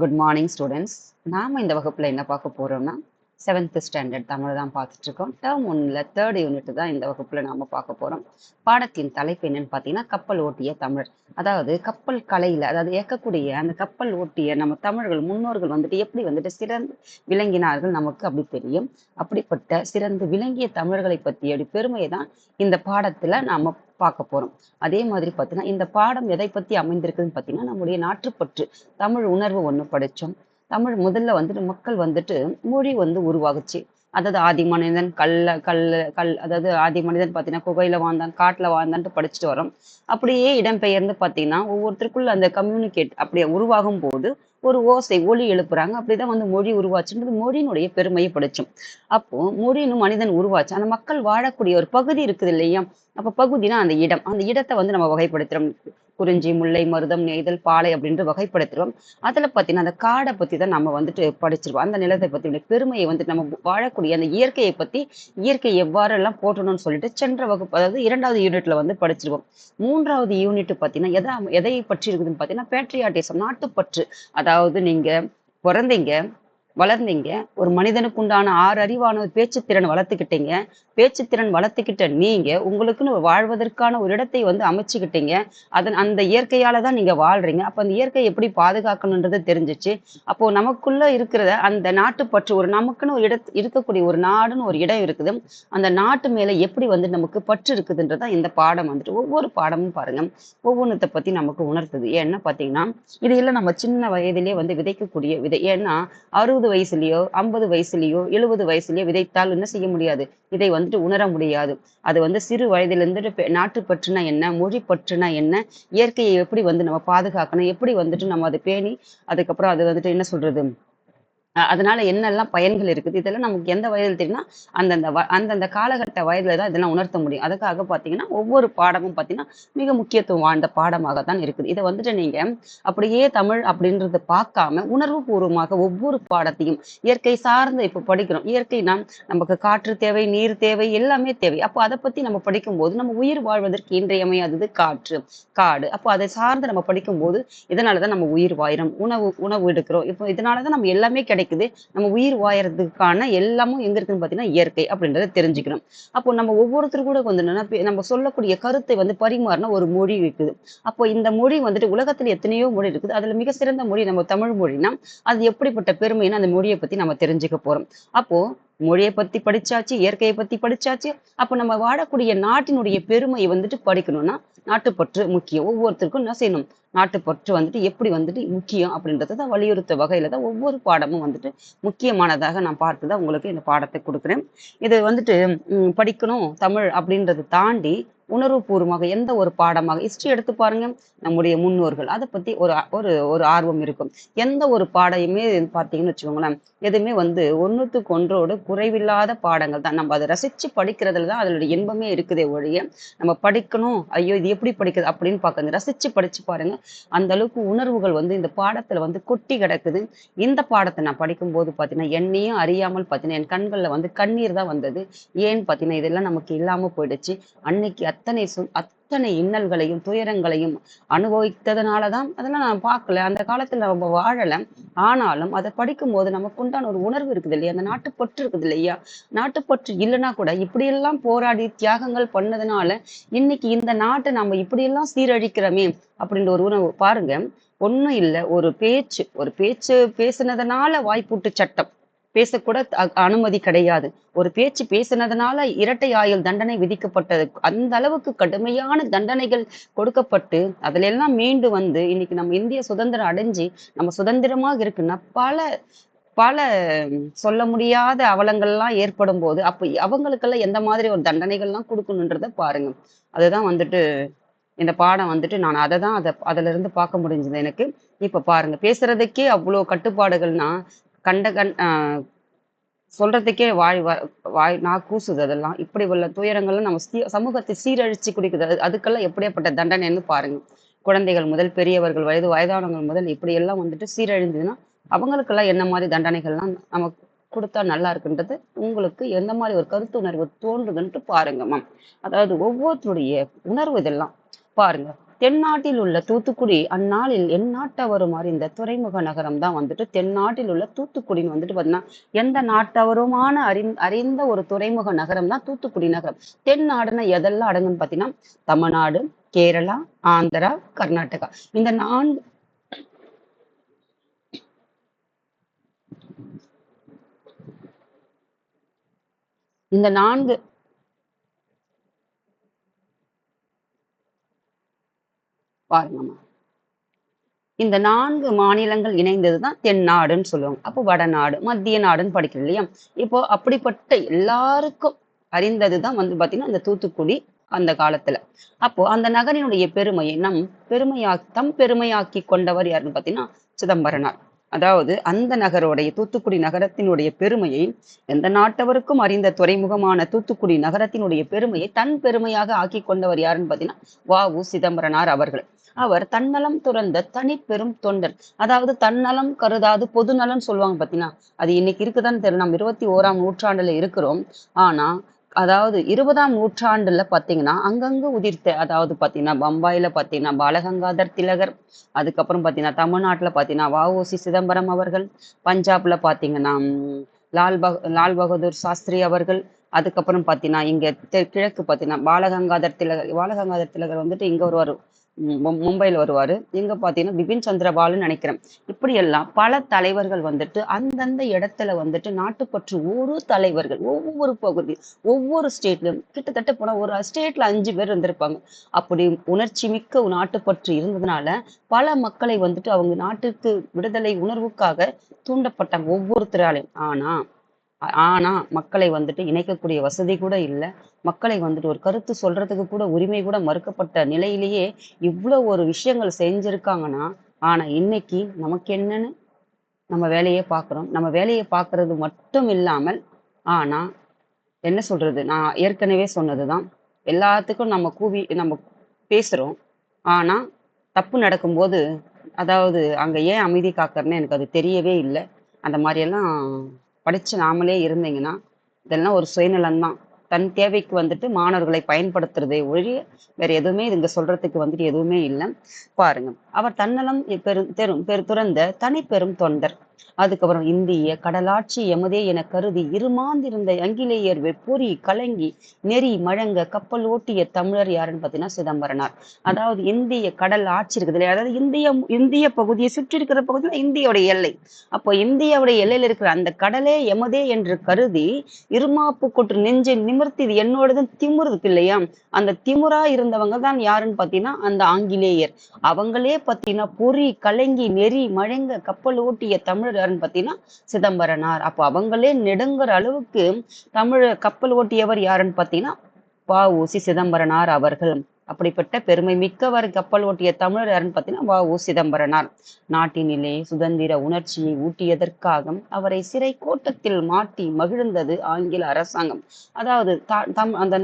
Good morning students. நாம இந்த வகுப்புல என்ன பார்க்க போறோம்னா, 7th ஸ்டாண்டர்ட் தமிழ் தான் பார்த்துட்டு இருக்கோம். டேர்ம் 1ல 3rd யூனிட் தான் இந்த வகுப்புல நாம பார்க்க போறோம். பாடத்தின் தலைப்பு என்னன்னு பார்த்தீங்கன்னா, கப்பல் ஓட்டிய தமிழ். அதாவது கப்பல் கலையில, அதாவது இயக்கக்கூடிய அந்த கப்பல் ஓட்டிய நம்ம தமிழர்கள் முன்னோர்கள் வந்துட்டு எப்படி வந்துட்டு சிறந்து விளங்கினார்கள் நமக்கு அப்படி தெரியும். அப்படிப்பட்ட சிறந்து விளங்கிய தமிழர்களை பற்றிய பெருமையை தான் இந்த பாடத்துல நாம பார்க்க போறோம். அதே மாதிரி பார்த்தீங்கன்னா, இந்த பாடம் எதை பத்தி அமைந்திருக்குதுன்னு பார்த்தீங்கன்னா, நம்முடைய நாட்டுப்பற்று தமிழ் உணர்வு ஒண்ணு படிச்சோம். தமிழ் முதல்ல வந்துட்டு மக்கள் வந்துட்டு மொழி வந்து உருவாகுச்சு. அதாவது ஆதி மனிதன் அதாவது ஆதி மனிதன் பார்த்தீங்கன்னா குகையில வாழ்ந்தான், காட்டுல வாழ்ந்தான்ட்டு படிச்சுட்டு வரோம். அப்படியே இடம்பெயர்ந்து பார்த்தீங்கன்னா ஒவ்வொருத்தருக்குள்ள அந்த கம்யூனிகேட் அப்படியே உருவாகும் போது ஒரு ஓசை ஒலி எழுப்புறாங்க. அப்படிதான் வந்து மொழி உருவாச்சுன்றது மொழியினுடைய பெருமையை படிச்சோம். அப்போ மொழின்னு மனிதன் உருவாச்சு. அந்த மக்கள் வாழக்கூடிய ஒரு பகுதி இருக்குது இல்லையா? அப்ப பகுதினா அந்த இடம். அந்த இடத்தை வந்து நம்ம வகைப்படுத்துறோம். குறிஞ்சி, முல்லை, மருதம், நெய்தல், பாலை அப்படின்ட்டு வகைப்படுத்துறோம். அதுல பாத்தீங்கன்னா அந்த காடை பத்தி தான் நம்ம வந்துட்டு படிச்சிருவோம். அந்த நிலத்தை பத்தி பெருமையை வந்துட்டு நம்ம வாழக்கூடிய அந்த இயற்கையை பத்தி, இயற்கை எவ்வாறு எல்லாம் போற்றணும்னு சொல்லிட்டு சென்ற வகுப்பு, அதாவது 2வது யூனிட்ல வந்து படிச்சிருவோம். 3வது யூனிட் பாத்தீங்கன்னா எதை பற்றி இருக்குதுன்னு பாத்தீங்கன்னா பேட்ரியாட்டிசம், நாட்டுப்பற்று. அதாவது நீங்க பிறந்தீங்க, வளர்ந்தீங்க, ஒரு மனிதனுக்கு உண்டான 6 அறிவான பேச்சுத்திறன் வளர்த்துக்கிட்டீங்க. பேச்சுத்திறன் வளர்த்துக்கிட்ட நீங்க உங்களுக்குன்னு வாழ்வதற்கான ஒரு இடத்தை வந்து அமைச்சுக்கிட்டீங்க. அந்த இயற்கையால தான் நீங்க வாழ்றீங்க. அப்ப அந்த இயற்கையை எப்படி பாதுகாக்கணுன்றது தெரிஞ்சுச்சு. அப்போ நமக்குள்ள இருக்கிற அந்த நாட்டுப்பற்று, ஒரு நமக்குன்னு ஒரு இருக்கக்கூடிய ஒரு நாடுன்னு ஒரு இடம் இருக்குது. அந்த நாட்டு மேல எப்படி வந்து நமக்கு பற்று இருக்குதுன்றதா இந்த பாடம் வந்துட்டு ஒவ்வொரு பாடமும் பாருங்க ஒவ்வொன்றத்தை பத்தி நமக்கு உணர்த்துது. ஏன்னா பாத்தீங்கன்னா இது எல்லாம் நம்ம சின்ன வயதிலேயே வந்து விதைக்கக்கூடிய விதை. ஏன்னா 60 வயசுலயோ 50 வயசுலயோ 70 வயசுலயோ விதைத்தால் என்ன செய்ய முடியாது, இதை வந்துட்டு உணர முடியாது. அது வந்து சிறு வயதுல இருந்துட்டு நாட்டுப்பற்றுனா என்ன, மொழி பற்றுனா என்ன, இயற்கையை எப்படி வந்து நம்ம பாதுகாக்கணும், எப்படி வந்துட்டு நம்ம அதை பேணி அதுக்கப்புறம் அது வந்துட்டு என்ன சொல்றது, அதனால என்னெல்லாம் பயன்கள் இருக்குது, இதெல்லாம் நமக்கு எந்த வயதில் தெரியும்னா அந்தந்த காலகட்ட வயதுல தான் இதெல்லாம் உணர்த்த முடியும். அதுக்காக பார்த்தீங்கன்னா ஒவ்வொரு பாடமும் பார்த்தீங்கன்னா மிக முக்கியத்துவம் வாய்ந்த பாடமாக தான் இருக்குது. இதை வந்துட்டு நீங்க அப்படியே தமிழ் அப்படின்றத பார்க்காம உணர்வு பூர்வமாக ஒவ்வொரு பாடத்தையும் இயற்கை சார்ந்து இப்போ படிக்கிறோம். இயற்கைனா நமக்கு காற்று தேவை, நீர் தேவை, எல்லாமே தேவை. அப்போ அதை பத்தி நம்ம படிக்கும்போது நம்ம உயிர் வாழ்வதற்கு இன்றியமையாதது காற்று, காடு. அப்போ அதை சார்ந்து நம்ம படிக்கும்போது இதனாலதான் நம்ம உயிர் வாயிரம், உணவு உணவு எடுக்கிறோம். இப்போ இதனாலதான் நம்ம எல்லாமே கிடைக்குது. நம்ம உயிர் வாயறதுக்கான எல்லாமும் எங்க இருக்குன்னு பாத்தீங்கன்னா இயற்கை அப்படின்றத தெரிஞ்சுக்கணும். அப்போ நம்ம ஒவ்வொருத்தரும் கூட வந்து என்னன்னா நம்ம சொல்லக்கூடிய கருத்தை வந்து பரிமாறின ஒரு மொழி இருக்குது. அப்போ இந்த மொழி வந்துட்டு உலகத்துல எத்தனையோ மொழி இருக்குது. அதுல மிக சிறந்த மொழி நம்ம தமிழ் மொழினா அது எப்படிப்பட்ட பெருமைன்னு அந்த மொழியை பத்தி நம்ம தெரிஞ்சுக்க போறோம். அப்போ மொழியை பத்தி படிச்சாச்சு, இயற்கையை பத்தி படிச்சாச்சு. அப்போ நம்ம வாழக்கூடிய நாட்டினுடைய பெருமையை வந்துட்டு படிக்கணும்னா நாட்டுப்பற்று முக்கியம். ஒவ்வொருத்தருக்கும் என்ன செய்யணும், நாட்டுப்பற்று வந்துட்டு எப்படி வந்துட்டு முக்கியம் அப்படின்றத தான் வலியுறுத்த வகையில தான் ஒவ்வொரு பாடமும் வந்துட்டு முக்கியமானதாக நான் பார்த்து தான் உங்களுக்கு இந்த பாடத்தை கொடுக்குறேன். இது வந்துட்டு படிக்கணும் தமிழ் அப்படின்றத தாண்டி உணர்வுபூர்வமாக எந்த ஒரு பாடமாக ஹிஸ்டரி எடுத்து பாருங்க. நம்முடைய முன்னோர்கள் அதை பத்தி ஒரு ஒரு ஒரு ஆர்வம் இருக்கும். எந்த ஒரு பாடையுமே பார்த்தீங்கன்னு வச்சுக்கோங்களேன், எதுவுமே வந்து ஒண்ணுத்துக்கு ஒன்றோடு குறைவில்லாத பாடங்கள் தான். நம்ம அதை ரசிச்சு படிக்கிறதுல தான் அதனுடைய இன்பமே இருக்குதே ஒழிய நம்ம படிக்கணும், ஐயோ இது எப்படி படிக்குது அப்படின்னு பார்க்க ரசிச்சு படிச்சு பாருங்க. அந்த அளவுக்கு உணர்வுகள் வந்து இந்த பாடத்துல வந்து கொட்டி கிடக்குது. இந்த பாடத்தை நான் படிக்கும்போது பார்த்தீங்கன்னா என்னையும் அறியாமல் பார்த்தீங்கன்னா என் கண்கள்ல வந்து கண்ணீர் தான் வந்தது. ஏன்னு பார்த்தீங்கன்னா இதெல்லாம் நமக்கு இல்லாம போயிடுச்சு. அன்னைக்கு அத்தனை இன்னல்களையும் துயரங்களையும் அனுபவித்ததுனாலதான் அதெல்லாம் நான் பார்க்கல. அந்த காலத்துல நம்ம வாழல. ஆனாலும் அதை படிக்கும்போது நமக்கு உண்டான ஒரு உணர்வு இருக்குது இல்லையா, அந்த நாட்டுப்பற்று இருக்குது இல்லையா. நாட்டுப்பற்று இல்லைன்னா கூட இப்படியெல்லாம் போராடி தியாகங்கள் பண்ணதுனால இன்னைக்கு இந்த நாட்டை நம்ம இப்படியெல்லாம் சீரழிக்கிறோமே அப்படின்ற ஒரு உணர்வு பாருங்க. ஒண்ணும் இல்ல, ஒரு பேச்சு பேசுனதுனால வாய்ப்பூட்டு சட்டம் பேசக்கூட அனுமதி கிடையாது. ஒரு பேச்சு பேசினதுனால இரட்டை ஆயுள் தண்டனை விதிக்கப்பட்டது. அந்த அளவுக்கு கடுமையான தண்டனைகள் கொடுக்கப்பட்டு அதுல எல்லாம் மீண்டு வந்து இன்னைக்கு நம்ம இந்திய சுதந்திரம் அடைஞ்சு நம்ம சுதந்திரமாக இருக்குன்னா பல பல சொல்ல முடியாத அவலங்கள்லாம் ஏற்படும் போது அப்ப அவங்களுக்கெல்லாம் எந்த மாதிரி ஒரு தண்டனைகள்லாம் கொடுக்கணுன்றத பாருங்க. அதுதான் வந்துட்டு இந்த பாடம் வந்துட்டு நான் அதுல இருந்து பார்க்க முடிஞ்சது எனக்கு. இப்ப பாருங்க, பேசுறதுக்கே அவ்வளவு கட்டுப்பாடுகள்னா கண்ட கண் சொல்றதுக்கே வாய் கூசுது. அதெல்லாம் இப்படி உள்ள துயரங்கள்லாம் நம்ம சமூகத்தை சீரழிச்சு குடிக்குது. அதுக்கெல்லாம் எப்படியாப்பட்ட தண்டனைன்னு பாருங்க. குழந்தைகள் முதல் பெரியவர்கள், வயதானவங்கள் முதல் இப்படி எல்லாம் வந்துட்டு சீரழிந்ததுன்னா அவங்களுக்கெல்லாம் என்ன மாதிரி தண்டனைகள்லாம் நமக்கு கொடுத்தா நல்லா இருக்குன்றது உங்களுக்கு எந்த மாதிரி ஒரு கருத்து உணர்வு தோன்றுதுன்ட்டு பாருங்க மேம். அதாவது ஒவ்வொருத்தருடைய உணர்வு இதெல்லாம் பாருங்க. தென்னாட்டில் உள்ள தூத்துக்குடி அந்நாளில் எந்நாட்டவரும் அறிந்த துறைமுக நகரம் தான் வந்துட்டு தென்னாட்டில் உள்ள தூத்துக்குடின்னு வந்துட்டு பாத்தீங்கன்னா எந்த நாட்டவருமான அறிந்த ஒரு துறைமுக நகரம் தான் தூத்துக்குடி நகரம். தென்னாடுன்னா எதெல்லாம் அடங்குன்னு பாத்தீங்கன்னா தமிழ்நாடு, கேரளா, ஆந்திரா, கர்நாடகா. இந்த நான்கு இந்த நான்கு பாருங்கம்மா, இந்த 4 மாநிலங்கள் இணைந்ததுதான் தென்னாடுன்னு சொல்லுவாங்க. அப்போ வடநாடு, மத்திய நாடுன்னு படிக்கிறோம் இல்லையா? இப்போ அப்படிப்பட்ட எல்லாருக்கும் அறிந்ததுதான் வந்து பாத்தீங்கன்னா இந்த தூத்துக்குடி அந்த காலத்துல. அப்போ அந்த நகரினுடைய பெருமையை தம் பெருமையாக்கி கொண்டவர் யாருன்னு பாத்தீங்கன்னா சிதம்பரனார். அதாவது அந்த நகரோடைய தூத்துக்குடி நகரத்தினுடைய பெருமையை எந்த நாட்டவருக்கும் அறிந்த துறைமுகமான தூத்துக்குடி நகரத்தினுடைய பெருமையை தன் பெருமையாக ஆக்கி கொண்டவர் யாருன்னு பாத்தீங்கன்னா வ.உ. சிதம்பரனார் அவர்கள். அவர் தன்னலம் துறந்த தனி பெரும் தொண்டர். அதாவது தன்னலம் கருதாது பொதுநலன் சொல்லுவாங்க பாத்தீங்கன்னா, அது இன்னைக்கு இருக்குதான்னு தெரியல. நம்ம 21ஆம் நூற்றாண்டுல இருக்கிறோம். ஆனா அதாவது 20ஆம் நூற்றாண்டுல பாத்தீங்கன்னா அங்கங்க உதிர்த்த, அதாவது பாத்தீங்கன்னா பம்பாயில பாத்தீங்கன்னா பாலகங்காதர் திலகர், அதுக்கப்புறம் பாத்தீங்கன்னா தமிழ்நாட்டுல பாத்தீங்கன்னா வ.உ.சி. சிதம்பரம் அவர்கள், பஞ்சாப்ல பாத்தீங்கன்னா லால் பகதூர் சாஸ்திரி அவர்கள், அதுக்கப்புறம் பாத்தீங்கன்னா இங்க கிழக்கு பாத்தீங்கன்னா பாலகங்காதர் திலகர் வந்துட்டு இங்க வருவாரு, மும்பையில் வருவாரு. எங்க பாத்தீங்கன்னா பிபின் சந்திரபாலுன்னு நினைக்கிறேன். இப்படி எல்லாம் பல தலைவர்கள் வந்துட்டு அந்தந்த இடத்துல வந்துட்டு நாட்டுப்பற்று ஒரு தலைவர்கள் ஒவ்வொரு பகுதி ஒவ்வொரு ஸ்டேட்லயும் கிட்டத்தட்ட போனா ஒரு ஸ்டேட்ல 5 பேர் இருந்திருப்பாங்க. அப்படி உணர்ச்சி மிக்க நாட்டுப்பற்று இருந்ததுனால பல மக்களை வந்துட்டு அவங்க நாட்டுக்கு விடுதலை உணர்வுக்காக தூண்டப்பட்டாங்க ஒவ்வொருத்தராலையும். ஆனா மக்களை வந்துட்டு இணைக்கக்கூடிய வசதி கூட இல்லை. மக்களை வந்துட்டு ஒரு கருத்து சொல்றதுக்கு கூட உரிமை கூட மறுக்கப்பட்ட நிலையிலேயே இவ்வளவு ஒரு விஷயங்கள் செஞ்சிருக்காங்கன்னா, ஆனா இன்னைக்கு நமக்கு என்னன்னு நம்ம வேலையை பார்க்கிறோம். நம்ம வேலையை பார்க்கறது மட்டும் இல்லாமல், ஆனா என்ன சொல்றது, நான் ஏற்கனவே சொன்னதுதான், எல்லாத்துக்கும் நம்ம பேசுறோம். ஆனா தப்பு நடக்கும்போது, அதாவது அங்க ஏன் அமைதி காக்கறேன்னு எனக்கு அது தெரியவே இல்லை. அந்த மாதிரி எல்லாம் படிச்சு நாமளே இருந்தீங்கன்னா, இதெல்லாம் ஒரு சுயநலம்தான். தன் தேவைக்கு வந்துட்டு மாணவர்களை பயன்படுத்துறதே ஒழிய வேற எதுவுமே இங்க சொல்றதுக்கு வந்துட்டு எதுவுமே இல்லை. பாருங்க, அவர் தன்னலம் துறந்த தனி பெரும் தொண்டர். அதுக்கப்புறம் இந்திய கடலாட்சி எமதே என கருதி இருமாந்திருந்த ஆங்கிலேயர் பொறி கலங்கி நெறி மழங்க கப்பல் ஓட்டிய தமிழர் யாருன்னு பாத்தீங்கன்னா சிதம்பரனார். அதாவது இந்திய கடல் ஆட்சி இருக்குது இல்லையா, அதாவது இந்திய பகுதியை சுற்றி இருக்கிற பகுதியில் இந்தியோடைய எல்லை. அப்போ இந்தியாவுடைய எல்லையில இருக்கிற அந்த கடலே எமதே என்று கருதி இருமாப்பு கொற்று நெஞ்சை நிமிர்த்தி இது என்னோடதுன்னு திமுறதுக்கு இல்லையா, அந்த திமுறா இருந்தவங்க தான் யாருன்னு பாத்தீங்கன்னா அந்த ஆங்கிலேயர். அவங்களே பாத்தீங்கன்னா பொறி கலங்கி நெறி மழங்க கப்பல் ஓட்டிய தமிழர் யாருன்னு பாத்தீங்கன்னா சிதம்பரனார். அப்போ அவங்களே நெடுங்கிற அளவுக்கு தமிழ் கப்பல் ஓட்டியவர் யாருன்னு பாத்தீங்கன்னா வ.உ.சி. சிதம்பரனார் அவர்கள். அப்படிப்பட்ட பெருமை மிக்கவர் கப்பல் ஓட்டிய தமிழர் யாருன்னு பாத்தீங்கன்னா வ.உ. சிதம்பரனார். நாட்டினிலே சுதந்திர உணர்ச்சியை ஊட்டியதற்காக அவரை சிறை கோட்டத்தில் மாட்டி மகிழ்ந்தது ஆங்கில அரசாங்கம். அதாவது அந்த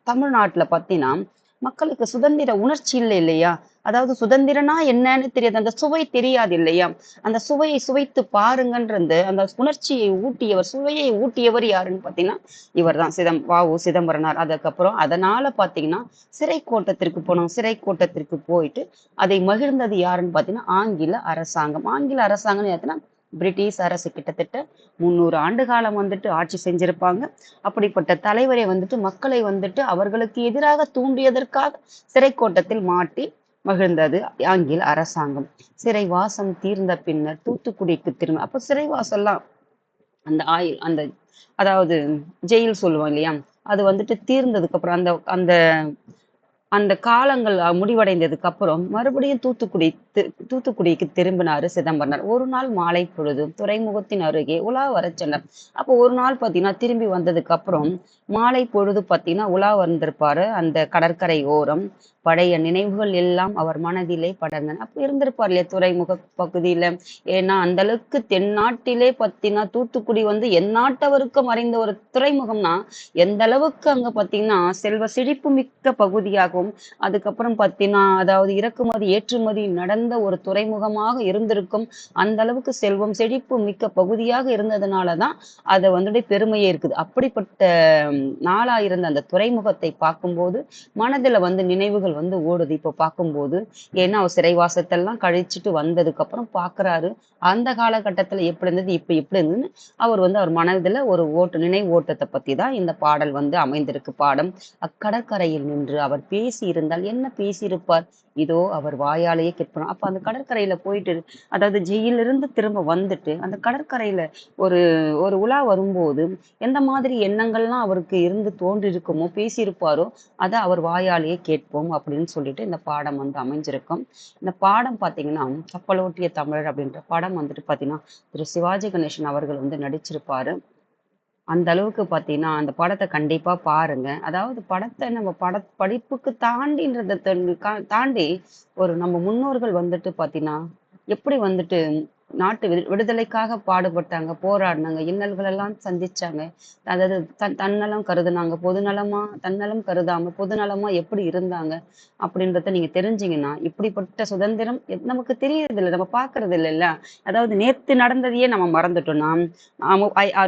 தமிழ்நாட்டுல பாத்தீங்கன்னா மக்களுக்கு சுதந்திர உணர்ச்சி இல்லை இல்லையா, அதாவது சுதந்திரனா என்னன்னு தெரியாது, அந்த சுவை தெரியாது இல்லையா, அந்த சுவையை சுவைத்து பாருங்கன்றது அந்த உணர்ச்சியை ஊட்டியவர், சுவையை ஊட்டியவர் யாருன்னு பாத்தீங்கன்னா இவர் தான் வ.உ. சிதம்பரனார். அதுக்கப்புறம் அதனால பாத்தீங்கன்னா சிறை கோட்டத்திற்கு போனோம். சிறை கோட்டத்திற்கு போயிட்டு அதை மகிழ்ந்தது யாருன்னு பாத்தீங்கன்னா ஆங்கில அரசாங்கம். ஆங்கில அரசாங்கம் ஏத்துனா பிரிட்டிஷ் அரசு கிட்டத்தட்ட 300 ஆண்டு காலம் வந்துட்டு ஆட்சி செஞ்சிருப்பாங்க. அப்படிப்பட்ட தலைவரை வந்துட்டு மக்களை வந்துட்டு அவர்களுக்கு எதிராக தூண்டியதற்காக சிறை கோட்டத்தில் மாட்டி மகிழ்ந்தது ஆங்கில அரசாங்கம். சிறைவாசம் தீர்ந்த பின்னர் தூத்துக்குடிக்கு திரும்ப, அப்ப சிறைவாசம்லாம் அந்த அதாவது ஜெயில் சொல்லுவோம் இல்லையா, அது வந்துட்டு தீர்ந்ததுக்கு அப்புறம் அந்த அந்த அந்த காலங்கள் முடிவடைந்ததுக்கு அப்புறம் மறுபடியும் தூத்துக்குடிக்கு திரும்பினாரு சிதம்பரனார். ஒரு நாள் மாலை பொழுது துறைமுகத்தின் அருகே உலா வர சென்றார். அப்போ ஒரு நாள் பாத்தீங்கன்னா திரும்பி வந்ததுக்கு அப்புறம் மாலை பொழுது பாத்தீங்கன்னா உலா வந்திருப்பாரு அந்த கடற்கரை ஓரம். பழைய நினைவுகள் எல்லாம் அவர் மனதிலே படர்ந்தன. அப்ப இருந்திருப்பார் இல்லையா துறைமுக பகுதியில. ஏன்னா அந்த அளவுக்கு தென்னாட்டிலே பாத்தீங்கன்னா தூத்துக்குடி வந்து எந்நாட்டவருக்கும் அறிந்த ஒரு துறைமுகம்னா எந்த அளவுக்கு அங்க பாத்தீங்கன்னா செல்வ செழிப்பு மிக்க பகுதியாகவும், அதுக்கப்புறம் பாத்தீங்கன்னா அதாவது இறக்குமதி ஏற்றுமதி நடந்த சிறந்த ஒரு துறைமுகமாக இருந்திருக்கும். அந்த அளவுக்கு செல்வம் செழிப்பு மிக்க பகுதியாக இருந்ததுனாலதான் அதை வந்துட்டு பெருமையே இருக்குது. அப்படிப்பட்ட நாளா இருந்த அந்த துறைமுகத்தை பார்க்கும்போது மனதுல வந்து நினைவுகள் வந்து ஓடுது இப்ப பார்க்கும்போது. ஏன்னா அவர் சிறைவாசத்தெல்லாம் கழிச்சுட்டு வந்ததுக்கு அப்புறம் பார்க்கறாரு. அந்த காலகட்டத்துல எப்படி இருந்தது, இப்ப எப்படி இருந்ததுன்னு அவர் வந்து அவர் மனதுல ஒரு நினைவு ஓட்டத்தை பத்தி தான் இந்த பாடல் வந்து அமைந்திருக்கு பாடம். அக்கடற்கரையில் நின்று அவர் பேசி இருந்தால் என்ன பேசியிருப்பார்? இதோ அவர் வாயாலேயே கேட்கணும். அப்ப அந்த கடற்கரையில போயிட்டு, அதாவது ஜெயிலிருந்து திரும்ப வந்துட்டு அந்த கடற்கரையில ஒரு ஒரு உலா வரும்போது எந்த மாதிரி எண்ணங்கள்லாம் அவருக்கு இருந்து தோன்றியிருக்குமோ, பேசியிருப்பாரோ, அத அவர் வாயாலேயே கேட்போம் அப்படின்னு சொல்லிட்டு இந்த பாடம் வந்து அமைஞ்சிருக்கும். இந்த பாடம் பார்த்தீங்கன்னா, கப்பலோட்டிய தமிழர் அப்படின்ற படம் வந்துட்டு பார்த்தீங்கன்னா, திரு சிவாஜி கணேசன் அவர்கள் வந்து நடிச்சிருப்பாரு. அந்த அளவுக்கு பார்த்தீங்கன்னா, அந்த படத்த கண்டிப்பா பாருங்க. அதாவது படத்த நம்ம படிப்புக்கு தாண்டின்றத தாண்டி ஒரு நம்ம முன்னோர்கள் வந்துட்டு பார்த்தீங்கன்னா, எப்படி வந்துட்டு நாட்டு விடுதலைக்காக பாடுபட்டாங்க, போராடுனாங்க, இன்னல்கள் எல்லாம் சந்திச்சாங்க. அதாவது தன்னலம் கருதுனாங்க. பொதுநலமா தன்னலம் கருதாம பொதுநலமா எப்படி இருந்தாங்க அப்படின்றத நீங்க தெரிஞ்சீங்கன்னா, இப்படிப்பட்ட சுதந்திரம் நமக்கு தெரியறதில்ல. நம்ம பார்க்கறது இல்லல்ல. அதாவது நேத்து நடந்ததையே நம்ம மறந்துட்டோம்னா,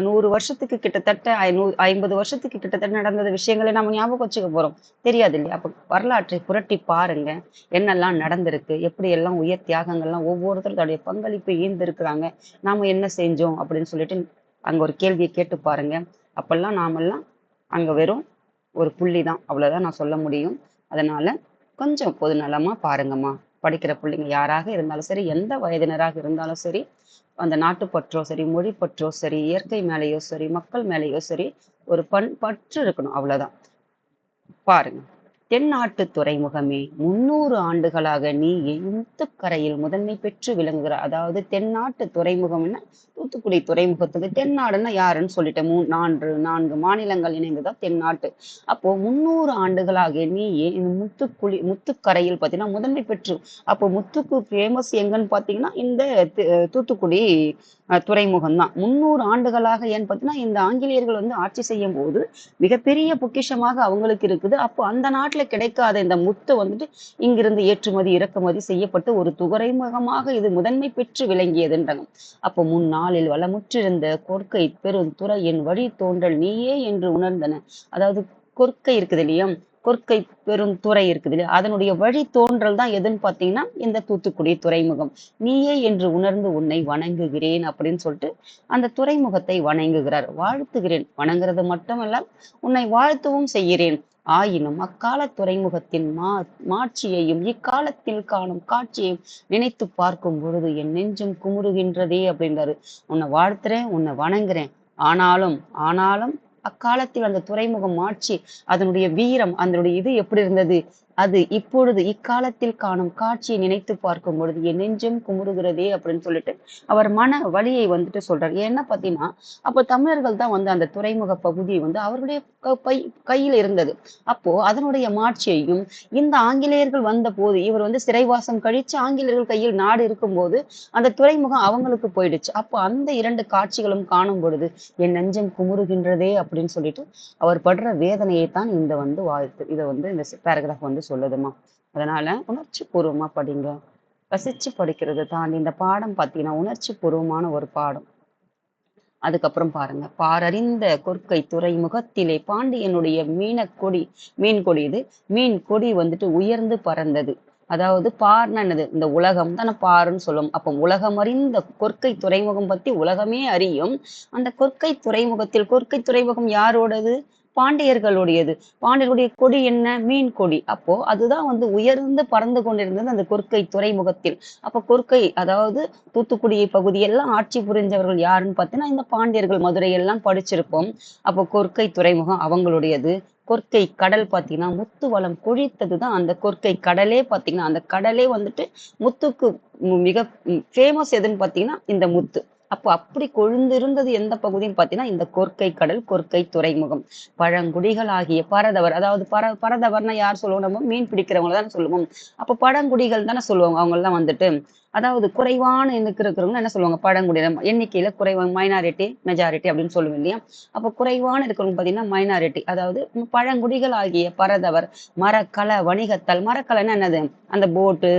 100 வருஷத்துக்கு கிட்டத்தட்ட 50 வருஷத்துக்கு கிட்டத்தட்ட நடந்த விஷயங்களை நம்ம ஞாபகம் வச்சுக்க போறோம். தெரியாது இல்லையா? அப்ப வரலாற்றை புரட்டி பாருங்க. என்னெல்லாம் நடந்திருக்கு, எப்படி எல்லாம் உயர் தியாகங்கள்லாம் ஒவ்வொருத்தரும் தன்னுடைய பங்களிப்பை ஈர்ந்திருக்கிறாங்க. நாம என்ன செஞ்சோம் அப்படின்னு சொல்லிட்டு அங்க ஒரு கேள்வியை கேட்டு பாருங்க. அப்பெல்லாம் நாமெல்லாம் அங்க வெறும் ஒரு புள்ளி தான். அவ்வளவுதான் நான் சொல்ல முடியும். அதனால கொஞ்சம் பொதுநலமா பாருங்கம்மா. படிக்கிற பிள்ளைங்க யாராக இருந்தாலும் சரி, எந்த வயதினராக இருந்தாலும் சரி, அந்த நாட்டுப்பற்றோ சரி, மொழிப்பற்றோ சரி, இயற்கை மேலேயோ சரி, மக்கள் மேலேயோ சரி, ஒரு பற்று இருக்கணும். அவ்வளவுதான். பாருங்க. தென்னாட்டு துறைமுகமே 300 ஆண்டுகளாக நீ முத்துக்கரையில் முதன்மை பெற்று விளங்குகிற. அதாவது தென்னாட்டு துறைமுகம்னா தூத்துக்குடி துறைமுகத்துக்கு தென்னாடுன்னா யாருன்னு சொல்லிட்டேன். 4 மாநிலங்கள் இணைந்துதான் தென்னாட்டு. அப்போ 300 ஆண்டுகளாக நீ இந்த முத்துக்கரையில் பார்த்தீங்கன்னா முதன்மை பெற்று. அப்போ முத்துக்கு ஃபேமஸ் எங்கன்னு பார்த்தீங்கன்னா இந்த தூத்துக்குடி துறைமுகம் தான். 300 ஆண்டுகளாக ஏன்னு பார்த்தீங்கன்னா இந்த ஆங்கிலேயர்கள் வந்து ஆட்சி செய்யும் போது மிகப்பெரிய பொக்கிஷமாக அவங்களுக்கு இருக்குது. அப்போ அந்த நாட்டுல கிடைக்காத இந்த முத்து வந்துட்டு இங்கிருந்து ஏற்றுமதி இறக்குமதி செய்யப்பட்டு ஒரு துறைமுகமாக இது முதன்மை பெற்று விளங்கியதுன்றாங்க. அப்போ முன்னாளில் வளமுற்றிருந்த கொற்கை பெருந்துறையின் வழி தோன்றல் நீயே என்று உணர்ந்தன. அதாவது கொற்கை இருக்குது இல்லையா, கொற்கை பெருந்துறை இருக்குது இல்லையா, அதனுடைய வழி தோன்றல் தான் எதுன்னு பார்த்தீங்கன்னா இந்த தூத்துக்குடி துறைமுகம். நீயே என்று உணர்ந்து உன்னை வணங்குகிறேன் அப்படின்னு சொல்லிட்டு அந்த துறைமுகத்தை வணங்குகிறார். வாழ்த்துகிறேன், வணங்குறது மட்டுமல்ல உன்னை வாழ்த்தவும் செய்கிறேன். ஆயினும் அக்கால துறைமுகத்தின் மாட்சியையும் இக்காலத்தில் காணும் காட்சியையும் நினைத்து பார்க்கும் பொழுது என் நெஞ்சம் குமுறுகின்றதே அப்படின்றாரு. உன்னை வாழ்த்துறேன், உன்னை வணங்குறேன். ஆனாலும் ஆனாலும் அக்காலத்தில் அந்த துறைமுகம் ஆட்சி, அதனுடைய வீரம், அதனுடைய இது எப்படி இருந்தது, அது இப்பொழுது இக்காலத்தில் காணும் காட்சியை நினைத்து பார்க்கும் பொழுது என் நெஞ்சம் குமுறுகிறதே அப்படின்னு சொல்லிட்டு அவர் மன வலியை வந்துட்டு சொல்றாரு. ஏன்னா பாத்தீங்கன்னா அப்போ தமிழர்கள் தான் வந்து அந்த துறைமுக பகுதியை வந்து அவருடைய கையில இருந்தது. அப்போ அதனுடைய மாட்சியையும் இந்த ஆங்கிலேயர்கள் வந்த போது இவர் வந்து சிறைவாசம் கழிச்சு ஆங்கிலேயர்கள் கையில் நாடு இருக்கும்போது அந்த துறைமுகம் அவங்களுக்கு போயிடுச்சு. அப்போ அந்த 2 காட்சிகளும் காணும் பொழுது என் நெஞ்சம் குமுறுகின்றதே அப்படின்னு சொல்லிட்டு அவர் படுற வேதனையை தான் இந்த வந்து இதை வந்து இந்த பேராகிராஃப் வந்து சொல்லுதுமா. அதனால உணர்ச்சி பூர்வமா படிங்க. ரசிச்சு படிக்கிறது தாண்டி இந்த பாடம் பார்த்தீங்கன்னா உணர்ச்சி பூர்வமான ஒரு பாடம். அதுக்கப்புறம் பாருங்க, பாரறிந்த கொற்கை துறைமுகத்திலே பாண்டியனுடைய மீன் கொடி இது. மீன் கொடி வந்துட்டு உயர்ந்து பறந்தது. அதாவது பார்னா என்னது, இந்த உலகம் தானே பாருன்னு சொல்லுவோம். அப்போ உலகம் அறிந்த கொற்கை துறைமுகம் பத்தி உலகமே அறியும். அந்த கொற்கை துறைமுகம் யாரோடது? பாண்டியர்களுடையது. பாண்டியர்களுடைய கொடி என்ன? மீன் கொடி. அப்போ அதுதான் வந்து உயர்ந்து பறந்து கொண்டிருந்தது அந்த கொற்கை துறைமுகத்தில். அப்ப கொற்கை அதாவது தூத்துக்குடி பகுதியெல்லாம் ஆட்சி புரிஞ்சவர்கள் யாருன்னு பார்த்தீங்கன்னா இந்த பாண்டியர்கள். மதுரை எல்லாம் படிச்சிருப்போம். அப்போ கொற்கை துறைமுகம் அவங்களுடையது. கொற்கை கடல் பார்த்தீங்கன்னா முத்து வளம் கொழித்ததுதான் அந்த கொற்கை கடலே. பார்த்தீங்கன்னா அந்த கடலே வந்துட்டு முத்துக்கு மிக ஃபேமஸ் எதுன்னு பார்த்தீங்கன்னா இந்த முத்து. அப்போ அப்படி கொழுந்திருந்தது எந்த பகுதின்னு பார்த்தீங்கன்னா இந்த கொற்கை கடல், கொற்கை துறைமுகம். பழங்குடிகளாகிய பரதவர், அதாவது பரதவர்னா யார் சொல்லுவோம், நம்ம மீன் பிடிக்கிறவங்க தானே சொல்லுவோம். அப்போ பழங்குடிகள் தானே சொல்லுவாங்க அவங்க எல்லாம் வந்துட்டு. அதாவது குறைவான எண்ணுக்கு இருக்கிறவங்க என்ன சொல்லுவாங்க, பழங்குடியினர் எண்ணிக்கையில குறைவான மைனாரிட்டி மெஜாரிட்டி அப்படின்னு சொல்லுவோம் இல்லையா. அப்போ குறைவான இருக்கிறவங்க பார்த்தீங்கன்னா மைனாரிட்டி, அதாவது பழங்குடிகள் ஆகிய பரதவர் மரக்கல வணிகத்தால். மரக்கலைன்னா என்னது, அந்த போட்டு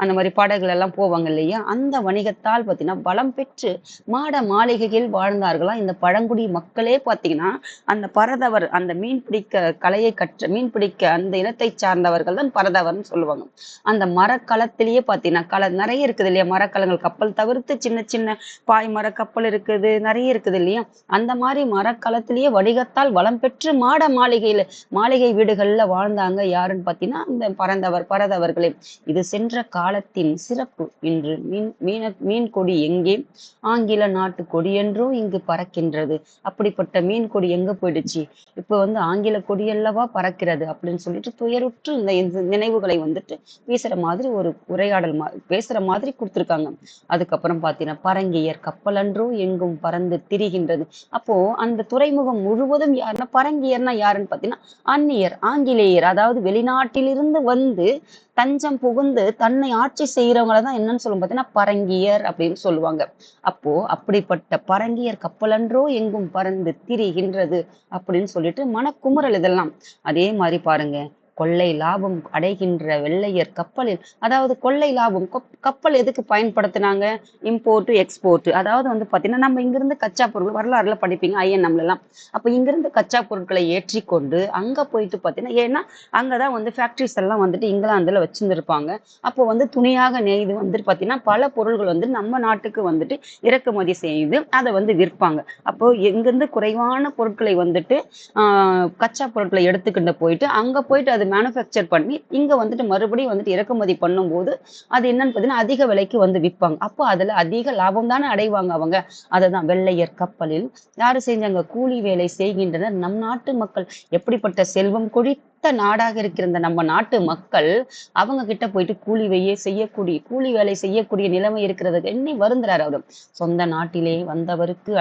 அந்த மாதிரி படகுல எல்லாம் போவாங்க இல்லையா, அந்த வணிகத்தால் பார்த்தீங்கன்னா பலம் பெற்று மாட மாளிகையில் வாழ்ந்தார்களாம் இந்த பழங்குடி மக்களே. பார்த்தீங்கன்னா அந்த பரதவர், அந்த மீன் பிடிக்க கலையை கற்ற மீன் பிடிக்க அந்த இனத்தை சார்ந்தவர்கள் தான் பரதவர்னு சொல்லுவாங்க. அந்த மரக்களத்திலேயே பார்த்தீங்கன்னா நிறைய இருக்குது இல்லையா, மரக்கலங்கள் கப்பல் தவிர்த்து சின்ன சின்ன பாய் மர கப்பல் இருக்குது, நிறைய இருக்குது இல்லையா. அந்த மாதிரி மரக்களத்திலேயே வணிகத்தால் வளம் பெற்று மாட மாளிகை வீடுகள்ல வாழ்ந்தாங்க. யாருன்னு பார்த்தீங்கன்னா இந்த பரதவர்களே. இது சென்ற காலத்தின் சிறப்பு. இன்று மீன் கொடி எங்கே, ஆங்கில நாட்டு கொடி என்றோ இங்கு பறக்கின்றது. அப்படிப்பட்ட மீன் கொடி எங்க போயிடுச்சு, இப்ப ஆங்கில கொடி அல்லவா பறக்கிறது அப்படின்னு சொல்லிட்டு துயருற்று இந்த நினைவுகளை பேசுற மாதிரி ஒரு உரையாடல் பேசுற மாதிரி கொடுத்துருக்காங்க. அதுக்கப்புறம் பாத்தீங்கன்னா பரங்கியர் கப்பலன்றோ எங்கும் பறந்து திரிகின்றது. அப்போ அந்த துறைமுகம் முழுவதும் யாருன்னா பரங்கியர்னா யாருன்னு பாத்தீங்கன்னா அந்நியர், ஆங்கிலேயர், அதாவது வெளிநாட்டிலிருந்து வந்து தஞ்சம் புகுந்து தன்னை ஆட்சி செய்யறவங்கள தான் என்னன்னு சொல்லும் பார்த்தீங்கன்னா பரங்கியர் அப்படின்னு சொல்லுவாங்க. அப்போ அப்படிப்பட்ட பரங்கியர் கப்பலன்றோ எங்கும் பறந்து திரிகின்றது அப்படின்னு சொல்லிட்டு மனக்குமுறல் இதெல்லாம். அதே மாதிரி பாருங்க, கொள்ளை லாபம் அடைகின்ற வெள்ளையர் கப்பலில், அதாவது கொள்ளை லாபம். கப்பல் எதுக்கு பயன்படுத்தினாங்க, இம்போர்ட் எக்ஸ்போர்ட். அதாவது பாத்தீங்கன்னா நம்ம இங்கிருந்து கச்சா பொருள் வரலாறுல படிப்பீங்க ஐஎன்எம்ல எல்லாம். அப்ப இங்கிருந்து கச்சா பொருட்களை ஏற்றி கொண்டு அங்க போயிட்டு பாத்தீங்கன்னா, ஏன்னா அங்கதான் ஃபேக்டரிஸ் எல்லாம் இங்கிலாந்துல வச்சிருந்திருப்பாங்க. அப்போ துணியாக நெய்து பாத்தீங்கன்னா பல பொருள்கள் நம்ம நாட்டுக்கு இறக்குமதி செய்து அதை விற்பாங்க. அப்போ எங்கிருந்து குறைவான பொருட்களை கச்சா பொருட்களை எடுத்துக்கிட்டு போயிட்டு அங்க போயிட்டு அது மேனுஃபேக்சர் பண்ணி இங்க மறுபடியும் இறக்குமதி பண்ணும்போது அது என்னன்னு பார்த்தீங்கன்னா அதிக விலைக்கு விற்பாங்க. அப்போ அதுல அதிக லாபம் தானே அடைவாங்க அவங்க. அததான் வெள்ளையர் கப்பலில் யாரு செஞ்சாங்க, கூலி வேலை செய்கின்றனர் நம் நாட்டு மக்கள். எப்படிப்பட்ட செல்வம் கொழித்த நாடாக இருக்கிற நம்ம நாட்டு மக்கள் அவங்க கிட்ட போயிட்டு கூலி வேலை செய்யக்கூடிய நிலைமை இருக்கிறதுக்கு எண்ணி வருந்துறாரு அவரு. சொந்த நாட்டிலே வந்தவருக்கு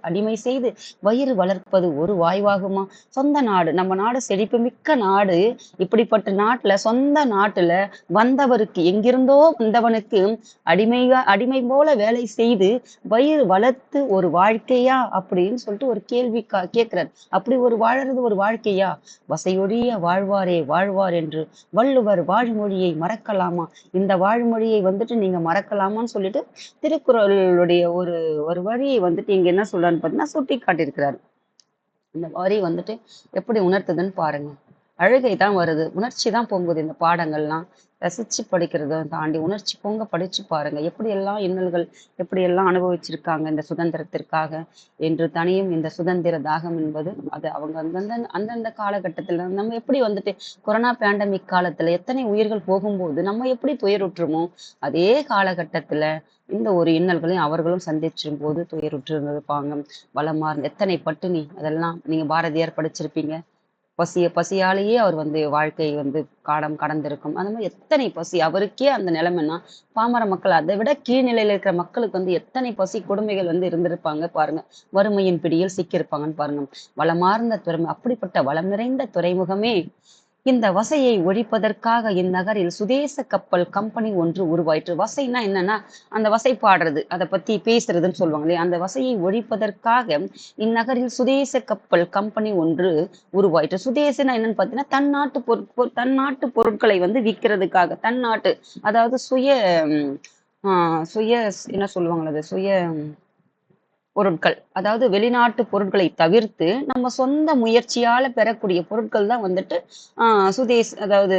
அடிமை செய்து வயிறு வளர்ப்பது ஒரு வாய்வாகுமா. சொந்த நாடு, நம்ம நாடு செழிப்பு மிக்க நாடு. இப்படிப்பட்ட நாட்டுல, சொந்த நாட்டுல வந்தவருக்கு, எங்கிருந்தோ வந்தவனுக்கு அடிமை போல வேலை செய்து வயிறு வளர்த்து ஒரு வாழ்க்கையா அப்படின்னு சொல்லிட்டு ஒரு கேள்வி கேட்கிறார். அப்படி வாழறது ஒரு வாழ்க்கையா. வசையொழிய வாழ்வாரே வாழ்வார் என்று வள்ளுவர் வாழ்மொழியை மறக்கலாமா. இந்த வாழ்மொழியை நீங்க மறக்கலாமான்னு சொல்லிட்டு திருக்குறளுடைய ஒரு வரியை இங்க என்ன சொல்றான்னு பார்த்தீங்கன்னா சுட்டி காட்டியிருக்கிறாரு. இந்த வரி எப்படி உணர்த்துதுன்னு பாருங்க. அழுகை தான் வருது, உணர்ச்சி தான் பொங்குது. இந்த பாடங்கள்லாம் ரசிச்சு படிக்கிறத தாண்டி உணர்ச்சி பொங்க படிச்சு பாருங்க. எப்படியெல்லாம் இன்னல்கள், எப்படியெல்லாம் அனுபவிச்சிருக்காங்க இந்த சுதந்திரத்திற்காக என்று தனியும். இந்த சுதந்திர தாகம் என்பது அது அவங்க அந்தந்த காலகட்டத்துல நம்ம எப்படி கொரோனா பேண்டமிக் காலத்துல எத்தனை உயிர்கள் போகும்போது நம்ம எப்படி துயருற்றுமோ, அதே காலகட்டத்துல இந்த ஒரு இன்னல்களையும் அவர்களும் சந்திச்சிரும் போது துயருற்று இருந்திருப்பாங்க. வளமார்ந்த எத்தனை பட்டினி, அதெல்லாம் நீங்க பாரதியார் படிச்சிருப்பீங்க. பசியாலேயே அவர் வாழ்க்கை காலம் கடந்திருக்கும். அந்த மாதிரி எத்தனை பசி, அவருக்கே அந்த நிலைமைன்னா பாமர மக்கள், அதை விட கீழ்நிலையில இருக்கிற மக்களுக்கு எத்தனை பசி கொடுமைகள் இருந்திருப்பாங்க பாருங்க. வறுமையின் பிடியில் சிக்கியிருப்பாங்கன்னு பாருங்க. வளமார்ந்த துறைமுகம், அப்படிப்பட்ட வளம் நிறைந்த துறைமுகமே இந்த வசையை ஒழிப்பதற்காக இந்நகரில் சுதேச கப்பல் கம்பெனி ஒன்று உருவாயிற்று. வசைன்னா என்னன்னா அந்த வசை பாடுறது, அதை பத்தி பேசுறதுன்னு சொல்லுவாங்க இல்லையா. அந்த வசையை ஒழிப்பதற்காக இந்நகரில் சுதேச கப்பல் கம்பெனி ஒன்று உருவாயிற்று. சுதேசனா என்னன்னு பார்த்தீங்கன்னா தன்னாட்டு பொருட்களை விற்கிறதுக்காக. தன்னாட்டு, அதாவது சுய என்ன சொல்லுவாங்களது, சுய பொருட்கள், அதாவது வெளிநாட்டு பொருட்களை தவிர்த்து நம்ம சொந்த முயற்சியால பெறக்கூடிய பொருட்கள் தான் அதாவது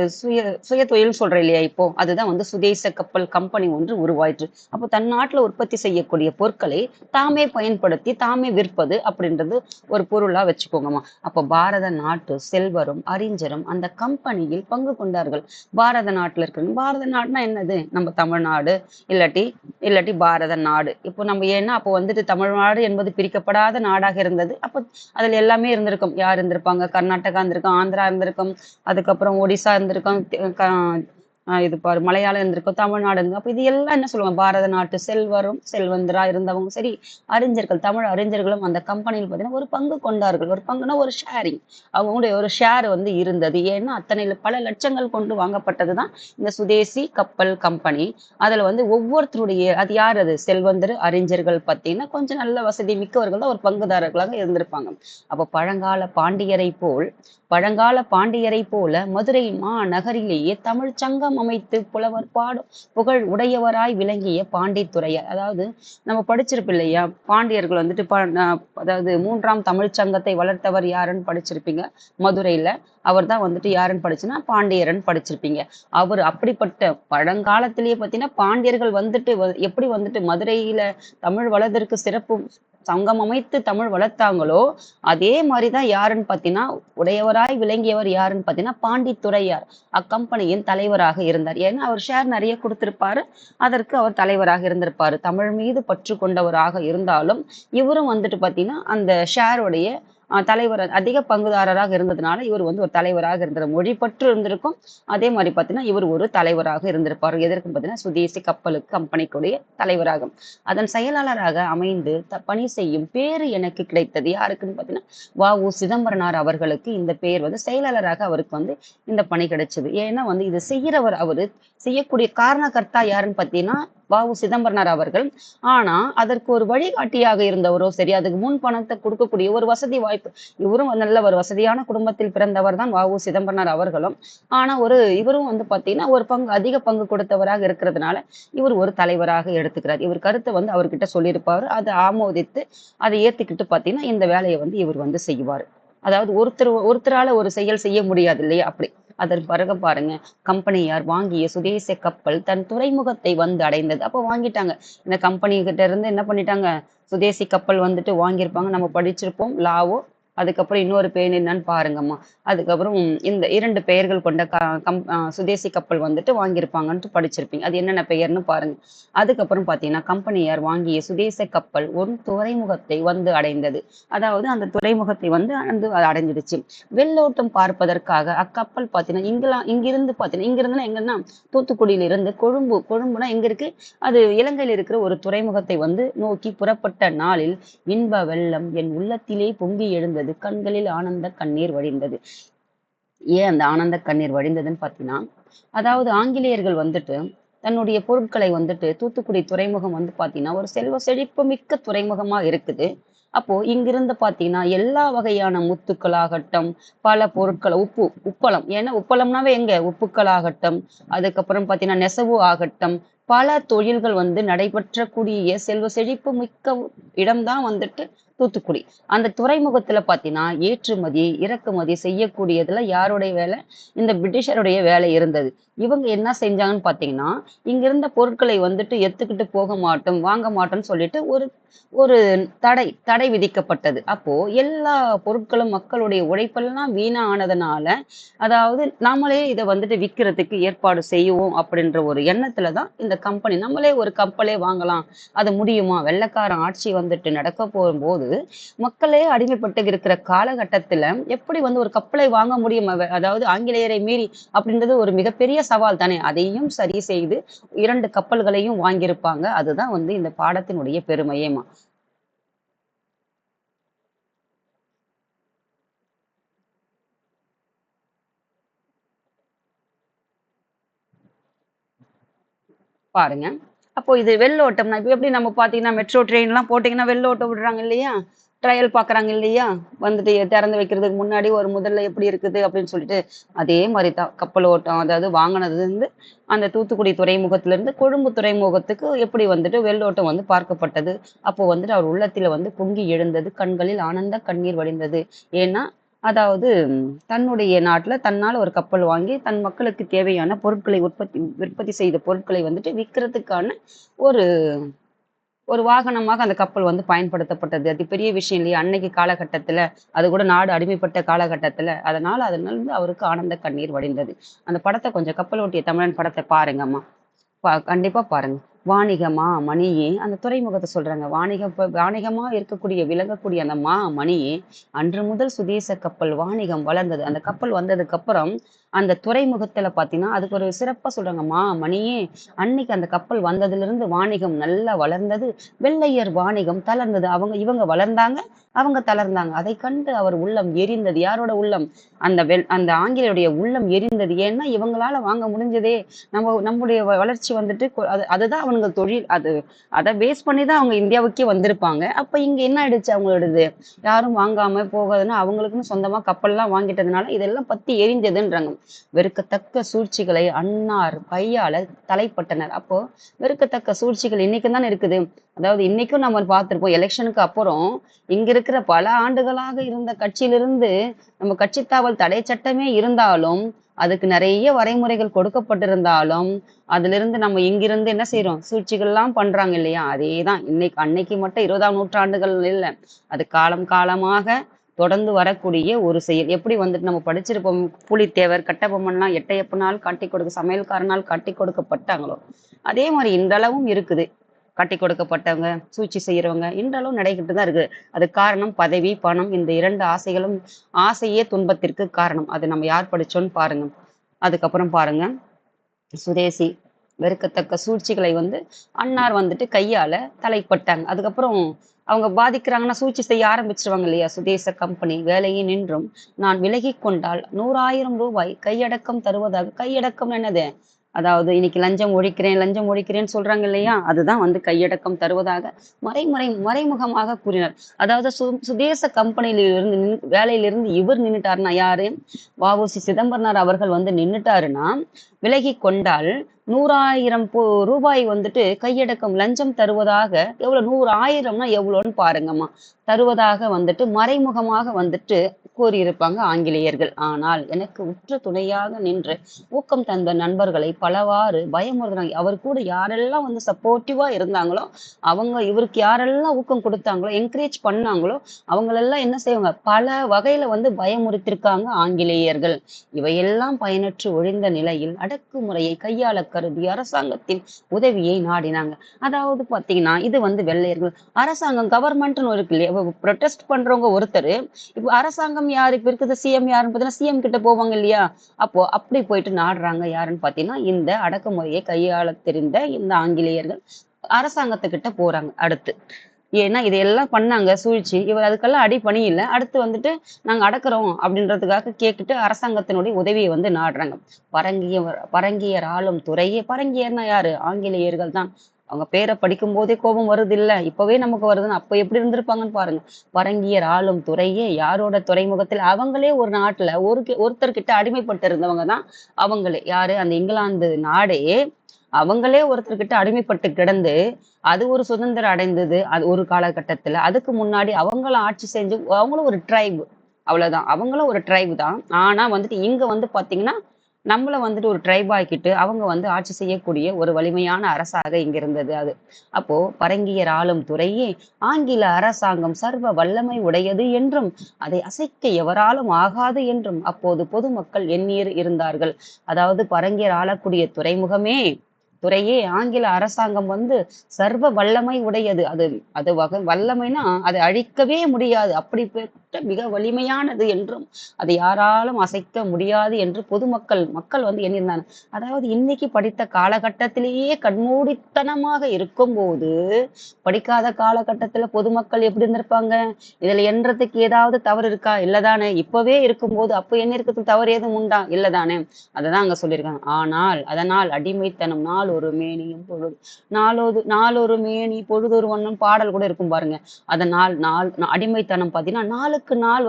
சுய தொழில் சொல்றேன் இல்லையா. இப்போ அதுதான் சுதேச கப்பல் கம்பெனி ஒன்று உருவாயிற்று. அப்போ தன்னாட்டுல உற்பத்தி செய்யக்கூடிய பொருட்களை தாமே பயன்படுத்தி தாமே விற்பது அப்படின்றது ஒரு பொருளா வச்சுக்கோங்கம்மா. அப்போ பாரத நாட்டு செல்வரும் அறிஞரும் அந்த கம்பெனியில் பங்கு கொண்டார்கள். பாரத நாட்டுல இருக்கணும். பாரத நாடுனா என்னது, நம்ம தமிழ்நாடு இல்லாட்டி பாரத நாடு. இப்போ நம்ம ஏன்னா அப்போ தமிழ்நாடு என்பது பிரிக்கப்படாத நாடாக இருந்தது. அப்போ அதுல எல்லாமே இருந்திருக்கும். யார் இருந்திருப்பாங்க, கர்நாடகா இருந்திருக்கும், ஆந்திரா இருந்திருக்கும், அதுக்கப்புறம் ஒடிசா இருந்திருக்கும், இது பாரு மலையாளம் இருந்திருக்கும், தமிழ்நாடு இருந்து. அப்ப இது எல்லாம் என்ன சொல்லுவாங்க? பாரத நாட்டு செல்வரும், செல்வந்தரா இருந்தவங்க சரி, அறிஞர்கள், தமிழ் அறிஞர்களும் அந்த கம்பெனியில் பார்த்தீங்கன்னா, ஒரு பங்கு கொண்டார்கள். ஒரு பங்குனா ஒரு ஷேரிங். அவங்களுடைய ஒரு ஷேர் வந்து இருந்தது. ஏன்னா, அத்தனை பல லட்சங்கள் கொண்டு வாங்கப்பட்டது தான் இந்த சுதேசி கப்பல் கம்பெனி. அதுல வந்து ஒவ்வொருத்தருடைய அது யார் அது? செல்வந்தர், அறிஞர்கள் பார்த்தீங்கன்னா, கொஞ்சம் நல்ல வசதி மிக்கவர்கள் தான் ஒரு பங்குதாரர்களாக இருந்திருப்பாங்க. அப்ப பழங்கால பாண்டியரை போல மதுரை தமிழ் சங்கம் அமைத்து புலவர் பாடும் புகழ் உடையவராய் விளங்கிய பாண்டித்துரையார். அதாவது நம்ம படிச்சிருப்போம் இல்லையா? பாண்டியர்கள் வந்துட்டு அதாவது 3ஆம் தமிழ்ச் சங்கத்தை வளர்த்தவர் யாருன்னு படிச்சிருப்பீங்க. மதுரையில அவர் தான் வந்துட்டு யாருன்னு படிச்சுன்னா பாண்டியரன் படிச்சிருப்பீங்க. அவர் அப்படிப்பட்ட பழங்காலத்திலேயே பார்த்தீங்கன்னா பாண்டியர்கள் வந்துட்டு எப்படி வந்துட்டு மதுரையில தமிழ் வளர்தற்கு சிறப்பு சங்கம் அமைத்து தமிழ் வளர்த்தாங்களோ அதே மாதிரிதான் யாருன்னு பார்த்தீங்கன்னா உடையவராய் விளங்கியவர் யாருன்னு பார்த்தீங்கன்னா பாண்டித்துரையார் அக்கம்பெனியின் தலைவராக இருந்தார். ஏன்னா அவர் ஷேர் நிறைய கொடுத்திருப்பாரு, அதற்கு அவர் தலைவராக இருந்திருப்பாரு. தமிழ் மீது பற்று கொண்டவராக இருந்தாலும் இவரும் வந்துட்டு பார்த்தீங்கன்னா அந்த ஷேருடைய தலைவர் அதிக பங்குதாரராக இருந்ததுனால இவர் வந்து ஒரு தலைவராக இருந்தார். மொழி பற்று இருந்திருக்கும், அதே மாதிரி பார்த்தீங்கன்னா இவர் ஒரு தலைவராக இருந்திருப்பார். எதற்கும் பார்த்தீங்கன்னா சுதேசி கப்பலுக்கு கம்பெனிக்குடைய தலைவராக அதன் செயலாளராக அமைந்து பணி செய்யும் பேரு எனக்கு கிடைத்தது. யாருக்குன்னு பார்த்தீங்கன்னா வ.உ. சிதம்பரனார் அவர்களுக்கு இந்த பேர் வந்து செயலாளராக அவருக்கு வந்து இந்த பணி கிடைச்சது. ஏன்னா வந்து இது செய்யறவர் அவரு செய்யக்கூடிய காரணகர்த்தா யாருன்னு பார்த்தீங்கன்னா வ.உ. சிதம்பரனார் அவர்கள். ஆனா அதற்கு ஒரு வழிகாட்டியாக இருந்தவரோ சரி, அதுக்கு முன் பணத்தை கொடுக்கக்கூடிய ஒரு வசதி வாய்ப்பு, இவரும் நல்ல ஒரு வசதியான குடும்பத்தில் பிறந்தவர் தான் வ.உ. சிதம்பரனார் அவர்களும். ஆனா இவரும் வந்து பாத்தீங்கன்னா ஒரு அதிக பங்கு கொடுத்தவராக இருக்கிறதுனால இவர் ஒரு தலைவராக எடுத்துக்கிறார். இவர் கருத்தை வந்து அவர்கிட்ட சொல்லியிருப்பாரு, அதை ஆமோதித்து அதை ஏத்துக்கிட்டு பாத்தீங்கன்னா இந்த வேலையை வந்து இவர் வந்து செய்வார். அதாவது ஒருத்தரால ஒரு செயல் செய்ய முடியாது இல்லையா? அப்படி அதன் பிறகு பாருங்க, கம்பெனியார் வாங்கிய சுதேச கப்பல் தன் துறைமுகத்தை வந்து அடைந்தது. அப்போ வாங்கிட்டாங்க. இந்த கம்பெனி கிட்ட இருந்து என்ன பண்ணிட்டாங்க? சுதேசி கப்பல் வந்துட்டு வாங்கியிருப்பாங்க. நம்ம படிச்சிருப்போம் லாவோ. அதுக்கப்புறம் இன்னொரு பேர் என்னன்னு பாருங்கம்மா. அதுக்கப்புறம் இந்த 2 பெயர்கள் கொண்ட சுதேசி கப்பல் வந்துட்டு வாங்கியிருப்பாங்கன்ட்டு படிச்சிருப்பீங்க. அது என்னென்ன பெயர்னு பாருங்க. அதுக்கப்புறம் பார்த்தீங்கன்னா கம்பெனியார் வாங்கிய சுதேச கப்பல் ஒரு துறைமுகத்தை வந்து அடைந்தது. அதாவது அந்த துறைமுகத்தை வந்து அடைஞ்சிடுச்சு. வெள்ளோட்டம் பார்ப்பதற்காக அக்கப்பல் பார்த்தீங்கன்னா இங்கிருந்து பார்த்தீங்கன்னா இங்கிருந்துன்னா எங்கன்னா தூத்துக்குடியிலிருந்து கொழும்புனா எங்க இருக்கு? அது இலங்கையில் இருக்கிற ஒரு துறைமுகத்தை வந்து நோக்கி புறப்பட்ட நாளில் இன்ப வெள்ளம் என் உள்ளத்திலே பொங்கி எழுந்தது, கண்களில் ஆனந்த கண்ணீர் வழிந்தது. ஏன் அந்த ஆனந்த கண்ணீர் வழிந்ததுன்னு பார்த்தீங்கன்னா, அதாவது ஆங்கிலேயர்கள் வந்துட்டு தன்னுடைய பொருட்களை வந்துட்டு தூத்துக்குடி துறைமுகம் வந்து பார்த்தீங்கன்னா ஒரு செல்வ செழிப்பு மிக்க துறைமுகமா இருக்குது. அப்போ இங்கிருந்து பார்த்தீங்கன்னா எல்லா வகையான முத்துக்களாகட்டும், பல பொருட்கள் உப்பளம். ஏன்னா உப்பளம்னாவே எங்க? உப்புக்களாகட்டும், அதுக்கப்புறம் பார்த்தீங்கன்னா நெசவு ஆகட்டும், பல தொழில்கள் வந்து நடைபெற்றக்கூடிய செல்வ செழிப்பு மிக்க இடம்தான் வந்துட்டு தூத்துக்குடி. அந்த துறைமுகத்துல பார்த்தீங்கன்னா ஏற்றுமதி இறக்குமதி செய்யக்கூடியதுல யாருடைய வேலை? இந்த பிரிட்டிஷருடைய வேலை இருந்தது. இவங்க என்ன செஞ்சாங்கன்னு பார்த்தீங்கன்னா இங்கிருந்த பொருட்களை வந்துட்டு எடுத்துக்கிட்டு போக மாட்டோம், வாங்க மாட்டோம்னு சொல்லிட்டு ஒரு ஒரு தடை விதிக்கப்பட்டது. அப்போ எல்லா பொருட்களும் மக்களுடைய உழைப்பெல்லாம் வீணா ஆனதுனால, அதாவது நாமளே இதை வந்துட்டு விற்கிறதுக்கு ஏற்பாடு செய்வோம் அப்படின்ற ஒரு எண்ணத்துலதான் இந்த கம்பெனி நம்மளே ஒரு கப்பலே வாங்கலாம். அது முடியுமா? வெள்ளைக்காரன் ஆட்சி வந்துட்டு நடக்க போகும்போது மக்களே அடிமைப்பட்டு இருக்கிற காலகட்டத்துல எப்படி வந்து ஒரு கப்பலை வாங்க முடியும்? அதாவது ஆங்கிலேயரை மீறி அப்படின்றது ஒரு மிகப்பெரிய சவால் தானே. அதையும் சரி செய்து 2 கப்பல்களையும் வாங்கியிருப்பாங்க. அதுதான் வந்து இந்த பாடத்தினுடைய பெருமையேமா. பாருங்க. அப்போ இது வெள்ளோட்டம்னா இப்ப எப்படி நம்ம பாத்தீங்கன்னா மெட்ரோ ட்ரெயின் எல்லாம் போட்டீங்கன்னா வெள்ளோட்டம் விடுறாங்க இல்லையா? ட்ரையல் பாக்குறாங்க இல்லையா? வந்துட்டு திறந்து வைக்கிறதுக்கு முன்னாடி ஒரு முதல்ல எப்படி இருக்குது அப்படின்னு சொல்லிட்டு அதே மாதிரிதான் கப்பல் ஓட்டம். அதாவது வாங்கினது வந்து அந்த தூத்துக்குடி துறைமுகத்துல இருந்து கொழும்பு துறைமுகத்துக்கு எப்படி வந்துட்டு வெள்ளோட்டம் வந்து பார்க்கப்பட்டது. அப்போ வந்துட்டு அவர் உள்ளத்துல வந்து பொங்கி எழுந்தது, கண்களில் ஆனந்த கண்ணீர் வடிந்தது. ஏன்னா அதாவது தன்னுடைய நாட்டுல தன்னால ஒரு கப்பல் வாங்கி தன் மக்களுக்கு தேவையான பொருட்களை விற்பத்தி செய்த பொருட்களை வந்துட்டு விற்கிறதுக்கான ஒரு ஒரு வாகனமாக அந்த கப்பல் வந்து பயன்படுத்தப்பட்டது. அது பெரிய விஷயம் இல்லையா? அன்னைக்கு காலகட்டத்துல அது கூட நாடு அடிமைப்பட்ட காலகட்டத்துல. அதனால இருந்து அவருக்கு ஆனந்த கண்ணீர் வடிந்தது. அந்த படத்தை கொஞ்சம் கப்பல் ஓட்டிய தமிழன் படத்தை பாருங்கம்மா. கண்டிப்பா பாருங்க. வாணிகமா மணியே அந்த துறைமுகத்தை சொல்றாங்க. வாணிகமா இருக்கக்கூடிய விளங்கக்கூடிய அந்த மணியே அன்று முதல் சுதேச கப்பல் வாணிகம் வளர்ந்தது. அந்த கப்பல் வந்ததுக்கு அப்புறம் அந்த துறைமுகத்துல பாத்தீங்கன்னா அதுக்கு ஒரு சிறப்பா சொல்றாங்க, மணியே அன்னைக்கு அந்த கப்பல் வந்ததுல இருந்து வாணிகம் நல்லா வளர்ந்தது, வெள்ளையர் வாணிகம் தளர்ந்தது. இவங்க வளர்ந்தாங்க, அவங்க தளர்ந்தாங்க. அதை கண்டு அவர் உள்ளம் எரிந்தது. யாரோட உள்ளம்? அந்த ஆங்கிலேயருடைய உள்ளம் எரிந்தது. ஏன்னா இவங்களால வாங்க முடிஞ்சதே. நம்முடைய வளர்ச்சி வந்துட்டு அதுதான் அவனுங்க தொழில். அதை பேஸ் பண்ணி தான் அவங்க இந்தியாவுக்கே வந்திருப்பாங்க. அப்ப இங்க என்ன ஆயிடுச்சு அவங்களோடது? யாரும் வாங்காம போகாதுன்னா அவங்களுக்குன்னு சொந்தமா கப்பல்லாம் வாங்கிட்டதுனால இதெல்லாம் பத்தி எரிஞ்சதுன்றாங்க. வெறுக்கத்தக்க சூழ்ச்சிகளை அன்னார் கையால தலைப்பட்டனர். அப்போ வெறுக்கத்தக்க சூழ்ச்சிகள் இன்னைக்கு தானே இருக்குது. அதாவது இன்னைக்கும் நம்ம பார்த்திருப்போம். எலெக்ஷனுக்கு அப்புறம் இங்க இருக்கிற பல ஆண்டுகளாக இருந்த கட்சியிலிருந்து நம்ம கட்சி தாவல் தடை சட்டமே இருந்தாலும் அதுக்கு நிறைய வரைமுறைகள் கொடுக்கப்பட்டிருந்தாலும் அதிலிருந்து நம்ம இங்கிருந்து என்ன செய்யறோம்? சூழ்ச்சிகள்லாம் பண்றாங்க இல்லையா? அதேதான் அன்னைக்கு மட்டும் 20ஆம் நூற்றாண்டுகள் இல்ல, அது காலம் காலமாக தொடர்ந்து வரக்கூடிய ஒரு செயல். எப்படி வந்துட்டு நம்ம படிச்சிருப்போம், புலித்தேவர் கட்டபொம்மன்லாம் எட்டையப்பனால் காட்டி கொடுக்க சமையல்காரனால் காட்டி கொடுக்கப்பட்டாங்களோ அதே மாதிரி இன்றளவும் இருக்குது. கட்டி கொடுக்கப்பட்டவங்க, சூழ்ச்சி செய்யறவங்க இன்றளவும் நடைகிட்டு தான் இருக்கு. அது காரணம் பதவி, பணம், இந்த 2 ஆசைகளும். ஆசையே துன்பத்திற்கு காரணம். அது நம்ம யார் படிச்சோன்னு பாருங்க. அதுக்கப்புறம் பாருங்க, சுதேசி வெறுக்கத்தக்க சூழ்ச்சிகளை அன்னார் வந்துட்டு கையால தலைப்பட்டாங்க. அதுக்கப்புறம் அவங்க பாதிக்கிறாங்கன்னா சூழ்ச்சி செய்ய ஆரம்பிச்சிருவாங்க இல்லையா? சுதேச கம்பெனி வேலையை நின்றும் நான் விலகி கொண்டால் 100,000 ரூபாய் கையடக்கம் தருவதாக. கையடக்கம் என்னது? அதாவது இன்னைக்கு லஞ்சம் ஒழிக்கிறேன்னு சொல்றாங்க இல்லையா? அதுதான் கையடக்கம் தருவதாக மறைமுகமாக கூறினார். அதாவது சுதேச கம்பெனியில இருந்து வேலையிலிருந்து இவர் நின்னுட்டாருன்னா யாரு? வ.உ.சி. சிதம்பரனார் அவர்கள் நின்னுட்டாருன்னா விலகி கொண்டால் 100,000 ரூபாய் கையடக்கம் லஞ்சம் தருவதாக. எவ்வளவு? 100,000னா எவ்வளோன்னு பாருங்கம்மா. தருவதாக மறைமுகமாக கூறியிருப்பாங்க ஆங்கிலேயர்கள். ஆனால் எனக்கு உற்ற துணையாக நின்று ஊக்கம் தந்த நண்பர்களை பலவாறு பயமுறுத்துறாங்க. அவர் கூட யாரெல்லாம் சப்போர்ட்டிவா இருந்தாங்களோ, இவருக்கு யாரெல்லாம் ஊக்கம் கொடுத்தாங்களோ, என்கரேஜ் பண்ணாங்களோ, அவங்களெல்லாம் என்ன செய்வாங்க? பல வகையில பயமுறுத்திருக்காங்க ஆங்கிலேயர்கள். இவையெல்லாம் பயனற்று ஒழிந்த நிலையில் அடக்குமுறையை கையாள கருதி அரசாங்கத்தின் உதவியை நாடினாங்க. அதாவது பாத்தீங்கன்னா இது வெள்ளையர்கள் அரசாங்கம் கவர்மெண்ட்னு இருக்கு இல்லையா? ப்ரொடெஸ்ட் பண்றவங்க ஒருத்தர். இப்ப அரசாங்கம் யாரு இப்ப இருக்குது? சிஎம் யாருன்னு பாத்தீங்கன்னா சிஎம் கிட்ட போவாங்க இல்லையா? அப்போ அப்படி போயிட்டு நாடுறாங்க. யாருன்னு பாத்தீங்கன்னா இந்த அடக்குமுறையை கையாள தெரிந்த இந்த ஆங்கிலேயர்கள் அரசாங்கத்துக்கிட்ட போறாங்க. அடுத்து ஏன்னா இதையெல்லாம் பண்ணாங்க சூழ்ச்சி. இவர் அதுக்கெல்லாம் அடிபணி இல்லை. அடுத்து நாங்க அடக்குறோம் அப்படின்றதுக்காக கேட்டுட்டு அரசாங்கத்தினுடைய உதவியை நாடுறாங்க. பரங்கியர் ஆளும் துறையே. பரங்கியர்னா யாரு? ஆங்கிலேயர்கள் தான். அவங்க பேரை படிக்கும் போதே கோபம் வருது இல்ல? இப்பவே நமக்கு வருதுன்னு அப்ப எப்படி இருந்திருப்பாங்கன்னு பாருங்க. பரங்கியர் ஆளும் துறையே யாரோட துறைமுகத்தில் அவங்களே ஒரு நாட்டுல ஒருத்தர்கிட்ட அடிமைப்பட்டு இருந்தவங்க தான் அவங்களே. யாரு? அந்த இங்கிலாந்து நாடே அவங்களே ஒருத்தர்கிட்ட அடிமைப்பட்டு கிடந்து அது ஒரு சுதந்திரம் அடைந்தது. அது ஒரு காலகட்டத்துல. அதுக்கு முன்னாடி அவங்களும் ஆட்சி செஞ்சு அவங்களும் ஒரு ட்ரைப். அவ்வளவுதான். அவங்களும் ஒரு ட்ரைப் தான். ஆனா இங்க பாத்தீங்கன்னா நம்மள ஒரு ட்ரைப் ஆக்கிட்டு அவங்க ஆட்சி செய்யக்கூடிய ஒரு வலிமையான அரசாக இங்க இருந்தது அது. அப்போ பரங்கியர் ஆளும் துறையே ஆங்கில அரசாங்கம் சர்வ வல்லமை உடையது என்றும் அதை அசைக்க எவராலும் ஆகாது என்றும் அப்போது பொதுமக்கள் எண்ணீர் இருந்தார்கள். அதாவது பரங்கியர் ஆளக்கூடிய துறையே ஆங்கில அரசாங்கம் சர்வ வல்லமை உடையது. அது வல்லமைனா அதை அழிக்கவே முடியாது. அப்படிப்பட்ட மிக வலிமையானது என்றும் அதை யாராலும் அசைக்க முடியாது என்று மக்கள் எண்ணியிருந்தாங்க. அதாவது இன்னைக்கு படித்த காலகட்டத்திலேயே கண்மூடித்தனமாக இருக்கும் போது படிக்காத காலகட்டத்துல பொதுமக்கள் எப்படி இருந்திருப்பாங்க? இதுல எண்ணறதுக்கு ஏதாவது தவறு இருக்கா? இல்லதானே? இப்பவே இருக்கும்போது அப்ப என்ன இருக்கிறதுக்கு தவறு ஏதும் உண்டா? இல்லதானே? அததான் அங்க சொல்லியிருக்காங்க. அதனால் அடிமைத்தனம் நாளொரு மேனியும் நாளொரு மேனி பொழுதொரு வண்ணம் பாடல் கூட இருக்கும் பாருங்க. அதனால் அடிமைத்தனம் பாத்தீங்கன்னா நாளுக்கு நாள்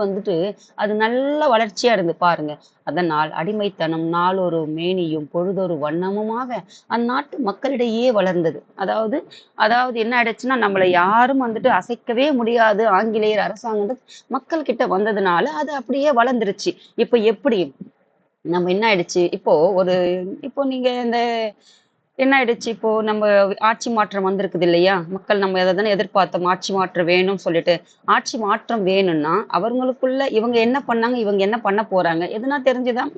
அது நல்ல வளர்ச்சியா இருந்து பாருங்க. அதனால் அடிமைத்தனம் நாளொரு மேனியும் பொழுதொரு வண்ணமுமாக அந்நாட்டு மக்களிடையே வளர்ந்தது. அதாவது என்ன ஆயிடுச்சுன்னா நம்மளை யாரும் அசைக்கவே முடியாது. ஆங்கிலேயர் அரசாங்கம் மக்கள் கிட்ட வந்ததுனால அது அப்படியே வளர்ந்துருச்சு. இப்ப எப்படி நம்ம என்ன ஆயிடுச்சு? இப்போ நீங்க இந்த என்ன ஆயிடுச்சு? இப்போ நம்ம ஆட்சி மாற்றம் வந்திருக்குது இல்லையா? மக்கள் நம்ம எதைதானே எதிர்பார்த்தோம், ஆட்சி மாற்றம் வேணும்னு சொல்லிட்டு. ஆட்சி மாற்றம் வேணும்னா அவங்களுக்குள்ள இவங்க என்ன பண்ணாங்க, இவங்க என்ன பண்ண போறாங்க, எதுனா தெரிஞ்சுதான்?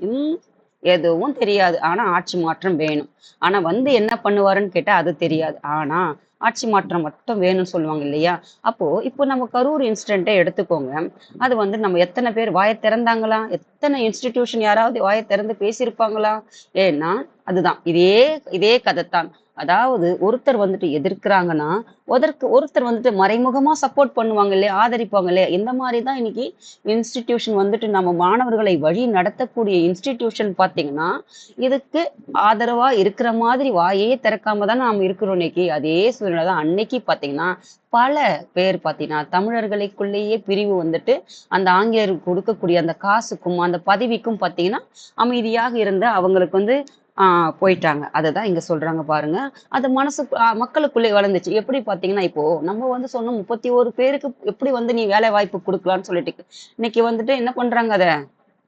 எதுவும் தெரியாது. ஆனா ஆட்சி மாற்றம் வேணும். ஆனா என்ன பண்ணுவாருன்னு கேட்டா அது தெரியாது. ஆனா ஆட்சி மாற்றம் மட்டும் வேணும்னு சொல்லுவாங்க இல்லையா? அப்போ இப்போ நம்ம கரூர் இன்சிடென்ட்டே எடுத்துக்கோங்க. அது வந்து நம்ம எத்தனை பேர் வாயை திறந்தாங்களா? எத்தனை இன்ஸ்டிடியூஷன் யாராவது வாயை திறந்து பேசியிருப்பாங்களா? ஏன்னா, அதுதான். இதே இதே கதைத்தான். அதாவது ஒருத்தர் வந்துட்டு எதிர்க்கிறாங்கன்னா, ஒருத்தர் வந்துட்டு மறைமுகமா சப்போர்ட் பண்ணுவாங்க இல்லையா? ஆதரிப்பாங்க இல்லையா? இந்த மாரி தான் இன்னைக்கு இன்ஸ்டிடியூஷன் வந்துட்டு நம்ம மாணவர்களை வழி நடத்தக்கூடிய இன்ஸ்டிடியூஷன் பார்த்தீங்கன்னா, இதுக்கு ஆதரவா இருக்கிற மாதிரி வாயே திறக்காம தான் நாம இருக்கிறோம் இன்னைக்கு. அதே சூழ்நிலை தான் அன்னைக்கு பார்த்தீங்கன்னா, பல பேர் பார்த்தீங்கன்னா, தமிழர்களுக்குள்ளேயே பிரிவு வந்துட்டு, அந்த ஆங்கிலேயருக்கு கொடுக்கக்கூடிய அந்த காசுக்கும், அந்த பதவிக்கும் பார்த்தீங்கன்னா, அமைதியாக இருந்த அவங்களுக்கு வந்து போயிட்டாங்க. அததான் இங்க சொல்றாங்க பாருங்க. அது மக்களுக்குள்ளே வளர்ந்துச்சு. எப்படி பார்த்தீங்கன்னா, இப்போ நம்ம வந்து சொன்னோம் 31 பேருக்கு எப்படி வந்து நீ வேலை வாய்ப்பு குடுக்கலான்னு சொல்லிட்டு. இன்னைக்கு வந்துட்டு என்ன பண்றாங்க அத?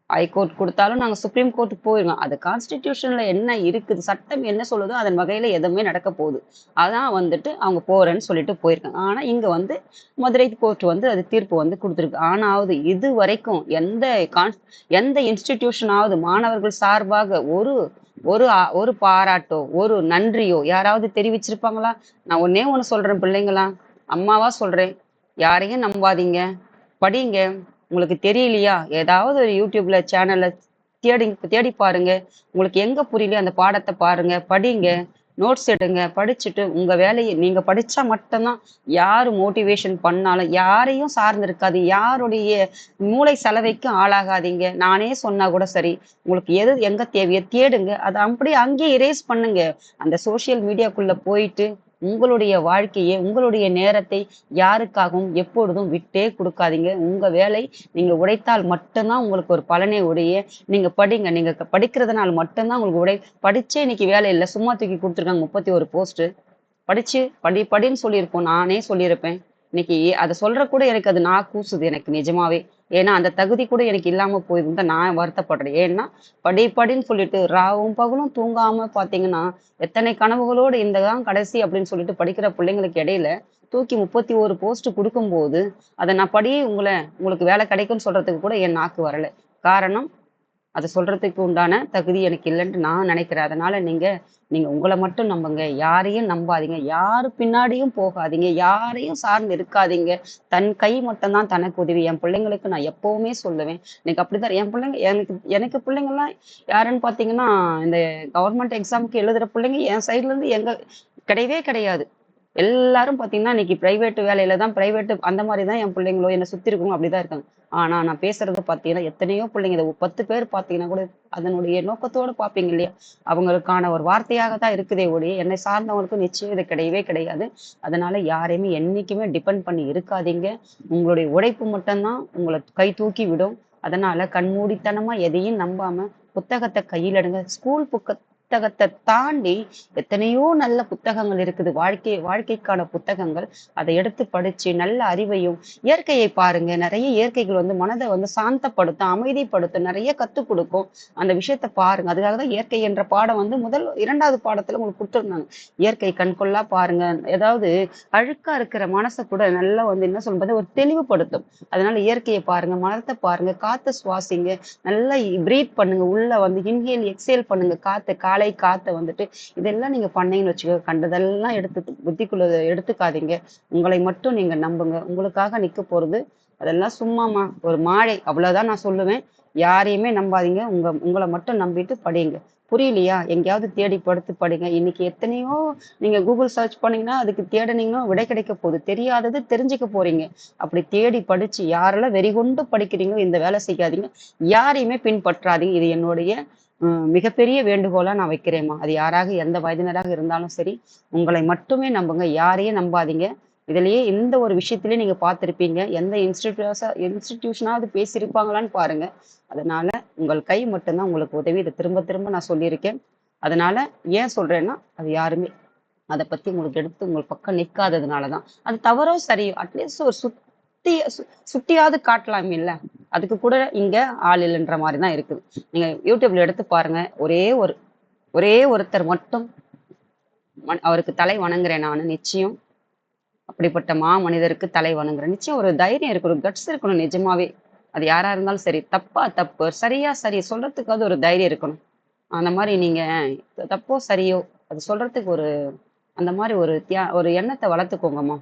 ஹைகோர்ட் குடுத்தாலும் நாங்க சுப்ரீம் கோர்ட்டுக்கு போயிருக்கோம். அது கான்ஸ்டிடியூஷன்ல என்ன இருக்குது? சட்டம் என்ன சொல்லுதோ அதன் வகையில எதுவுமே நடக்க போகுது. அதான் வந்துட்டு அவங்க போறேன்னு சொல்லிட்டு போயிருக்காங்க. ஆனா இங்க வந்து மதுரை கோர்ட் வந்து அது தீர்ப்பு வந்து குடுத்துருக்கு. ஆனாவது இதுவரைக்கும் எந்த இன்ஸ்டிடியூஷனாவது மாணவர்கள் சார்பாக ஒரு பாராட்டோ, ஒரு நன்றியோ யாராவது தெரிவிச்சிருப்பாங்களா? நான் ஒண்ணே ஒண்ணு சொல்றேன் பிள்ளைங்களா, அம்மாவா சொல்றேன். யாரையும் நம்பாதீங்க. படிங்க. உங்களுக்கு தெரியலையா? ஏதாவது ஒரு யூடியூப்ல சேனல்ல தேடி தேடி பாருங்க. உங்களுக்கு எங்க புரியலையோ அந்த பாடத்த பாருங்க, படிங்க, நோட்ஸ் எடுங்க. படிச்சுட்டு உங்க வேலைய நீங்க படிச்சா மட்டும் தான் யாரு மோட்டிவேஷன் பண்ணாலும் யாரையும் சார்ந்து இருக்காது. யாருடைய மூளை சலவைக்கும் ஆளாகாதீங்க. நானே சொன்னா கூட சரி. உங்களுக்கு எது எங்க தேவையோ தேடுங்க. அத அப்படியே அங்கேயே இரேஸ் பண்ணுங்க. அந்த சோசியல் மீடியாக்குள்ள போயிட்டு உங்களுடைய வாழ்க்கையை, உங்களுடைய நேரத்தை யாருக்காகவும் எப்பொழுதும் விட்டே குடுக்காதீங்க. உங்க வேலை நீங்க உழைத்தால் மட்டும் தான் உங்களுக்கு ஒரு பலனே ஒழிய, நீங்க படிங்க. நீங்க படிக்கிறதுனால மட்டும் தான் உங்களுக்கு படிச்சே இன்னைக்கு வேலை இல்ல. சும்மா தூக்கி குடுத்துருக்காங்க 31 போஸ்ட்டு. படிச்சு படின்னு சொல்லியிருப்போம். நானே சொல்லியிருப்பேன். இன்னைக்கு அத சொல்ற கூட எனக்கு அது கூசுது எனக்கு நிஜமாவே. ஏன்னா, அந்த தகுதி கூட எனக்கு இல்லாம போயிருந்தா நான் வருத்தப்படுறேன். ஏன்னா, படின்னு சொல்லிட்டு ராவும் பகலும் தூங்காம பார்த்தீங்கன்னா, எத்தனை கனவுகளோடு இந்த தான் கடைசி அப்படின்னு சொல்லிட்டு படிக்கிற பிள்ளைங்களுக்கு இடையில தூக்கி 31 போஸ்ட் குடுக்கும்போது, அத நான் உங்களுக்கு வேலை கிடைக்கும்னு சொல்றதுக்கு கூட என் நாக்கு வரல. காரணம் அத சொல்றதுக்கு உண்டான தகுதி எனக்கு இல்லன்ட்டு நான் நினைக்கிறேன். அதனால நீங்க நீங்க உங்கள மட்டும் நம்புங்க. யாரையும் நம்பாதீங்க. யாரு பின்னாடியும் போகாதீங்க. யாரையும் சார்ந்து இருக்காதீங்க. தன் கை மட்டும் தான் தனக்கு உதவி. என் பிள்ளைங்களுக்கு நான் எப்பவுமே சொல்லுவேன். எனக்கு அப்படித்தான் என் பிள்ளைங்க எனக்கு எனக்கு பிள்ளைங்கலாம் யாருன்னு பார்த்தீங்கன்னா, இந்த கவர்மெண்ட் எக்ஸாம்க்கு எழுதுற பிள்ளைங்க என் சைட்ல இருந்து கிடையவே கிடையாது. எல்லாரும் பார்த்தீங்கன்னா, இன்னைக்கு பிரைவேட் வேலையில தான் அந்த மாரி தான் என் பிள்ளைங்களோ, என்ன சுத்தி இருக்கவங்க அப்படிதான் இருக்காங்க. ஆனா, நான் பேசுறது பார்த்தீங்கன்னா, எத்தனையோ பிள்ளைங்க இத 10 பேர் பார்த்தீங்கன்னா கூட, அதனுடைய நோக்கத்தோட பார்ப்பீங்க இல்லையா? அவங்களுக்கான ஒரு வார்த்தையாக தான் இருக்குதே ஒழிய, என்னை சார்ந்தவங்களுக்கு நிச்சயம் இது கிடையவே கிடையாது. அதனால யாரையுமே என்னைக்குமே டிபெண்ட் பண்ணி இருக்காதீங்க. உங்களுடைய உழைப்பு மட்டும் தான் உங்கள கை தூக்கி விடும். அதனால கண்மூடித்தனமா எதையும் நம்பாம, புத்தகத்த கையில எடுங்க. ஸ்கூல் புத்தகத்த தாண்டி எத்தனையோ நல்ல புத்தகங்கள் இருக்குது. வாழ்க்கைக்கான புத்தகங்கள். அதை எடுத்து படிச்சு நல்ல அறிவையும் இயற்கையை பாருங்க. நிறைய இயற்கைகள் வந்து மனதை வந்து சாந்தப்படுத்தும், அமைதிப்படுத்தும், நிறைய கத்துக் கொடுக்கும். அந்த விஷயத்த பாருங்க. அதுக்காக தான் இயற்கை என்ற பாடம் வந்து 2வது பாடத்துல உங்களுக்கு கொடுத்துருந்தாங்க. இயற்கை கண்கொள்ளா பாருங்க. ஏதாவது அழுக்கா இருக்கிற மனசை கூட நல்லா வந்து என்ன சொல்றது ஒரு தெளிவுபடுத்தும். அதனால இயற்கையை பாருங்க, மரத்தை பாருங்க, காத்து சுவாசிங்க, நல்லா பிரீத் பண்ணுங்க. உள்ள வந்து இன்ஹேல் எக்ஸேல் பண்ணுங்க. காலை காத்த வந்துட்டு இதெல்லாம் நீங்க பண்ணீங்கன்னு வச்சுக்கோ, கண்டதெல்லாம் புத்திக்குள்ள எடுத்துக்காதீங்க. உங்களை மட்டும் நீங்க நம்புங்க. உங்களுக்காக நிக்க போறது அதெல்லாம் சும்மாமா ஒரு மாயை, அவ்வளவுதான் நான் சொல்லுவேன். யாரையுமே நம்பாதீங்க. உங்களை மட்டும் நம்பிட்டு படிங்க. புரியலையா? எங்கேயாவது தேடி படுத்து படிங்க. இன்னைக்கு எத்தனையோ நீங்க கூகுள் சர்ச் பண்ணீங்கன்னா அதுக்கு தேடுனீங்கன்னா விடை கிடைக்க போகுது. தெரியாதது தெரிஞ்சுக்க போறீங்க. அப்படி தேடி படிச்சு யாரெல்லாம் வெறிகொண்டு படிக்கிறீங்களோ இந்த வேலை செய்யாதீங்க. யாரையுமே பின்பற்றாதீங்க. இது என்னுடைய மிகப்பெரிய வேண்டுகோளா நான் வைக்கிறேம்மா. அது யாராக எந்த வயதினராக இருந்தாலும் சரி, உங்களை மட்டுமே நம்புங்க. யாரையும் நம்பாதீங்க. இதுலயே இந்த ஒரு விஷயத்திலேயே நீங்க பார்த்திருப்பீங்க. எந்த இன்ஸ்டிடியூஷனாவது பேசியிருப்பாங்களான்னு பாருங்க. அதனால உங்கள் கை மட்டும்தான் உங்களுக்கு உதவி. இதை திரும்ப திரும்ப நான் சொல்லியிருக்கேன். அதனால ஏன் சொல்றேன்னா, அது யாருமே அத பத்தி உங்களுக்கு எடுத்து உங்கள் பக்கம் நிக்காததுனாலதான். அது தவறோ சரியோ அட்லீஸ்ட் ஒரு சுட்டியாவது காட்டலாமில்ல. அதுக்கு கூட இங்க ஆள் இல்லைன்ற மாதிரி தான் இருக்குது. நீங்க யூடியூப்ல எடுத்து பாருங்க. ஒரே ஒருத்தர் மட்டும் அவருக்கு தலை வணங்குறேன் நானு நிச்சயம். அப்படிப்பட்ட மனிதருக்கு தலை வணங்குறேன். நிச்சயம் ஒரு தைரியம் இருக்கணும், கட்ஸ் இருக்கணும் நிஜமாவே. அது யாரா இருந்தாலும் சரி. தப்பா தப்பு, சரியா சரி சொல்றதுக்காவது ஒரு தைரியம் இருக்கணும். அந்த மாதிரி நீங்க தப்போ சரியோ அது சொல்றதுக்கு ஒரு அந்த மாதிரி ஒரு எண்ணத்தை வளர்த்துக்கோங்கம்மா.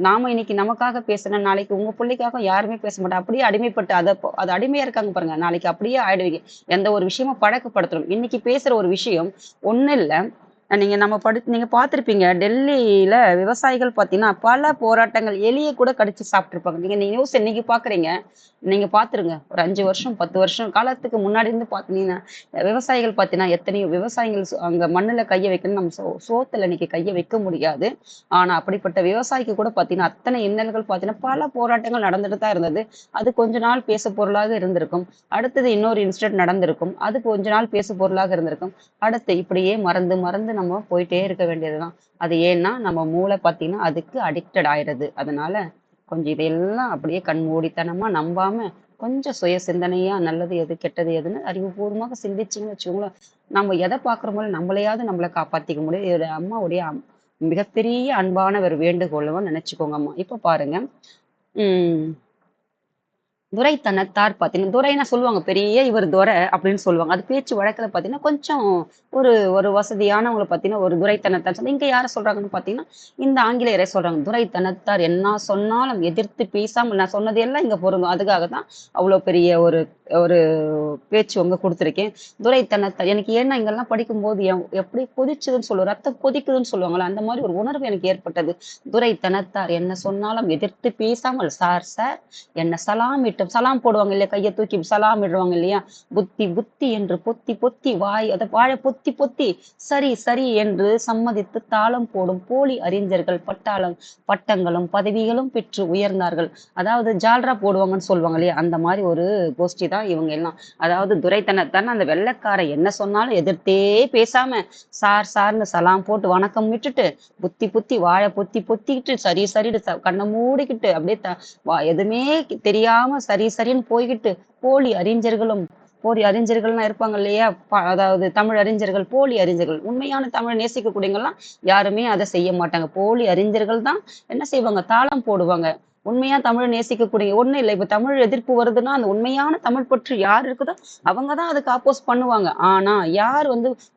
நாம இன்னைக்கு நமக்காக பேசுனா நாளைக்கு உங்க பிள்ளைக்காக யாருமே பேச மாட்டாங்க. அப்படியே அடிமைப்பட்டு அது அடிமையா இருக்காங்க பாருங்க. நாளைக்கு அப்படியே ஆயிடுவீங்க. எந்த ஒரு விஷயமும் பழக்கப்படுத்தணும். இன்னைக்கு பேசுற ஒரு விஷயம் ஒண்ணு இல்ல. நீங்க பார்த்திருப்பீங்க. டெல்லியில விவசாயிகள் பார்த்தீங்கன்னா, பல போராட்டங்கள் எலிய கூட கடிச்சு சாப்பிட்டுருப்பாங்க. நீங்க நீங்க நியூஸ் இன்னைக்கு பார்க்குறீங்க. நீங்க பார்த்துருங்க. ஒரு 5 வருஷம், 10 வருஷம் காலத்துக்கு முன்னாடி இருந்து பார்த்தீங்கன்னா, விவசாயிகள் பார்த்தீங்கன்னா, எத்தனையோ விவசாயிகள் அங்க மண்ணுல கைய வைக்கணும்னு நம்ம சோத்துல இன்னைக்கு கைய வைக்க முடியாது. ஆனா, அப்படிப்பட்ட விவசாயிக்கு கூட பார்த்தீங்கன்னா, அத்தனை இன்னல்கள் பார்த்தீங்கன்னா, பல போராட்டங்கள் நடந்துட்டு தான் இருந்தது. அது கொஞ்ச நாள் பேசு பொருளாக இருந்திருக்கும். அடுத்தது இன்னொரு இன்சிடென்ட் நடந்திருக்கும். அது கொஞ்ச நாள் பேசு பொருளாக இருந்திருக்கும். அடுத்து இப்படியே மறந்து, மறந்து நம்ம போயிட்டே இருக்க வேண்டியதுதான். அது ஏன்னா, நம்ம மூளை பார்த்தீங்கன்னா, அதுக்கு அடிக்டட் ஆயிடுது. அதனால கொஞ்சம் இதையெல்லாம் அப்படியே கண்மூடித்தனமா நம்பாம, கொஞ்சம் சுய சிந்தனையா நல்லது எது, கெட்டது எதுன்னு அறிவுபூர்வமாக சிந்திச்சீங்கன்னு வச்சுக்கோங்களேன், நம்ம எத பார்க்குறோமோ நம்மளையாவது நம்மள காப்பாத்திக்க முடியும். இது அம்மாவுடைய மிகப்பெரிய அன்பான ஒரு வேண்டுகோளும் நினைச்சுக்கோங்கம்மா. இப்ப பாருங்க. உம் துரைத்தனத்தார் பார்த்தீங்கன்னா, துரைன்னா சொல்லுவாங்க. பெரிய இவர் துரை அப்படின்னு சொல்லுவாங்க. அது பேச்சு வழக்குல பார்த்தீங்கன்னா, கொஞ்சம் ஒரு ஒரு வசதியானவங்கள பார்த்தீங்கன்னா, ஒரு துரைத்தனத்தார் இங்க யார சொல்றாங்கன்னு பார்த்தீங்கன்னா, இந்த ஆங்கிலேயரை சொல்றாங்க. துரைத்தனத்தார் என்ன சொன்னாலும் எதிர்த்து பேசாமல் நான் சொன்னது எல்லாம் இங்க பொருந்தும். அதுக்காக தான் அவ்வளோ பெரிய ஒரு ஒரு பேச்சு உங்க குடுத்துருக்கேன். துரைத்தனத்தார் எனக்கு ஏன்னா இங்கெல்லாம் படிக்கும்போது எப்படி கொதிச்சதுன்னு சொல்லுவோம். ரத்தம் கொதிக்குதுன்னு சொல்லுவாங்கல்ல, அந்த மாதிரி ஒரு உணர்வு எனக்கு ஏற்பட்டது. துரைத்தனத்தார் என்ன சொன்னாலும் எதிர்த்து பேசாமல், சார் சார் என்ன சலாம் விட்டு சலாம் போடுவாங்க இல்லையா? கைய தூக்கி சலாம் விடுவாங்க இல்லையா? புத்தி புத்தி என்று பொத்தி பொத்தி வாழ பொத்தி பொத்தி சரி சரி என்று சம்மதித்து தாளம் போடும் போலி அறிஞர்கள் பட்டங்களும் பதவிகளும் பெற்று உயர்ந்தார்கள். அதாவது ஜால்ரா போடுவாங்கன்னு சொல்லுவாங்க இல்லையா? அந்த மாதிரி ஒரு கோஷ்டி தான் இவங்க எல்லாம். அதாவது துரைத்தனத்தான அந்த வெள்ளைக்காரன் என்ன சொன்னாலும் எதிர்த்தே பேசாம சார் சார்னு சலாம் போட்டு வணக்கம் விட்டுட்டு புத்தி புத்தி வாழ பொத்தி பொத்திக்கிட்டு சரி சரின்னு கண்ணை மூடிக்கிட்டு அப்படியே எதுவுமே தெரியாம சரி சரின்னு போய்கிட்டு போலி அறிஞர்கள்லாம் இருப்பாங்க இல்லையா? அதாவது தமிழ் அறிஞர்கள், போலி அறிஞர்கள். உண்மையான தமிழ் நேசிக்கக்கூடியவங்கலாம் யாருமே அதை செய்ய மாட்டாங்க. போலி அறிஞர்கள் தான் என்ன செய்வாங்க? தாளம் போடுவாங்க. உண்மையா தமிழ் நேசிக்கக்கூடிய ஒண்ணும் இல்லை. இப்ப தமிழ் எதிர்ப்பு வருதுன்னா அந்த உண்மையான தமிழ் பற்று யார் இருக்குதோ அவங்க தான் அதுக்கு அப்போஸ் பண்ணுவாங்க. ஆனா யார்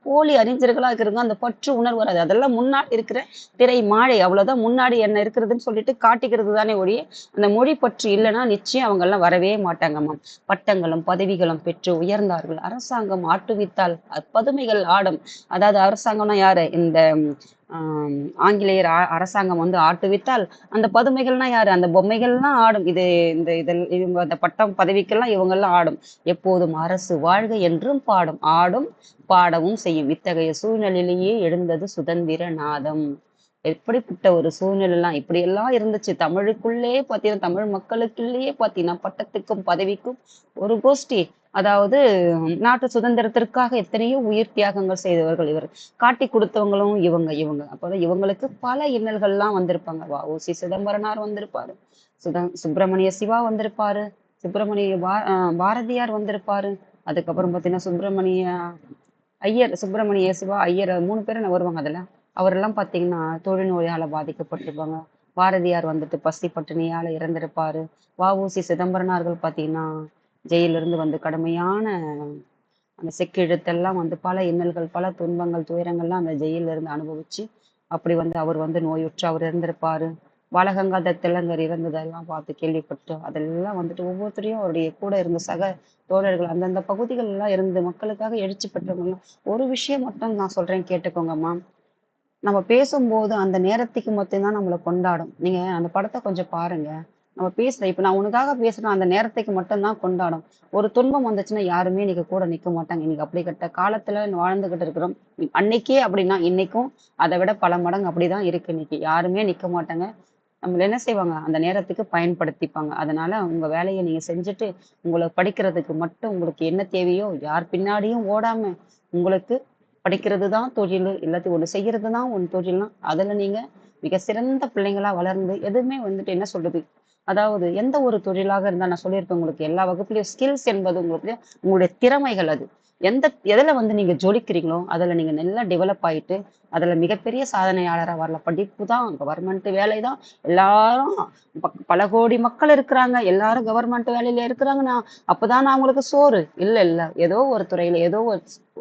போலி அறிஞர்களா இருக்கிறவங்க அந்த பற்று உணர்வு வராது. அதெல்லாம் முன்னாடி இருக்கிற திரை மாழை அவ்வளவுதான். முன்னாடி என்ன இருக்கிறதுன்னு சொல்லிட்டு காட்டிக்கிறது தானே ஒழிய அந்த மொழி பற்று இல்லைன்னா நிச்சயம் அவங்க எல்லாம் வரவே மாட்டாங்கம்மா. பட்டங்களும் பதவிகளும் பெற்று உயர்ந்தார்கள். அரசாங்கம் ஆட்டுவித்தால் பதுமைகள் ஆடும். அதாவது அரசாங்கம்னா யாரு? இந்த ஆஹ் ஆங்கிலேயர் அரசாங்கம் ஆட்டுவித்தால் அந்த பதுமைகள்னா யாரு? அந்த பொம்மைகள்லாம் ஆடும். இவங்க அந்த பட்டம் பதவிக்கெல்லாம் இவங்க எல்லாம் ஆடும். எப்போதும் அரசு வாழ்க என்றும் பாடும். ஆடும் பாடவும் செய்யும். இத்தகைய சூழ்நிலையிலேயே எழுந்தது சுதந்திர நாதம். எப்படிப்பட்ட ஒரு சூழ்நிலைலாம் இப்படியெல்லாம் இருந்துச்சு. தமிழுக்குள்ளே பார்த்தீங்கன்னா தமிழ் மக்களுக்குள்ளேயே பார்த்தீங்கன்னா பட்டத்துக்கும் பதவிக்கும் ஒரு கோஷ்டி. அதாவது நாட்டு சுதந்திரத்திற்காக எத்தனையோ உயிர் தியாகங்கள் செய்தவர்கள் இவர். காட்டி கொடுத்தவங்களும் இவங்க. அப்போ இவங்களுக்கு பல இன்னல்கள்லாம் வந்திருப்பாங்க. வ.உ.சி. சிதம்பரனார் வந்திருப்பாரு. சுப்பிரமணிய சிவா வந்திருப்பாரு. பாரதியார் வந்திருப்பாரு. அதுக்கப்புறம் பார்த்தீங்கன்னா சுப்பிரமணிய சிவா ஐயர் 3 பேரும் வருவாங்க அதுல. அவரெல்லாம் பார்த்தீங்கன்னா தொழுநோயால பாதிக்கப்பட்டிருப்பாங்க. பாரதியார் பசி பட்டினியால இறந்திருப்பாரு. வ.உ.சி. சிதம்பரனார்கள் பார்த்தீங்கன்னா ஜெயிலிருந்து கடுமையான அந்த செக்கிழுத்தெல்லாம் பல இன்னல்கள், பல துன்பங்கள், துயரங்கள்லாம் அந்த ஜெயில இருந்து அனுபவிச்சு அப்படி அவர் நோயுற்று அவர் இறந்திருப்பாரு. பாலகங்காதர் திலங்கர் இறந்ததெல்லாம் பார்த்து கேள்விப்பட்டு அதெல்லாம் ஒவ்வொருத்தரையும் அவருடைய கூட இருந்த சக தோழர்கள் அந்தந்த பகுதிகள் எல்லாம் இருந்து மக்களுக்காக எழுச்சி பெற்றவங்க. ஒரு விஷயம் மட்டும் நான் சொல்றேன் கேட்டுக்கோங்கம்மா. நம்ம பேசும்போது அந்த நேரத்துக்கு மட்டும்தான் நம்மளை கொண்டாடும். நீங்க அந்த படத்தை கொஞ்சம் பாருங்க. நம்ம பேசுற இப்ப நான் உனக்காக பேசுறேன் அந்த நேரத்துக்கு மட்டும்தான் கொண்டாடும். ஒரு துன்பம் வந்துச்சுன்னா யாருமே இன்னைக்கு கூட நிக்க மாட்டாங்க. இன்னைக்கு அப்படிப்பட்ட காலத்துல வாழ்ந்துகிட்டு இருக்கிறோம். அன்னைக்கே அப்படின்னா இன்னைக்கும் அதை விட பல மடங்கு அப்படிதான் இருக்கு. இன்னைக்கு யாருமே நிக்க மாட்டாங்க. நம்மள என்ன செய்வாங்க? அந்த நேரத்துக்கு பயன்படுத்திப்பாங்க. அதனால உங்க வேலையை நீங்க செஞ்சுட்டு உங்களை படிக்கிறதுக்கு மட்டும் உங்களுக்கு என்ன தேவையோ யார் பின்னாடியும் ஓடாம உங்களுக்கு படிக்கிறது தான் தொழில், எல்லாத்தையும் ஒண்ணு செய்யறது தான் தொழில்னா அதுல நீங்க மிக சிறந்த பிள்ளைங்களா வளர்ந்து எதுவுமே என்ன சொல்றது அதாவது எந்த ஒரு தொழிலாக இருந்தா நான் சொல்லியிருப்பேன் உங்களுக்கு எல்லா வகுப்புலயும் ஸ்கில்ஸ் என்பது உங்களுக்கு உங்களுடைய திறமைகள் அது. எதுல வந்து நீங்க ஜொலிக்கிறீங்களோ, அதுல நீங்க நல்லா டெவலப் ஆயிட்டு, அதுல மிகப்பெரிய சாதனையாளரா வரலாம். படிப்பு தான், கவர்மெண்ட் வேலை தான். எல்லாரும் பல கோடி மக்கள் இருக்கிறாங்க. எல்லாரும் கவர்மெண்ட் வேலையில இருக்கிறாங்கன்னா, அப்பதான் நான் அவங்களுக்கு சோறு. இல்ல, இல்ல. ஏதோ ஒரு துறையில, ஏதோ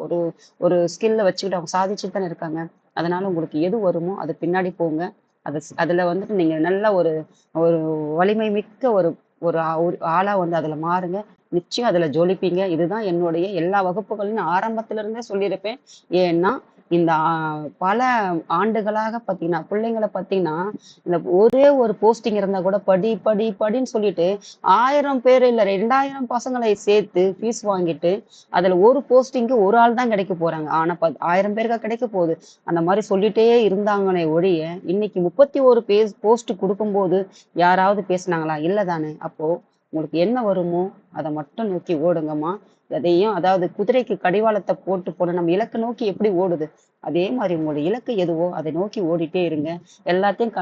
ஒரு ஒரு ஸ்கில்ல வச்சுக்கிட்டு அவங்க சாதிச்சுட்டு தானே இருக்காங்க. அதனால உங்களுக்கு எது வருமோ, அது பின்னாடி போங்க. அதுல வந்துட்டு நீங்க நல்ல ஒரு ஒரு வலிமை மிக்க ஒரு ஒரு ஒரு ஆளா வந்து அதுல மாறுங்க. நிச்சயம் அதுல ஜொலிப்பீங்க. இதுதான் என்னுடைய எல்லா வகுப்புகளையும் ஆரம்பத்துல இருந்தே சொல்லியிருப்பேன். ஏன்னா, இந்த பல ஆண்டுகளாக பார்த்தீங்கன்னா, பிள்ளைங்கள பார்த்தீங்கன்னா, இந்த ஒரே ஒரு போஸ்டிங் இருந்தா கூட படி, படி, படின்னு சொல்லிட்டு 1000 பேர் இல்ல 2000 பசங்களை சேர்த்து ஃபீஸ் வாங்கிட்டு, அதுல ஒரு போஸ்டிங்க்கு ஒரு ஆள் தான் கிடைக்க போறாங்க. ஆனா 1000 பேருக்கா கிடைக்க போகுது. அந்த மாரி சொல்லிட்டே இருந்தாங்களே ஒழிய, இன்னைக்கு 31 போஸ்ட் குடுக்கும்போது யாராவது பேசுனாங்களா? இல்ல தானே! அப்போ உங்களுக்கு என்ன வருமோ, அத மட்டும் நோக்கி ஓடுங்கம்மா. எதையும் அதாவது குதிரைக்கு கடிவாளத்த போட்டு போன நம்ம இலக்க நோக்கி எப்படி ஓடுது? அதே மாரி உங்களுடைய இலக்கு எதுவோ, அதை நோக்கி ஓடிட்டே இருங்க. எல்லாத்தையும்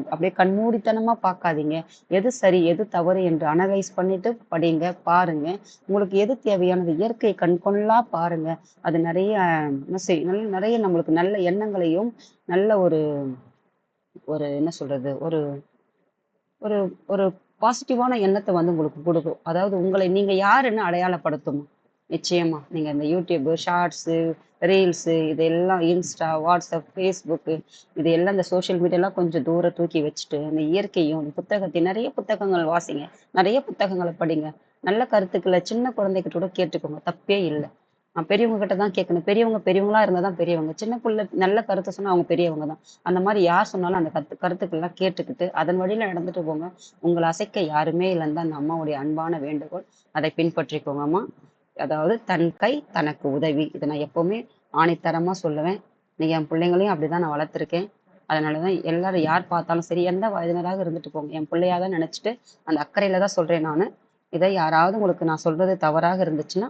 அப்படியே கண்மூடித்தனமா பார்க்காதீங்க. எது சரி, எது தவறு என்று அனலைஸ் பண்ணிட்டு படிங்க, பாருங்க. உங்களுக்கு எது தேவையானது இயற்கை கண்கொள்ளா பாருங்க. அது நெறைய என்ன நெறைய நம்மளுக்கு நல்ல எண்ணங்களையும், நல்ல ஒரு ஒரு என்ன சொல்றது? ஒரு ஒரு ஒரு பாசிட்டிவான எண்ணத்த வந்து உங்களுக்கு குடுக்கும். அதாவது உங்களை நீங்க யாருன்னு அடையாளப்படுத்தும். நிச்சயமா. நீங்க இந்த YouTube, ஷார்ட்ஸு, ரீல்ஸு இதெல்லாம் இன்ஸ்டா, வாட்ஸ்அப், ஃபேஸ்புக்கு இது எல்லாம் இந்த சோசியல் மீடியாலாம் கொஞ்சம் தூர தூக்கி வச்சுட்டு, இந்த இயற்கையும், புத்தகத்தையும் நெறைய புத்தகங்கள் வாசிங்க. நெறைய புத்தகங்கள படிங்க. நல்ல கருத்துக்கள சின்ன குழந்தைகிட்ட கூட கேட்டுக்கோங்க. தப்பே இல்ல. பெரியவங்க கிட்ட தான் கேட்கணும். பெரியவங்க பெரியவங்களா இருந்தா தான் பெரியவங்க. சின்ன புள்ள நல்ல கருத்து சொன்னா அவங்க பெரியவங்க தான். அந்த மாரி யார் சொன்னாலும் அந்த கருத்துக்கள்லாம் கேட்டுக்கிட்டு, அதன் வழியில நடந்துட்டு போங்க. உங்கள அசைக்க யாருமே இல்லன்னு தான் அந்த அம்மாவுடைய அன்பான வேண்டுகோள். அதை பின்பற்றிக்கோங்க அம்மா. அதாவது தன் கை தனக்கு உதவி. இத நான் எப்பவுமே ஆணித்தரமா சொல்லுவேன். நீங்க என் பிள்ளைங்களையும் அப்படிதான் நான் வளர்த்துருக்கேன். அதனால தான் எல்லாரும் யார் பார்த்தாலும் சரி, எந்த வயதினராக இருந்துட்டு போங்க. என் பிள்ளையா தான் நினைச்சுட்டு அந்த அக்கறையில தான் சொல்றேன் நானு. இதை யாராவது உங்களுக்கு நான் சொல்றது தவறாக இருந்துச்சுன்னா,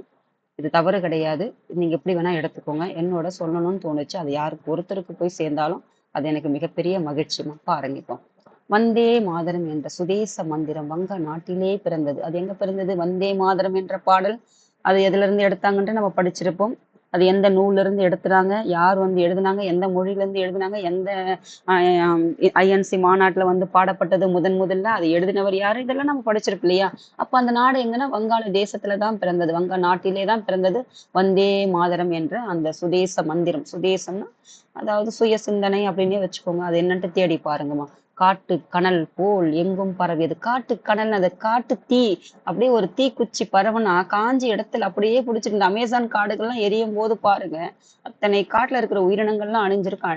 இது தவறு கிடையாது. நீங்க எப்படி வேணா எடுத்துக்கோங்க. என்னோட சொல்லணும்னு தோணுச்சு. அது யாருக்கு ஒருத்தருக்கு போய் சேர்ந்தாலும், அது எனக்கு மிகப்பெரிய மகிழ்ச்சிம்மா. பாருங்க இப்போ. வந்தே மாதரம் என்ற சுதேச மந்திரம் வங்க நாட்டிலே பிறந்தது. அது எங்க பிறந்தது? வந்தே மாதரம் என்ற பாடல். அது எதிலிருந்து எடுத்தாங்கன்ட்டு நம்ம படிச்சிருப்போம். அது எந்த நூல்ல இருந்து எடுத்துறாங்க? யார் வந்து எழுதுனாங்க? எந்த மொழியில இருந்து எழுதுனாங்க? எந்த ஐஎன்சி மாநாட்டுல வந்து பாடப்பட்டது முதல்ல? அது எழுதினவர் யாரு? இதெல்லாம் நம்ம படிச்சிருப்போம் இல்லையா? அப்ப அந்த நாடு எங்கன்னா வங்காள தேசத்துல தான் பிறந்தது. வங்க நாட்டிலே தான் பிறந்தது. வந்தே மாதரம் என்ற அந்த சுதேச மந்திரம். சுதேசம்னா அதாவது சுய சிந்தனை அப்படின்னே வச்சுக்கோங்க. அது என்னன்ட்டு தேடி பாருங்கம்மா. காட்டு கனல் போல் எங்கும் பரவியது. காட்டு கனல் அது காட்டு தீ. அப்படியே ஒரு தீக்குச்சி பரவுனா காஞ்சி இடத்துல அப்படியே பிடிச்சிட்டு இந்த அமேசான் காடுகள்லாம் எரியும் போது பாருங்க. அத்தனை காட்டுல இருக்கிற உயிரினங்கள்லாம் அழிஞ்சிருக்கும்.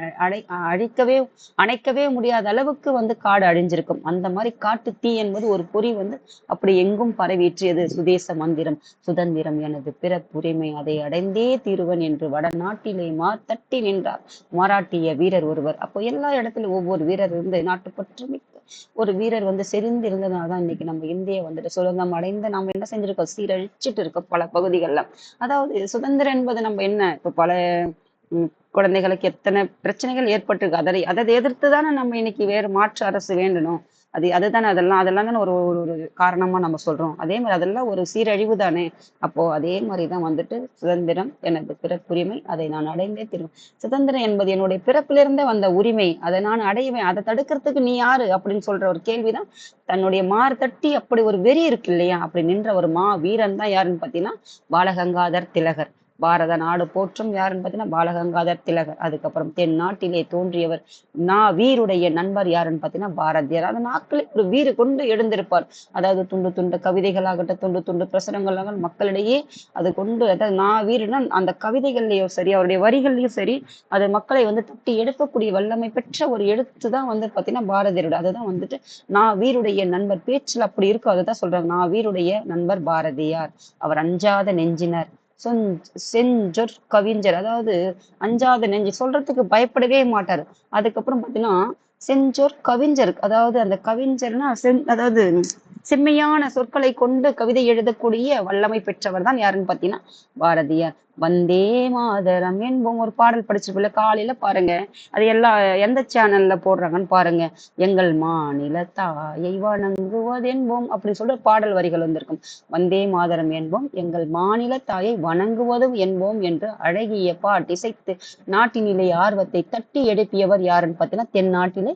அழிக்கவே அணைக்கவே முடியாத அளவுக்கு வந்து காடு அழிஞ்சிருக்கும். அந்த மாதிரி காட்டு தீ என்பது ஒரு பொறி வந்து அப்படி எங்கும் பரவிற்றியது. சுதேச மந்திரம். சுதந்திரம் எனது பிறப்புரிமை அதை அடைந்தே தீருவன் என்று வடநாட்டிலே மார்த்தட்டி நின்றார் மராட்டிய வீரர் ஒருவர். அப்போ எல்லா இடத்துலயும் ஒவ்வொரு வீரர் இருந்து நாட்டுப்பற்று மிக்க ஒரு வீரர் வந்து செறிந்து இருந்ததுனாலதான் இன்னைக்கு நம்ம இந்தியா வந்துட்டு சுதந்திரம் அடைந்து நம்ம என்ன செஞ்சிருக்கோம்? சீரழிச்சிட்டு இருக்கோம் பல பகுதிகள்ல. அதாவது சுதந்திரம் என்பது நம்ம என்ன இப்ப பல குழந்தைகளுக்கு எத்தனை பிரச்சனைகள் ஏற்பட்டிருக்கு. அதை எதிர்த்து தானே நம்ம இன்னைக்கு வேறு மாற்று அரசு வேண்டணும். அதுதானே அதெல்லாம் தானே ஒரு ஒரு காரணமா நம்ம சொல்றோம். அதே மாதிரி அதெல்லாம் ஒரு சீரழிவு தானே. அப்போ அதே மாதிரிதான் வந்துட்டு சுதந்திரம் எனது பிறப்புரிமை அதை நான் அடைந்தே தீருவேன். சுதந்திரம் என்பது என்னுடைய பிறப்பிலிருந்தே வந்த உரிமை. அதை நான் அடைவேன். அதை தடுக்கிறதுக்கு நீ யாரு அப்படின்னு சொல்ற ஒரு கேள்விதான். தன்னுடைய மார் தட்டி அப்படி ஒரு வெறி இருக்கு இல்லையா? அப்படி நின்ற ஒரு வீரன் தான் யாருன்னு பாத்தீங்கன்னா பாலகங்காதர் திலகர். பாரத நாடு போற்றும் யாருன்னு பாத்தீங்கன்னா பாலகங்காதர் திலகர். அதுக்கப்புறம் தென் நாட்டிலே தோன்றியவர் வீருடைய நண்பர் யாருன்னு பாத்தீங்கன்னா பாரதியார். அந்த நாட்களே ஒரு வீறு கொண்டு எழுந்திருப்பார். அதாவது துண்டு துண்டு கவிதைகளாகட்டும், துண்டு துண்டு பிரசுரங்களாக மக்களிடையே அது கொண்டு, அதாவது வீருன்னா அந்த கவிதைகள்லயும் சரி, அவருடைய வரிகள்லயும் சரி, அது மக்களை வந்து தட்டி எடுக்கக்கூடிய வல்லமை பெற்ற ஒரு எழுத்துதான் வந்து பாத்தீங்கன்னா பாரதியாரோட. அதுதான் வந்துட்டு வீருடைய நண்பர் பேச்சுல அப்படி இருக்கும். அதுதான் சொல்றாங்க, வீருடைய நண்பர் பாரதியார். அவர் அஞ்சாத நெஞ்சினர் செஞ்சொற் கவிஞர். அதாவது அஞ்சாத நெஞ்சு சொல்றதுக்கு பயப்படவே மாட்டாரு. அதுக்கப்புறம் பாத்தீங்கன்னா செஞ்சொற் கவிஞர். அதாவது அந்த கவிஞர்னா அதாவது செம்மையான சொற்களை கொண்டு கவிதை எழுதக்கூடிய வல்லமை பெற்றவர் தான் யாருன்னு பார்த்தீங்கன்னா பாரதியார். வந்தே மாதரம் என்போம் ஒரு பாடல் படிச்சிருக்கோம்ல காலையில பாருங்க. அது எந்த சேனல்ல போடுறாங்கன்னு பாருங்க. எங்கள் மாநில தாயை வணங்குவதென்போம் அப்படி சொல்ற பாடல் வரிகள் வந்திருக்கும். வந்தே மாதரம் என்போம் எங்கள் மாநில தாயை வணங்குவதும் என்போம் என்று அழகிய பாட்டிசைத்து நாட்டினிலே ஆர்வத்தை தட்டி எழுப்பியவர் யாருன்னு பார்த்தீங்கன்னா தென்னாட்டிலே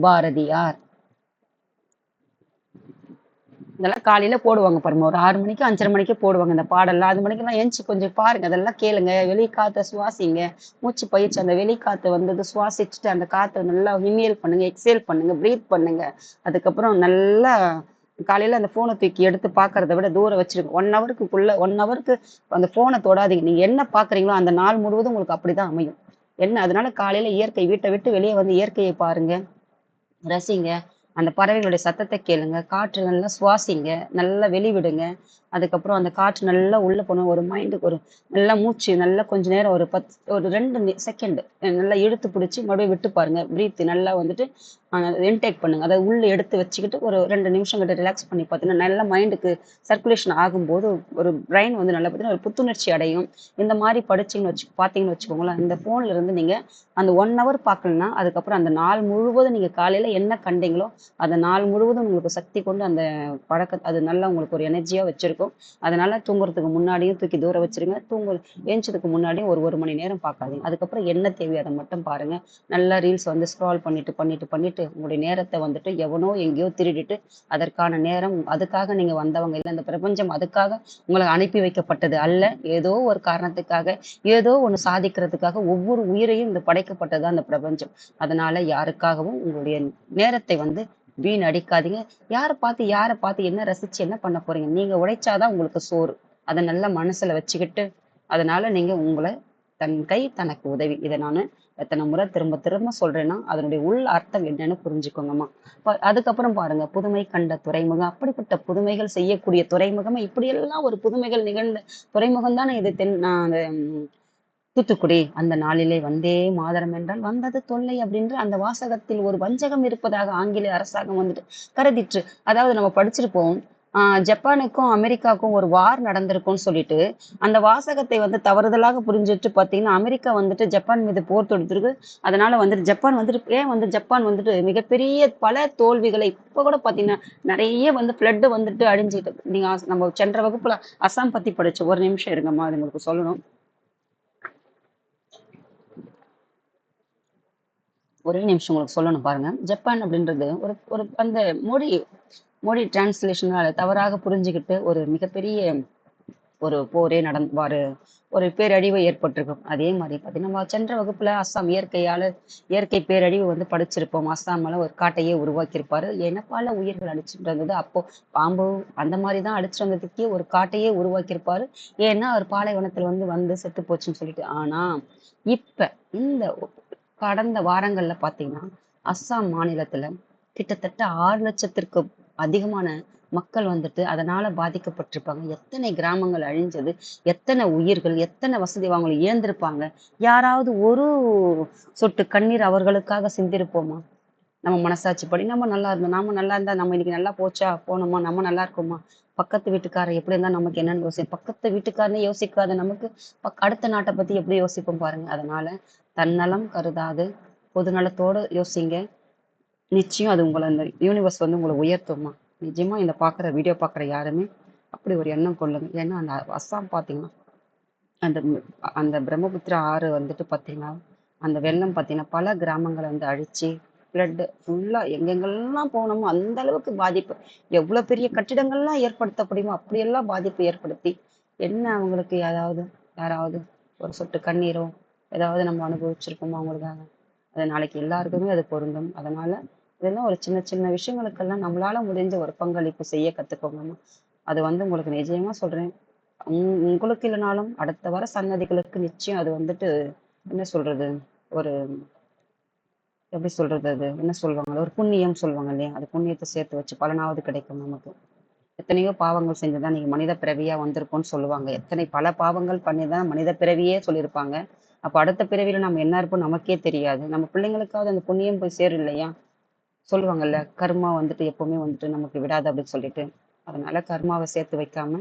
பாரதியார். இதெல்லாம் காலையில போடுவாங்க பாருங்க. ஒரு 6 மணிக்கு 5:30 மணிக்கு போடுவாங்க இந்த பாடல்லாம். 6 மணிக்கெல்லாம் எந்திச்சு கொஞ்சம் பாருங்க. அதெல்லாம் கேளுங்க. வெளிக்காத்த சுவாசிங்க. மூச்சு பயிற்சி அந்த வெளிக்காத்து வந்தது சுவாசிச்சுட்டு அந்த காத்த நல்லா இன்ஹேல் பண்ணுங்க, எக்ஸேல் பண்ணுங்க, பிரீத் பண்ணுங்க. அதுக்கப்புறம் நல்லா காலையில அந்த போனை தூக்கி எடுத்து பாக்குறத விட தூரம் வச்சிருங்க. 1 ஹவருக்குள்ள 1 ஹவருக்கு அந்த போனை தொடாதீங்க. நீங்க என்ன பாக்குறீங்களோ அந்த நாள் முழுவதும் உங்களுக்கு அப்படிதான் அமையும். என்ன அதனால காலையில இயற்கை வீட்டை விட்டு வெளியே வந்து இயற்கையை பாருங்க, ரசிங்க. அந்த பறவைகளுடைய சத்தத்தை கேளுங்க. காற்று நல்லா சுவாசிங்க. நல்லா வெளிவிடுங்க. அதுக்கப்புறம் அந்த காற்று நல்லா உள்ள போகணும். ஒரு மைண்டுக்கு ஒரு நல்லா மூச்சு நல்லா கொஞ்ச நேரம் ஒரு 2 செகண்ட் நல்லா இழுத்து பிடிச்சி மறுபடியும் விட்டு பாருங்க. பிரீத் நல்லா வந்துட்டு இன்டேக் பண்ணுங்க. அதை உள்ள எடுத்து வச்சுக்கிட்டு ஒரு 2 நிமிஷம் கிட்ட ரிலாக்ஸ் பண்ணி பார்த்தீங்கன்னா நல்ல மைண்டுக்கு சர்க்குலேஷன் ஆகும்போது ஒரு பிரெயின் வந்து நல்லா பார்த்தீங்கன்னா ஒரு புத்துணர்ச்சி அடையும். இந்த மாதிரி பார்த்தீங்கன்னு வச்சுக்கோங்களேன். இந்த ஃபோன்ல இருந்து நீங்க அந்த 1 ஹவர் பார்க்கலன்னா அதுக்கப்புறம் அந்த நாள் முழுவதும் நீங்க காலையில என்ன கண்டீங்களோ அந்த நாள் முழுவதும் உங்களுக்கு சக்தி கொண்டு அந்த அது நல்லா உங்களுக்கு ஒரு எனர்ஜியா வச்சிருக்கும். அதனால தூங்குறதுக்கு முன்னாடியும் தூக்கி தூரம் வச்சிருங்க. ஏஞ்சதுக்கு முன்னாடியும் ஒரு மணி நேரம் பார்க்காதீங்க. அதுக்கப்புறம் என்ன தேவையோ அதை மட்டும் பாருங்க. நல்லா ரீல்ஸ் வந்து ஸ்க்ரால் பண்ணிட்டு உங்களுடைய நேரத்தை வந்துட்டு எவனோ எங்கேயோ திருடிட்டு அதற்கான நேரம் அதுக்காக நீங்க வந்தவங்க இல்லை. இந்த பிரபஞ்சம் அதுக்காக உங்களை அனுப்பி வைக்கப்பட்டது அல்ல. ஏதோ ஒரு காரணத்துக்காக ஏதோ ஒண்ணு சாதிக்கிறதுக்காக ஒவ்வொரு உயிரையும் இந்த படைக்கப்பட்டது அந்த பிரபஞ்சம். அதனால யாருக்காகவும் உங்களுடைய நேரத்தை வந்து வீண் அடிக்காதீங்க. யாரை பார்த்து என்ன ரசிச்சு என்ன பண்ண போறீங்க? நீங்க உழைச்சாதான் உங்களுக்கு சோறு. அதை நல்லா மனசுல வச்சுக்கிட்டு அதனால நீங்க உங்களை தன் கை தனக்கு உதவி. இதை நான் எத்தனை முறை திரும்ப திரும்ப சொல்றேன்னா அதனுடைய உள் அர்த்தம் என்னன்னு புரிஞ்சுக்கோங்கம்மா. அதுக்கப்புறம் பாருங்க புதுமை கண்ட துறைமுகம். அப்படிப்பட்ட புதுமைகள் செய்யக்கூடிய துறைமுகமே இப்படியெல்லாம் ஒரு புதுமைகள் நிகழ்ந்த துறைமுகம் தானே இது தூத்துக்குடி. அந்த நாளிலே வந்தே மாதரம் என்றால் வந்தது தொல்லை அப்படின்ற அந்த வாசகத்தில் ஒரு வஞ்சகம் இருப்பதாக ஆங்கில அரசாங்கம் வந்துட்டு கருதிற்று. அதாவது நம்ம படிச்சிருப்போம். ஜப்பானுக்கும் அமெரிக்காவுக்கும் ஒரு வார் நடந்திருக்கும்னு சொல்லிட்டு அந்த வாசகத்தை வந்து தவறுதலாக புரிஞ்சுட்டு பார்த்தீங்கன்னா அமெரிக்கா வந்துட்டு ஜப்பான் மீது போர் தொடுத்திருக்கு. அதனால வந்துட்டு ஜப்பான் வந்துட்டு மிகப்பெரிய பல தோல்விகளை இப்ப கூட பார்த்தீங்கன்னா நிறைய வந்து ஃப்ளட் வந்துட்டு அழிஞ்சிட்டு. நீங்க நம்ம சென்ற வகுப்புல அசாம் பத்தி படிச்ச ஒரு நிமிஷம் இருங்கம்மா, அது உங்களுக்கு சொல்லணும். ஒரே நிமிஷம் உங்களுக்கு சொல்லணும் பாருங்க. ஜப்பான் அப்படின்றது ஒரு ஒரு அந்த மொழி மொழி டிரான்ஸ்லேஷனால தவறாக புரிஞ்சுக்கிட்டு ஒரு மிகப்பெரிய ஒரு போரே ஒரு பேரழிவு ஏற்பட்டிருக்கும். அதே மாதிரி பார்த்தீங்கன்னா நம்ம சென்ற வகுப்புல அஸ்ஸாம் இயற்கை பேரழிவு வந்து படிச்சிருப்போம். அஸ்ஸாம்ல ஒரு காட்டையே உருவாக்கியிருப்பாரு. ஏன்னா பல உயிர்கள் அடிச்சுட்டு இருந்தது. அப்போ பாம்பு அந்த மாதிரி தான் அடிச்சுட்டு வந்ததுக்கே ஒரு காட்டையே உருவாக்கியிருப்பாரு. ஏன்னா அவர் பாலைவனத்துல வந்து செத்து போச்சுன்னு சொல்லிட்டு. ஆனா இப்ப இந்த கடந்த வாரங்கள்ல பாத்தீங்கன்னா அஸ்ஸாம் மாநிலத்துல கிட்டத்தட்ட 6 லட்சத்திற்கு அதிகமான மக்கள் வந்துட்டு அதனால பாதிக்கப்பட்டிருப்பாங்க. எத்தனை கிராமங்கள் அழிஞ்சது, எத்தனை உயிர்கள், எத்தனை வசதி அவங்க இழந்திருப்பாங்க. யாராவது ஒரு சொட்டு கண்ணீர் அவர்களுக்காக சிந்திருப்போமா? நம்ம மனசாட்சி படி நம்ம நல்லா இருந்தோம், நாம நல்லா இருந்தா நம்ம இன்னைக்கு நல்லா போனோமா, நம்ம நல்லா இருக்கோமா? பக்கத்து வீட்டுக்காரர் எப்படி இருந்தா நமக்கு என்னன்னு பக்கத்து வீட்டுக்காரனே யோசிக்காத நமக்கு அடுத்த நாட்டை பத்தி எப்படி யோசிப்போம் பாருங்க. அதனால தன்னலம் கருதாது பொதுநலத்தோட யோசிங்க. நிச்சயம் அது உங்களை அந்த யூனிவர்ஸ் வந்து உங்களை உயர்த்துமா. நிஜமா இந்த வீடியோ பார்க்குற யாருமே அப்படி ஒரு எண்ணம் கொள்ளுங்க. ஏன்னா அந்த அஸ்ஸாம் பார்த்தீங்கன்னா அந்த அந்த பிரம்மபுத்திரா ஆறு வந்துட்டு பார்த்தீங்கன்னா அந்த வெள்ளம் பார்த்தீங்கன்னா பல கிராமங்களை வந்து அழிச்சு ஃப்ளட்டு ஃபுல்லாக எங்கெங்கெல்லாம் போனோமோ அந்த அளவுக்கு பாதிப்பு. எவ்வளோ பெரிய கட்டிடங்கள்லாம் ஏற்படுத்த முடியுமோ அப்படியெல்லாம் பாதிப்பு ஏற்படுத்தி என்ன அவங்களுக்கு யாராவது ஒரு சொட்டு கண்ணீரோ ஏதாவது நம்ம அனுபவிச்சிருக்கோமோ அவங்களுக்காக? அது நாளைக்கு எல்லாருக்குமே அது பொருந்தும். அதனால இதெல்லாம் ஒரு சின்ன சின்ன விஷயங்களுக்கெல்லாம் நம்மளால முடிஞ்ச ஒரு பங்களிப்பு செய்ய கத்துக்கோங்கம்மா. அது வந்து உங்களுக்கு நிச்சயமா சொல்றேன். உங்களுக்கு இல்லைனாலும் அடுத்த வர சன்னதிகளுக்கு நிச்சயம் அது வந்துட்டு என்ன சொல்றது ஒரு எப்படி சொல்றது அது என்ன சொல்லுவாங்க ஒரு புண்ணியம் சொல்லுவாங்க இல்லையா? அது புண்ணியத்தை சேர்த்து வச்சு பலனாவது கிடைக்கும் நமக்கு. எத்தனையோ பாவங்கள் செஞ்சுதான் நீங்க மனித பிறவியா வந்திருக்கோம்னு சொல்லுவாங்க. பல பாவங்கள் பண்ணிதான் மனித பிறவியே சொல்லியிருப்பாங்க. அப்ப அடுத்த பிறவியில நம்ம என்ன இருப்போம் நமக்கே தெரியாது. நம்ம பிள்ளைங்களுக்காவது அந்த புண்ணியம் போய் சேரும் இல்லையா? சொல்லுவாங்கல்ல, கர்மா வந்துட்டு எப்பவுமே வந்துட்டு நமக்கு விடாது அப்படின்னு சொல்லிட்டு. அதனால கர்மாவை சேர்த்து வைக்காம,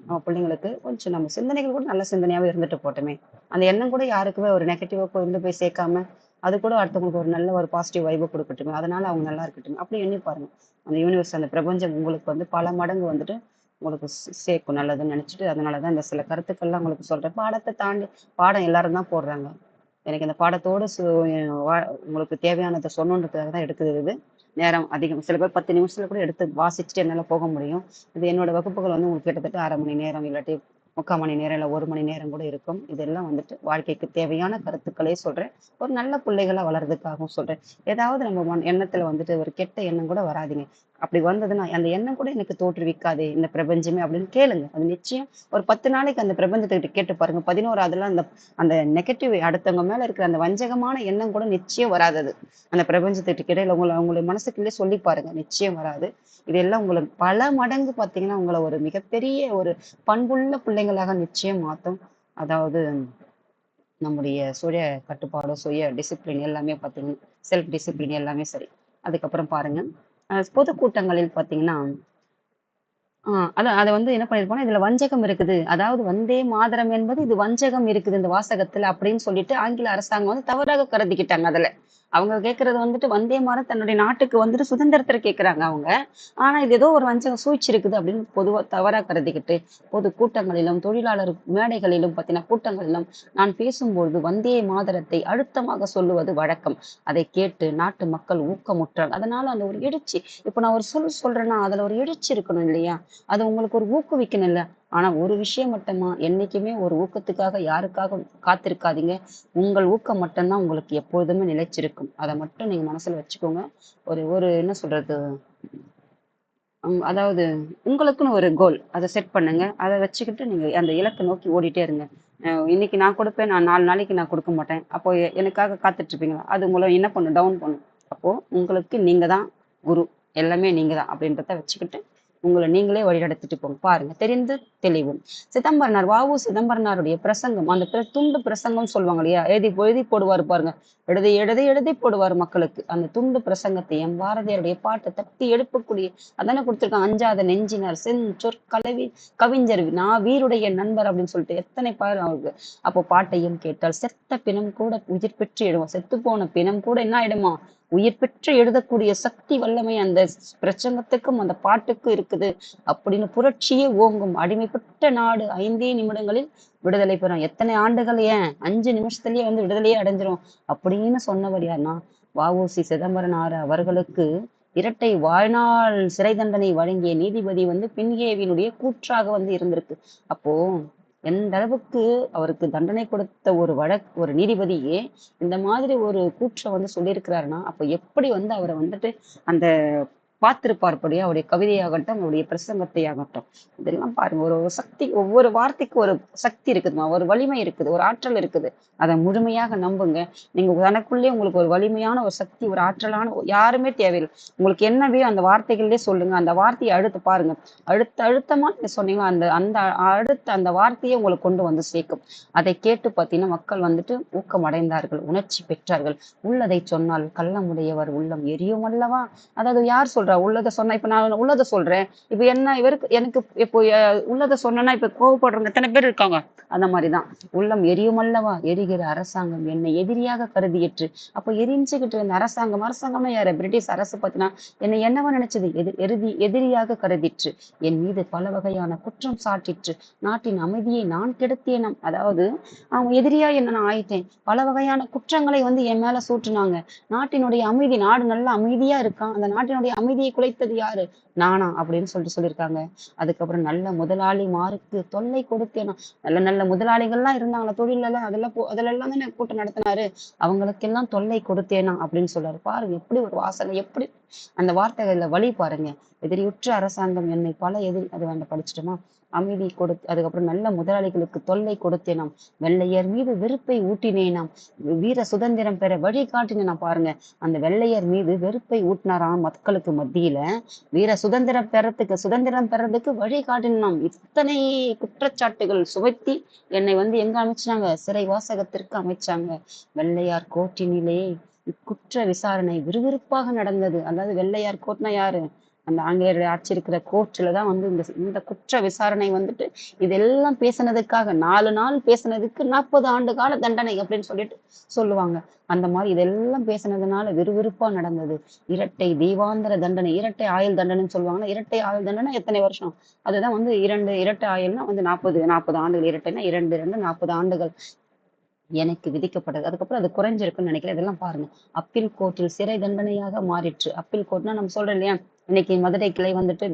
நம்ம பிள்ளைங்களுக்கு கொஞ்சம் நம்ம சிந்தனைகள் கூட நல்ல சிந்தனையாவே இருந்துட்டு போட்டுமே. அந்த எண்ணம் கூட யாருக்குமே ஒரு நெகட்டிவா கொண்டு போய் சேர்க்காம, அது கூட அடுத்தவங்களுக்கு ஒரு நல்ல ஒரு பாசிட்டிவ் வைப குடுக்கட்டுமே. அதனால அவங்க நல்லா இருக்கட்டுமே. அப்படி எண்ணி பாருங்க. அந்த யூனிவர்ஸ், அந்த பிரபஞ்சம் உங்களுக்கு வந்து பல மடங்கு வந்துட்டு உங்களுக்கு சேர்க்கும் நல்லதுன்னு நினைச்சுட்டு, அதனால தான் இந்த சில கருத்துக்கள்லாம் உங்களுக்கு சொல்றேன். பாடத்த தாண்டி பாடம் எல்லாரும் தான் போடுறாங்க. எனக்கு இந்த பாடத்தோட உங்களுக்கு தேவையானத சொல்லணுன்றதுக்காக தான் எடுக்குது இது. நேரம் அதிகம். சில பேர் 10 நிமிஷத்துல கூட எடுத்து வாசிச்சுட்டு என்னால போக முடியும். இது என்னோட வகுப்புகள் வந்து உங்களுக்கு கிட்டத்தட்ட 1/2 மணி நேரம், இல்லாட்டி 3/4 மணி நேரம், இல்ல 1 மணி நேரம் கூட இருக்கும். இதெல்லாம் வந்துட்டு வாழ்க்கைக்கு தேவையான கருத்துக்களே சொல்றேன். ஒரு நல்ல பிள்ளைகளா வளர்றதுக்காகவும் சொல்றேன். ஏதாவது நம்ம எண்ணத்துல வந்துட்டு ஒரு கெட்ட எண்ணம் கூட வராதீங்க. அப்படி வந்ததுன்னா, அந்த எண்ணம் கூட எனக்கு தோற்றுவிக்காதே இந்த பிரபஞ்சமே அப்படின்னு கேளுங்க. அது நிச்சயம் ஒரு 10 நாளைக்கு அந்த பிரபஞ்சத்துக்கிட்ட கேட்டு பாருங்க. 11வதுல அந்த அந்த நெகட்டிவ் அடுத்தவங்க மேல இருக்கிற அந்த வஞ்சகமான எண்ணம் கூட நிச்சயம் வராது அது. அந்த பிரபஞ்சத்துக்கு இடையில உங்களுடைய மனசுக்குள்ளே சொல்லி பாருங்க. நிச்சயம் வராது. இதெல்லாம் உங்களுக்கு பல மடங்கு பார்த்தீங்கன்னா, உங்கள ஒரு மிகப்பெரிய ஒரு பண்புள்ள பிள்ளைங்களாக நிச்சயம் மாத்தும். அதாவது நம்முடைய சுய கட்டுப்பாடு, சுய டிசிப்ளின் எல்லாமே பார்த்தீங்கன்னா, செல்ஃப் டிசிப்ளின் எல்லாமே சரி. அதுக்கப்புறம் பாருங்க, பொதுக்கூட்டங்களில் பார்த்தீங்கன்னா, அதான் அத வந்து என்ன பண்ணியிருப்பாங்கன்னா, இதுல வஞ்சகம் இருக்குது. அதாவது வந்தே மாதரம் என்பது இது வஞ்சகம் இருக்குது இந்த வாசகத்துல அப்படின்னு சொல்லிட்டு ஆங்கில அரசாங்கம் வந்து தவறாக கருதிக்கிட்டாங்க அதுல. அவங்க கேட்கறது வந்துட்டு வந்தே மாதரம் தன்னுடைய நாட்டுக்கு வந்துட்டு சுதந்திரத்த கேட்கறாங்க அவங்க. ஆனா இது ஏதோ ஒரு வஞ்சகம் சூழ்ச்சி இருக்குது அப்படின்னு பொதுவா தவறா கருதிக்கிட்டு, பொது கூட்டங்களிலும், தொழிலாளர் மேடைகளிலும் பார்த்தீங்கன்னா, கூட்டங்களிலும் நான் பேசும்பொழுது வந்தே மாதரத்தை அழுத்தமாக சொல்லுவது வழக்கம். அதை கேட்டு நாட்டு மக்கள் ஊக்கமுற்றார். அதனால அந்த ஒரு எழுச்சி, இப்ப நான் ஒரு சொல்றேன்னா, அதுல ஒரு எழுச்சி இருக்கணும் இல்லையா? அது உங்களுக்கு ஒரு ஊக்குவிக்கணும்ல. ஆனா ஒரு விஷயம் மட்டுமா, என்னைக்குமே ஒரு ஊக்கத்துக்காக யாருக்காக காத்திருக்காதீங்க. உங்கள் ஊக்கம் மட்டும் தான் உங்களுக்கு எப்பொழுதுமே நிலைச்சிருக்கும். அத மட்டும் நீங்க மனசுல வச்சுக்கோங்க. ஒரு ஒரு என்ன சொல்றது? அதாவது உங்களுக்குன்னு ஒரு கோல். அத செட் பண்ணுங்க. அத வச்சுக்கிட்டு நீங்க அந்த இலக்க நோக்கி ஓடிட்டே இருங்க. இன்னைக்கு நான் கொடுப்பேன். நான் 4 நாளைக்கு நான் கொடுக்க மாட்டேன். அப்போ எனக்காக காத்துட்டு இருப்பீங்களா? அது உங்கள என்ன பண்ணும்? டவுன் பண்ணும். அப்போ உங்களுக்கு நீங்க தான் குரு. எல்லாமே நீங்க தான் அப்படின்றத வச்சுக்கிட்டு உங்கள நீங்களே வழிநடத்திட்டு போங்க. பாருங்க. தெரிந்து தெளிவும். சிதம்பரனார், சிதம்பரனாருடைய பிரசங்கம், அந்த துண்டு பிரசங்கம் சொல்லுவாங்க இல்லையா? எழுதி எழுதி போடுவாரு பாருங்க. எழுதி எழுதி எழுதி போடுவார் மக்களுக்கு. அந்த துண்டு பிரசங்கத்தை எம் பாரதியாருடைய பாட்டை தட்டி எழுப்பக்கூடிய அதானே கொடுத்துருக்காங்க. அஞ்சாத நெஞ்சினர் கலவி கவிஞர் வீருடைய நண்பர் அப்படின்னு சொல்லிட்டு எத்தனை பாரு அவருக்கு. அப்போ பாட்டையும் கேட்டால் செத்த பிணம் கூட உயிர் பெற்று எழுவோம். செத்து போன பிணம் கூட என்ன ஆயிடுமா? உயிர் பெற்று எழுதக்கூடிய சக்தி வல்லமை அந்த பிரசங்கத்துக்கும் அந்த பாட்டுக்கும் இருக்குது அப்படின்னு புரட்சியே ஓங்கும். அடிமைப்பட்ட நாடு 5 நிமிடங்களில் விடுதலை பெறும். எத்தனை ஆண்டுகள், ஏன் 5 நிமிஷத்துலயே வந்து விடுதலையே அடைஞ்சிரும் அப்படின்னு சொன்னவர் யாருன்னா வ.உ.சி. சிதம்பரனார் அவர்களுக்கு இரட்டை வாழ்நாள் சிறை தண்டனை வழங்கிய நீதிபதி வந்து பின்கேவினுடைய கூற்றாக வந்து இருந்திருக்கு. அப்போ எந்த அளவுக்கு அவருக்கு தண்டனை கொடுத்த ஒரு நீதிபதியே இந்த மாதிரி ஒரு கூற்றை வந்து சொல்லியிருக்கிறாருன்னா, அப்ப எப்படி வந்து அவரை வந்துட்டு அந்த பார்த்திருப்பார்படியா அவருடைய கவிதையாகட்டும், அவருடைய பிரசங்கத்தை ஆகட்டும். இதெல்லாம் பாருங்க. ஒரு ஒரு சக்தி, ஒவ்வொரு வார்த்தைக்கு ஒரு சக்தி இருக்குதுமா, ஒரு வலிமை இருக்குது, ஒரு ஆற்றல் இருக்குது. அதை முழுமையாக நம்புங்க. நீங்க தனக்குள்ளே உங்களுக்கு ஒரு வலிமையான ஒரு சக்தி, ஒரு ஆற்றலான யாருமே தேவையில்லை. உங்களுக்கு என்னவே அந்த வார்த்தைகள்லயே சொல்லுங்க. அந்த வார்த்தையை அடுத்து பாருங்க. அழுத்தமா நீங்க சொன்னீங்கன்னா அந்த அந்த அடுத்த அந்த வார்த்தையை உங்களுக்கு கொண்டு வந்து சேர்க்கும். அதை கேட்டு பார்த்தீங்கன்னா மக்கள் வந்துட்டு ஊக்கம் அடைந்தார்கள், உணர்ச்சி பெற்றார்கள். உள்ளதை சொன்னால் கள்ளமுடையவர் உள்ளம் எரியும் அல்லவா? அதாவது யார் சொல்றா? உள்ளத சொன்னா, இப்ப நான் உள்ளத சொல்றேன். இப்ப என்ன இவருக்கு எனக்கு இப்போ உள்ளத சொன்னேன்னா இப்ப கோவப்படுறவங்க எத்தனை பேர் இருக்காங்க? அந்த மாதிரிதான். உள்ளம் எரியுமல்லவா? எரிகிற அரசாங்கம் என்னை எதிரியாக கருதியிற்று. அப்ப எரிஞ்சுகிட்டு இருந்த அரசாங்கம்னா யாரு? பிரிட்டிஷ் அரசு பார்த்தீங்கன்னா என்னை என்னவா நினைச்சது? எதிரியாக கருதிற்று. என் மீது பல வகையான குற்றம் சாட்டிற்று. நாட்டின் அமைதியை நான் கெடுத்தேனாம். அதாவது அவங்க எதிரியா என்ன நான் ஆயிட்டேன். பல வகையான குற்றங்களை வந்து என் மேல சூட்டுனாங்க. நாட்டினுடைய அமைதி, நாடு நல்லா அமைதியா இருக்கான். அந்த நாட்டினுடைய அமைதியை குலைத்தது யாரு? நானா? அப்படின்னு சொல்லியிருக்காங்க. அதுக்கப்புறம் நல்ல முதலாளிமாருக்கு தொல்லை கொடுத்தேனா? நல்ல நல்ல முதலாளிகள்லாம் இருந்தாங்களா தொழிலெல்லாம், அதெல்லாம் தானே கூட்டம் நடத்தினாரு. அவங்களுக்கெல்லாம் தொல்லை கொடுத்தேனா அப்படின்னு சொல்றாரு. பாருங்க எப்படி ஒரு வாசனை, எப்படி அந்த வார்த்தைகள்ல வழி பாருங்க. எதிரியுற்ற அரசாங்கம் என்னை பல எதிரி, அது வேண்ட படிச்சுட்டோமா? அமைதி கொடுத்து, அதுக்கப்புறம் நல்ல முதலாளிகளுக்கு தொல்லை கொடுத்தேனாம். வெள்ளையர் மீது வெறுப்பை ஊட்டினேனாம். வீர சுதந்திரம் பெற வழி காட்டினேனாம். பாருங்க, அந்த வெள்ளையர் மீது வெறுப்பை ஊட்டினாராம் மக்களுக்கு மத்தியில. சுதந்திரம் பெறதுக்கு வழி காட்டினாம். இத்தனை குற்றச்சாட்டுகள் சுமத்தி என்னை வந்து எங்க அமைச்சாங்க? சிறை வாசகத்திற்கு அமைச்சாங்க. வெள்ளையார் கோட்டினிலே குற்ற விசாரணை விறுவிறுப்பாக நடந்தது. அதாவது வெள்ளையார் கோர்ட்னா யாரு? அந்த ஆங்கிலேயருடைய ஆட்சி இருக்கிற கோர்ட்ல தான் வந்து இந்த இந்த குற்ற விசாரணை வந்துட்டு இதெல்லாம் பேசுனதுக்காக 4 நாள் பேசுனதுக்கு 40 ஆண்டு கால தண்டனை அப்படின்னு சொல்லிட்டு சொல்லுவாங்க. அந்த மாதிரி இதெல்லாம் பேசுனதுனால விறுவிறுப்பா நடந்தது. இரட்டை தெய்வாந்தர தண்டனை, இரட்டை ஆயுள் தண்டனைன்னு சொல்லுவாங்கல்ல. இரட்டை ஆயுள் தண்டனை எத்தனை வருஷம்? அதுதான் வந்து 2 இரட்டை ஆயுள்னா வந்து 40 ஆண்டுகள். இரட்டைன்னா 2, 2 40 ஆண்டுகள் எனக்கு விதிக்கப்பட்டது. அதுக்கப்புறம் அது குறைஞ்சிருக்குன்னு நினைக்கிறேன். இதெல்லாம் பாருங்க. அப்பீல் கோர்ட்டில் சிறை தண்டனையாக மாறிற்று. அப்பீல் கோர்ட்னா நம்ம சொல்றோம் இல்லையா? இன்னைக்கு மதுரை கிளை வந்துட்டு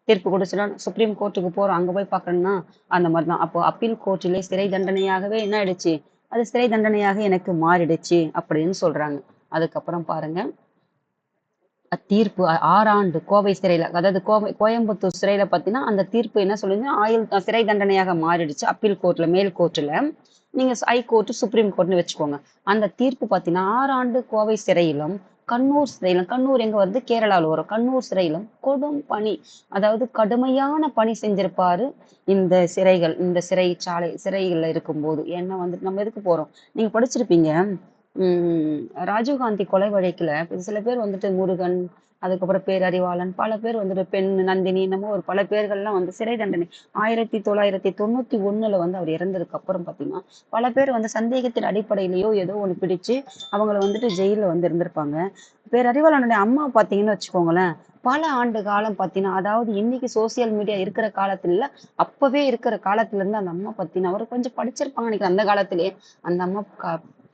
தீர்ப்பு குடுச்சுட்டா சுப்ரீம் கோர்ட்டுக்கு போறோம். அங்க போய் பார்க்கணும்னா, அந்த மாரி தான். அப்போ அப்பீல் கோர்ட்டிலே சிறை தண்டனையாகவே என்ன ஆயிடுச்சு? அது சிறை தண்டனையாக எனக்கு மாறிடுச்சு அப்படின்னு சொல்றாங்க. அதுக்கப்புறம் பாருங்க. தீர்ப்பு 6 ஆண்டு கோவை சிறையில, அதாவது கோயம்புத்தூர் சிறையில பார்த்தீங்கன்னா, அந்த தீர்ப்பு என்ன சொல்லுதுன்னா, ஆயுள் சிறை தண்டனையாக மாறிடுச்சு. அப்பீல் கோர்ட்ல, மேல் கோர்ட்ல. நீங்க ஹைகோர்ட், சுப்ரீம் கோர்ட்ன்னு வச்சுக்கோங்க. அந்த தீர்ப்பு பார்த்தீங்கன்னா, 6 ஆண்டு கோவை சிறையிலும், கண்ணூர் சிறையிலும், கண்ணூர் எங்க வருது? கேரளால வரும். கண்ணூர் சிறையிலும் கொடும் பணி, அதாவது கடுமையான பணி செஞ்சிருப்பாரு இந்த சிறைகள், இந்த சிறைச்சாலை சிறைகள்ல இருக்கும்போது. ஏன்னா வந்துட்டு நம்ம எதுக்கு போறோம்? நீங்க படிச்சிருப்பீங்க. ராஜீவ்காந்தி கொலை வழக்குல சில பேர் வந்துட்டு முருகன், அதுக்கப்புறம் பேரறிவாளன், பல பேர் வந்துட்டு பெண் நந்தினி, என்னமோ ஒரு பல பேர்கள்லாம் வந்து சிறை தண்டனை 1991 வந்து அவர் இறந்ததுக்கு அப்புறம் பார்த்தீங்கன்னா, பல பேர் வந்து சந்தேகத்தின் அடிப்படையிலயோ ஏதோ ஒண்ணு பிடிச்சு அவங்கள வந்துட்டு ஜெயில்ல வந்து இருந்திருப்பாங்க. பேரறிவாளனுடைய அம்மா பார்த்தீங்கன்னு வச்சுக்கோங்களேன், பல ஆண்டு காலம் பார்த்தீங்கன்னா, அதாவது இன்னைக்கு சோசியல் மீடியா இருக்கிற காலத்துல இல்ல, அப்பவே இருக்கிற காலத்துல இருந்து அந்த அம்மா பார்த்தீங்கன்னா, அவர் கொஞ்சம் படிச்சிருப்பாங்க நினைக்கிறேன் அந்த காலத்திலேயே. அந்த அம்மா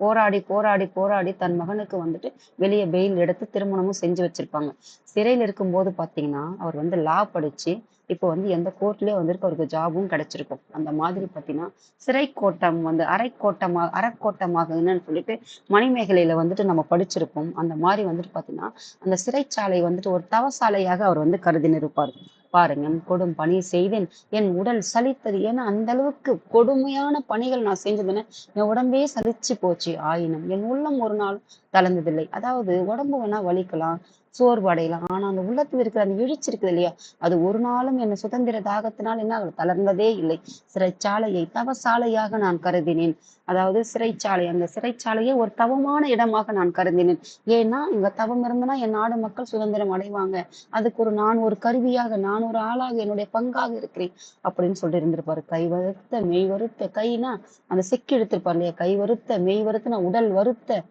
போராடி, போராடி, போராடி தன் மகனுக்கு வந்துட்டு வெளிய பெயில் எடுத்து திருமணமும் செஞ்சு வச்சிருப்பாங்க. சிறையில இருக்கும்போது பார்த்தீங்கன்னா, அவர் வந்து லா படிச்சு, இப்போ வந்து எந்த கோர்ட்லயே வந்துட்டு அவருக்கு ஜாபும் கிடைச்சிருக்கும். அந்த மாதிரி பார்த்தீங்கன்னா, சிறை கோட்டம் வந்து அறக்கோட்டமாக என்னன்னு சொல்லிட்டு மணிமேகலையில வந்துட்டு நம்ம படிச்சிருப்போம். அந்த மாரி வந்துட்டு பார்த்தீங்கன்னா, அந்த சிறைச்சாலை வந்துட்டு ஒரு தவசாலையாக அவர் வந்து கருதினிருப்பார். பாருங்க, கொடும் பணி செய்தேன், என் உடல் சலித்தது. ஏன்னா அந்த அளவுக்கு கொடுமையான பணிகள் நான் செஞ்சதுன்னு என் உடம்பே சலிச்சு போச்சு. ஆயினும் என் உள்ளம் ஒரு நாள் தளர்ந்ததில்லை. அதாவது உடம்பு வேணா வலிக்கலாம், சோர்வு அடையலாம். ஆனா அந்த உள்ளத்துல இருக்கிற அந்த எழுச்சி இருக்குது இல்லையா? அது ஒரு நாளும் என்ன சுதந்திர தாகத்தினால் என்ன ஆகல? தளர்ந்ததே இல்லை. சிறைச்சாலையை தவசாலையாக நான் கருதினேன். அதாவது சிறைச்சாலை, அந்த சிறைச்சாலையை ஒரு தவமான இடமாக நான் கருதினேன். ஏன்னா இங்க தவம் இருந்தனா என் நாடு மக்கள் சுதந்திரம் அடைவாங்க. அதுக்கு நான் ஒரு கருவியாக, நான் ஒரு ஆளாக, என்னுடைய பங்காக இருக்கிறேன் அப்படின்னு சொல்லிட்டு இருந்திருப்பாரு. கை வருத்த மெய் வருத்த, கைனா அந்த செக்கு எடுத்திருப்பார் இல்லையா? கை வருத்த மெய் வருத்தனா உடல் வருத்த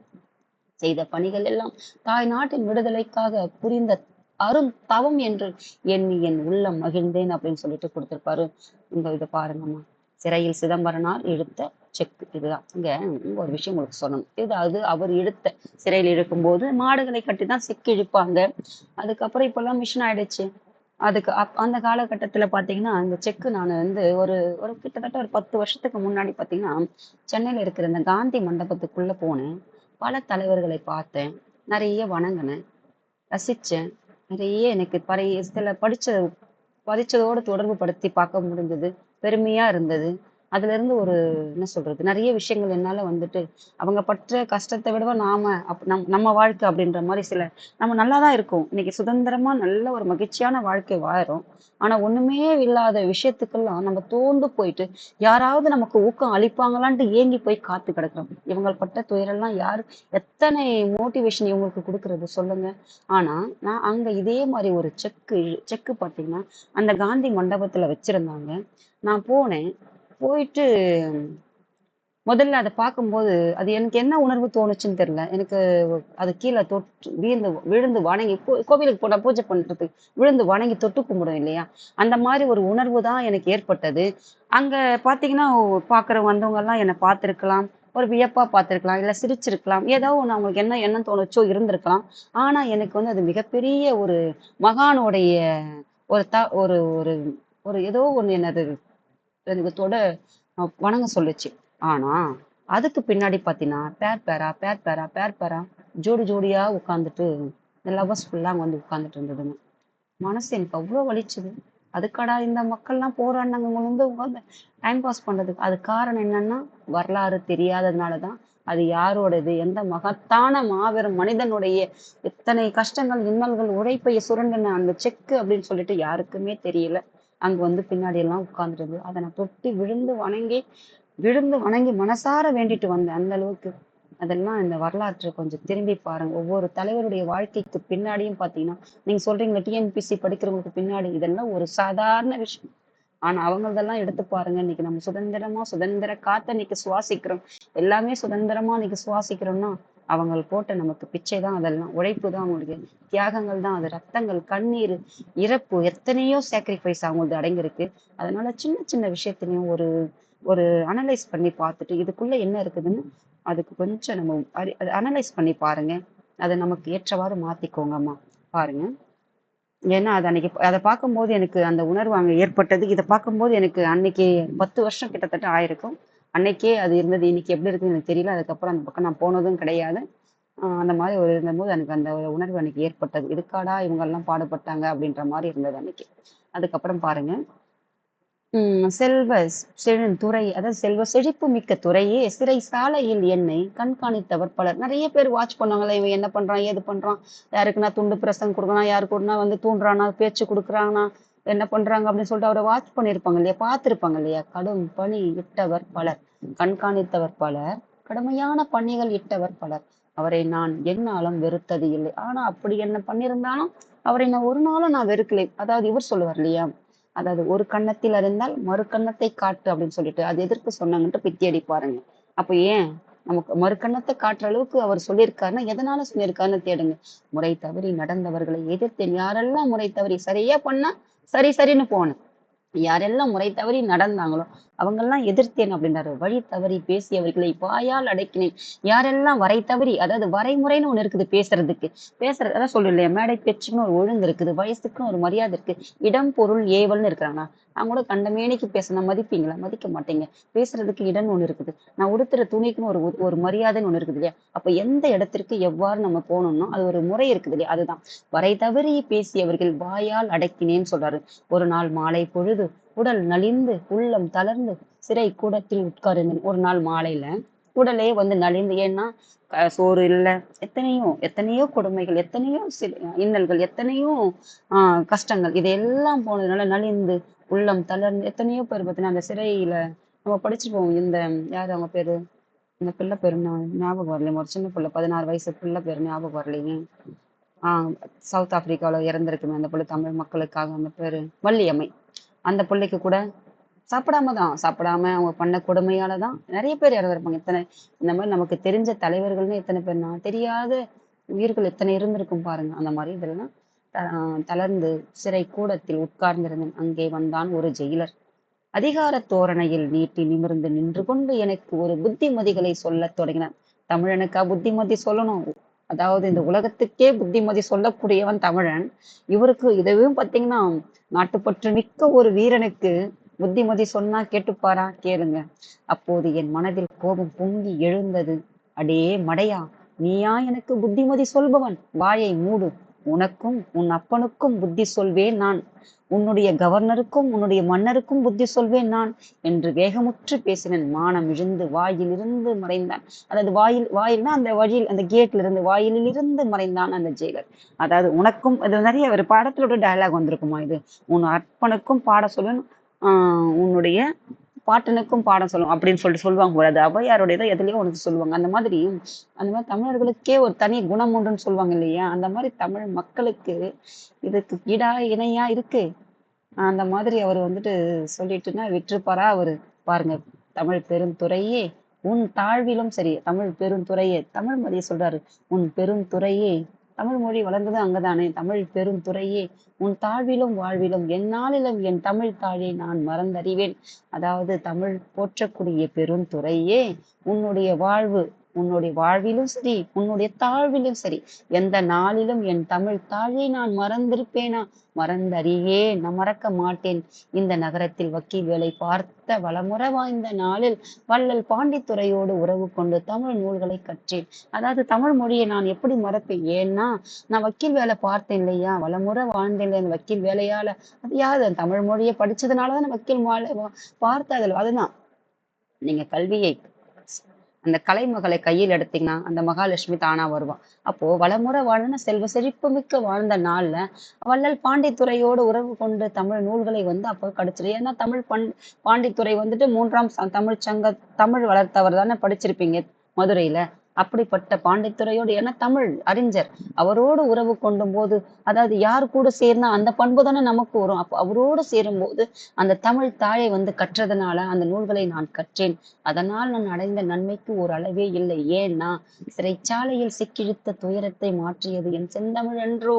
செய்த பணிகள் எல்லாம் தாய் நாட்டின் விடுதலைக்காக புரிந்த அரும் தவம் என்று எண்ணி என் உள்ளம் மகிழ்ந்தேன் அப்படின்னு சொல்லிட்டு கொடுத்திருப்பாரு. இந்த இதை பாருங்கம்மா. சிறையில் சிதம்பரனார் எடுத்த செக் இதுதான். இங்க ஒரு விஷயம் உங்களுக்கு சொல்லணும். இது அவர் எடுத்த, சிறையில் இருக்கும்போது மாடுகளை கட்டி தான் செக் இழுப்பாங்க. அதுக்கப்புறம் இப்பெல்லாம் மிஷின் ஆயிடுச்சு. அந்த காலகட்டத்துல பாத்தீங்கன்னா, இந்த செக்கு நான் வந்து ஒரு ஒரு கிட்டத்தட்ட ஒரு 10 வருஷத்துக்கு முன்னாடி பாத்தீங்கன்னா, சென்னையில இருக்கிற இந்த காந்தி மண்டபத்துக்குள்ள போனேன். பல தலைவர்களை பார்த்தேன். நிறைய வணங்குனேன், ரசிச்சேன். நிறைய எனக்கு சில படிச்சதோட தொடர்பு படுத்தி பார்க்க முடிஞ்சது. பெருமையா இருந்தது. அதுல இருந்து ஒரு என்ன சொல்றது? நிறைய விஷயங்கள் என்னால வந்துட்டு அவங்க பட்ட கஷ்டத்த விடவா நாம நம்ம வாழ்க்கை அப்படின்ற மாரி நம்ம நல்லா தான் இருக்கோம். இன்னைக்கு சுதந்திரமா நல்ல ஒரு மகிழ்ச்சியான வாழ்க்கை வாழுறோம். ஆனா ஒண்ணுமே இல்லாத விஷயத்துக்கெல்லாம் நம்ம தோண்டு போயிட்டு, யாராவது நமக்கு ஊக்கம் அளிப்பாங்களான்ட்டு ஏங்கி போய் காத்து கிடக்குறோம். இவங்க பட்ட துயரெல்லாம் யாரு எத்தனை மோட்டிவேஷன் இவங்களுக்கு குடுக்குறது சொல்லுங்க? ஆனா நான் அங்க இதே மாரி ஒரு செக்கு பார்த்தீங்கன்னா, அந்த காந்தி மண்டபத்துல வச்சிருந்தாங்க. நான் போனேன். போயிட்டு முதல்ல அத பார்க்கும்போது, அது எனக்கு என்ன உணர்வு தோணுச்சுன்னு தெரியல. எனக்கு அது கீழ விழுந்து விழுந்து வணங்கி கோவிலுக்கு போனா பூஜை பண்றதுக்கு விழுந்து வணங்கி தொட்டு கும்பிடுவோம் இல்லையா? அந்த மாரி ஒரு உணர்வு தான் எனக்கு ஏற்பட்டது. அங்க பார்த்தீங்கன்னா, பார்க்குறவங்க வந்தவங்கலாம் என்ன பார்த்திருக்கலாம். ஒரு வியப்பா பார்த்திருக்கலாம். இல்ல சிரிச்சிருக்கலாம். ஏதோ ஒண்ணு அவங்களுக்கு என்ன எண்ணம் தோணுச்சோ இருந்திருக்கலாம். ஆனா எனக்கு வந்து அது மிகப்பெரிய ஒரு மகானுடைய ஒரு ஒரு ஒரு ஒரு ஏதோ ஒண்ணு என்னது எனக்கு வணங்க சொல்லுச்சு. ஆனா, அதுக்கு பின்னாடி பார்த்தீங்கன்னா, பேர் பேரா ஜோடி ஜோடியா உட்கார்ந்துட்டு, இந்த லவ்வர்ஸ் ஃபுல்லா அங்க வந்து உட்கார்ந்துட்டு இருந்ததுங்க. மனசு எனக்கு அவ்ளோ வலிச்சுது. அதுக்காடா இந்த மக்கள்லாம் போராடுனாங்க இவங்க வந்து உட்கார்ந்து டைம் பாஸ் பண்றதுக்கு. அதுக்கு காரணம் என்னன்னா, வரலாறு தெரியாததுனால தான். அது யாரோடது? எந்த மகத்தான மாபெரும் மனிதனுடைய எத்தனை கஷ்டங்கள், இன்னல்கள், உழைப்பை சுரண்டுன அந்த செக்கு அப்படின்னு சொல்லிட்டு யாருக்குமே தெரியல. அங்க வந்து பின்னாடி எல்லாம் உட்கார்ந்துட்டு இருந்தது. அத நான் தொட்டு விழுந்து வணங்கி மனசார வேண்டிட்டு வந்தேன். அந்த அளவுக்கு. அதெல்லாம் இந்த வரலாற்றை கொஞ்சம் திரும்பி பாருங்க. ஒவ்வொரு தலைவருடைய வாழ்க்கைக்கு பின்னாடியும் பார்த்தீங்கன்னா, நீங்க சொல்றீங்கல்ல டிஎன்பிஎஸ்சி படிக்கிறவங்களுக்கு பின்னாடி இதெல்லாம் ஒரு சாதாரண விஷயம். ஆனா அவங்களதெல்லாம் எடுத்து பாருங்க. இன்னைக்கு நம்ம சுதந்திர காத்த இன்னைக்கு சுவாசிக்கிறோம். எல்லாமே சுதந்திரமா இன்னைக்கு சுவாசிக்கிறோம்னா, அவங்க போட்ட நமக்கு பிச்சை தான் அதெல்லாம். உழைப்பு தான் அவங்களுடைய தியாகங்கள் தான் அது. ரத்தங்கள், கண்ணீர், இறப்பு எத்தனையோ சாக்ரிஃபைஸ் அவங்களது அடங்கியிருக்கு. அதனால சின்ன சின்ன விஷயத்திலயும் ஒரு ஒரு அனலைஸ் பண்ணி பார்த்துட்டு, இதுக்குள்ள என்ன இருக்குதுன்னு அதுக்கு கொஞ்சம் நம்ம அனலைஸ் பண்ணி பாருங்க. அத நமக்கு ஏற்றவாறு மாத்திக்கோங்கம்மா. பாருங்க. ஏன்னா, அது அன்னைக்கு அத பார்க்கும்போது எனக்கு அந்த உணர்வு அங்க ஏற்பட்டது. இத பார்க்கும்போது எனக்கு அன்னைக்கு 10 வருஷம் கிட்டத்தட்ட ஆயிருக்கும். அன்னைக்கே அது இருந்தது. இன்னைக்கு எப்படி இருக்குன்னு எனக்கு தெரியல. அதுக்கப்புறம் அந்த பக்கம் நான் போனதும் கிடையாது. அந்த மாரி ஒரு இருந்தபோது எனக்கு அந்த ஒரு உணர்வு அன்னைக்கு ஏற்பட்டது. இதுக்காடா இவங்கெல்லாம் பாடுபட்டாங்க அப்படின்ற மாரி இருந்தது அன்னைக்கு. அதுக்கப்புறம் பாருங்க. செழுந்துறை அதாவது செல்வ செழிப்பு மிக்க துறையே சிறைசாலையில் என்னை கண்காணித்தவர் பலர். நிறைய பேர் வாட்ச் பண்ணாங்கல்ல, இவன் என்ன பண்றான், ஏது பண்றான், யாருக்குன்னா துண்டு பிரசங்கம் கொடுக்குறான், யாருக்குன்னா வந்து தூண்டுறானா, பேச்சு கொடுக்குறானா, என்ன பண்றாங்க அப்படின்னு சொல்லிட்டு அவரை வாட்ச் பண்ணியிருப்பாங்க இல்லையா, பார்த்திருப்பாங்க இல்லையா. கடும் பணி இட்டவர் பலர், கண்காணித்தவர் பலர், கடுமையான பணிகள் இட்டவர் பலர். அவரை நான் எந்நாளும் வெறுத்தது இல்லை. ஆனா அப்படி என்ன பண்ணியிருந்தாலும் அவரை நான் ஒரு நாளும் நான் வெறுக்கலை. அதாவது இவர் சொல்லுவார் இல்லையா, அதாவது ஒரு கன்னத்தில் அறிந்தால் மறு கன்னத்தை காட்டு அப்படின்னு சொல்லிட்டு அது எதற்கு சொன்னாங்கன்ட்டு போய் தேடி பாருங்க. அப்ப ஏன் நமக்கு மறு கன்னத்தை காட்டுற அளவுக்கு அவர் சொல்லியிருக்காருன்னா எதனால சொல்லியிருக்காருன்னு தேடுங்க. முறை தவறி நடந்தவர்களை எதிர்த்தேன். யாரெல்லாம் முறை தவறி சரியா பண்ணா சரி சரின்னு போனேன். யாரெல்லாம் முறை தவறி நடந்தாங்களோ அவங்கெல்லாம் எதிர்த்தேன் அப்படின்றாரு. வழி தவறி பேசியவர்களை வாயால் அடக்கினேன். யாரெல்லாம் வரை தவறி, அதாவது வரைமுறைன்னு ஒண்ணு இருக்குது பேசுறதுக்கு. பேசுறது அதான் சொல்றேன் இல்லையா, மேடை பேச்சுன்னு ஒரு ஒழுங்கு இருக்குது, வயசுக்குன்னு ஒரு மரியாதை இருக்கு, இடம் பொருள் ஏவல்னு இருக்கிறாங்க. அவங்க கூட கண்டமேனிக்கு பேசினா மதிப்பீங்களா? மதிக்க மாட்டீங்க. பேசுறதுக்கு இடம்னு ஒண்ணு இருக்குது. நான் உடுத்துற துணிக்குன்னு ஒரு ஒரு மரியாதைன்னு ஒண்ணு இருக்குது இல்லையா. அப்ப எந்த இடத்திற்கு எவ்வாறு நம்ம போகணும்னோ அது ஒரு முறை இருக்குது இல்லையா. அதுதான் வரை தவறி பேசியவர்கள் வாயால் அடக்கினேன்னு சொல்றாரு. ஒரு நாள் மாலை பொழுது உடல் நலிந்து உள்ளம் தளர்ந்து சிறை கூடத்தில் உட்கார்ந்தேன். ஒரு நாள் மாலையில உடலே வந்து நலிந்து, ஏன்னா சோறு இல்ல, எத்தனையோ எத்தனையோ கொடுமைகள், எத்தனையோ இன்னல்கள், எத்தனையோ கஷ்டங்கள், இதெல்லாம் போனதுனால நலிந்து உள்ளம் தளர்ந்து எத்தனையோ பேர் பார்த்தீங்கன்னா அந்த சிறையில நம்ம படிச்சிருப்போம். இந்த யாரு அவங்க பேரு, இந்த பிள்ளை பேரு ஞாபகம் வரலைங்க. ஒரு சின்ன பிள்ளை 16 வயசு பிள்ளை பேரு ஞாபகம் வரலைங்க. சவுத் ஆப்பிரிக்காவுல இறந்திருக்குமே அந்த பிள்ளை, தமிழ் மக்களுக்காக, அந்த பேரு வள்ளியம்மை. அந்த பிள்ளைக்கு கூட சாப்பிடாம அவங்க பண்ண கொடுமையால தான் நிறைய பேர் இறந்திருப்பாங்க. இத்தனை இந்த மாதிரி நமக்கு தெரிஞ்ச தலைவர்கள்னு எத்தனை பேர்னா தெரியாத உயிர்கள் எத்தனை இருந்திருக்கும் பாருங்க. அந்த மாதிரி இதெல்லாம் தளர்ந்து சிறை கூடத்தில் உட்கார்ந்திருந்தேன். அங்கே வந்தான் ஒரு ஜெயிலர். அதிகார தோரணையில் நீட்டி நிமிர்ந்து நின்று கொண்டு எனக்கு ஒரு புத்திமதிகளை சொல்லத் தொடங்கினான். தமிழனுக்கா புத்திமதி சொல்லணும்? அதாவது இந்த உலகத்துக்கே புத்திமதி சொல்லக்கூடியவன் தமிழன். இவருக்கு இதுவும் பாத்தீங்கன்னா நாட்டுப்பற்று மிக்க ஒரு வீரனுக்கு புத்திமதி சொன்னா கேட்டுப்பாரா? கேளுங்க. அப்போது என் மனதில் கோபம் பொங்கி எழுந்தது. அடே மடையா, நீயா எனக்கு புத்திமதி சொல்பவன்? வாயை மூடு. உனக்கும் உன் அப்பனுக்கும் புத்தி சொல்வேன் நான். உன்னுடைய கவர்னருக்கும் உன்னுடைய மன்னருக்கும் புத்தி சொல்வேன் நான் என்று வேகமுற்று பேசினேன். மானம் இழந்து வாயிலிருந்து மறைந்தான். அதாவது வாயில்னா அந்த வழியில், அந்த கேட்ல இருந்து, வாயிலிருந்து மறைந்தான் அந்த ஜெயிலர். அதாவது உனக்கும், இது நிறைய ஒரு பாடத்தோட டயலாக் வந்திருக்குமா இது. உன் அப்பனுக்கும் பாட சொல்லுவேன், உன்னுடைய பாட்டனுக்கும் பாடம் சொல்லும் அப்படின்னு சொல்லிட்டு சொல்லுவாங்க போல. அது ஔவையாருடையதோ எதுலயோ உனக்கு சொல்லுவாங்க. அந்த மாதிரி தமிழர்களுக்கே ஒரு தனி குணம் உண்டுன்னு சொல்லுவாங்க இல்லையா. அந்த மாதிரி தமிழ் மக்களுக்கு இதுக்கு ஈடா இணையா இருக்கு. அந்த மாதிரி அவர் வந்துட்டு சொல்லிட்டுன்னா விட்டுருப்பாரா அவரு? பாருங்க. தமிழ் பெருந்துறையே உன் தாழ்விலும் சரி, தமிழ் பெருந்துறையே, தமிழ் மொழியை சொல்றாரு. உன் பெருந்துறையே, தமிழ் மொழி வளர்ந்தது அங்கதானே. தமிழ் பெருந்துறையே உன் தாழ்விலும் வாழ்விலும் எந்நாளிலும் என் தமிழ் தாழை நான் மறந்தறிவேன். அதாவது தமிழ் போற்றக்கூடிய பெருந்துறையே, உன்னுடைய வாழ்வு, உன்னுடைய வாழ்விலும் சரி, உன்னுடைய தாழ்விலும் சரி, எந்த நாளிலும் என் தமிழ் தாழை நான் மறந்திருப்பேனா? மறந்தறியேன், நான் மறக்க மாட்டேன். இந்த நகரத்தில் வக்கீல் வேலை பார்த்த வளமுற வாய்ந்த நாளில் வள்ளல் பாண்டித்துறையோடு உறவு கொண்டு தமிழ் நூல்களை கற்றேன். அதாவது தமிழ் மொழியை நான் எப்படி மறப்பேன்? ஏன்னா நான் வக்கீல் வேலை பார்த்தேன் இல்லையா, வளமுற வாழ்ந்தேன் இல்லையா, அந்த வக்கீல் வேலையால. அது யாரு? தமிழ் மொழியை படிச்சதுனாலதான் வக்கீல் பார்த்ததில்ல. அதுதான் நீங்க கல்வியை, அந்த கலைமகளை கையில் எடுத்தீங்கன்னா அந்த மகாலட்சுமி தானா வருவான். அப்போ வளமுறை வாழ்ந்த செல்வ செழிப்பு மிக்க வாழ்ந்த நாள்ல வள்ளல் பாண்டித்துறையோடு உறவு கொண்டு தமிழ் நூல்களை வந்து அப்போ கிடைச்சிரு. ஏன்னா பாண்டித்துறை வந்துட்டு 3ஆம் தமிழ் சங்க தமிழ் வளர்த்தவர் தானே, படிச்சிருப்பீங்க மதுரையில. அப்படிப்பட்ட பாண்டித்துரையோடு ஏன்னா தமிழ் அறிஞர் அவரோடு உறவு கொண்டும் போது அதாவது யார் கூட சேர்னா அந்த பண்பு தானே நமக்கு வரும். அப்ப அவரோடு சேரும்போது அந்த தமிழ் தாயை வந்து கற்றதுனால அந்த நூல்களை நான் கற்றேன். அதனால் நான் அடைந்த நன்மைக்கு ஒரு அளவே இல்லை. ஏன்னா சிறைச்சாலையில் சிக்கிழுத்த துயரத்தை மாற்றியது என் செந்தமிழ் என்றோ.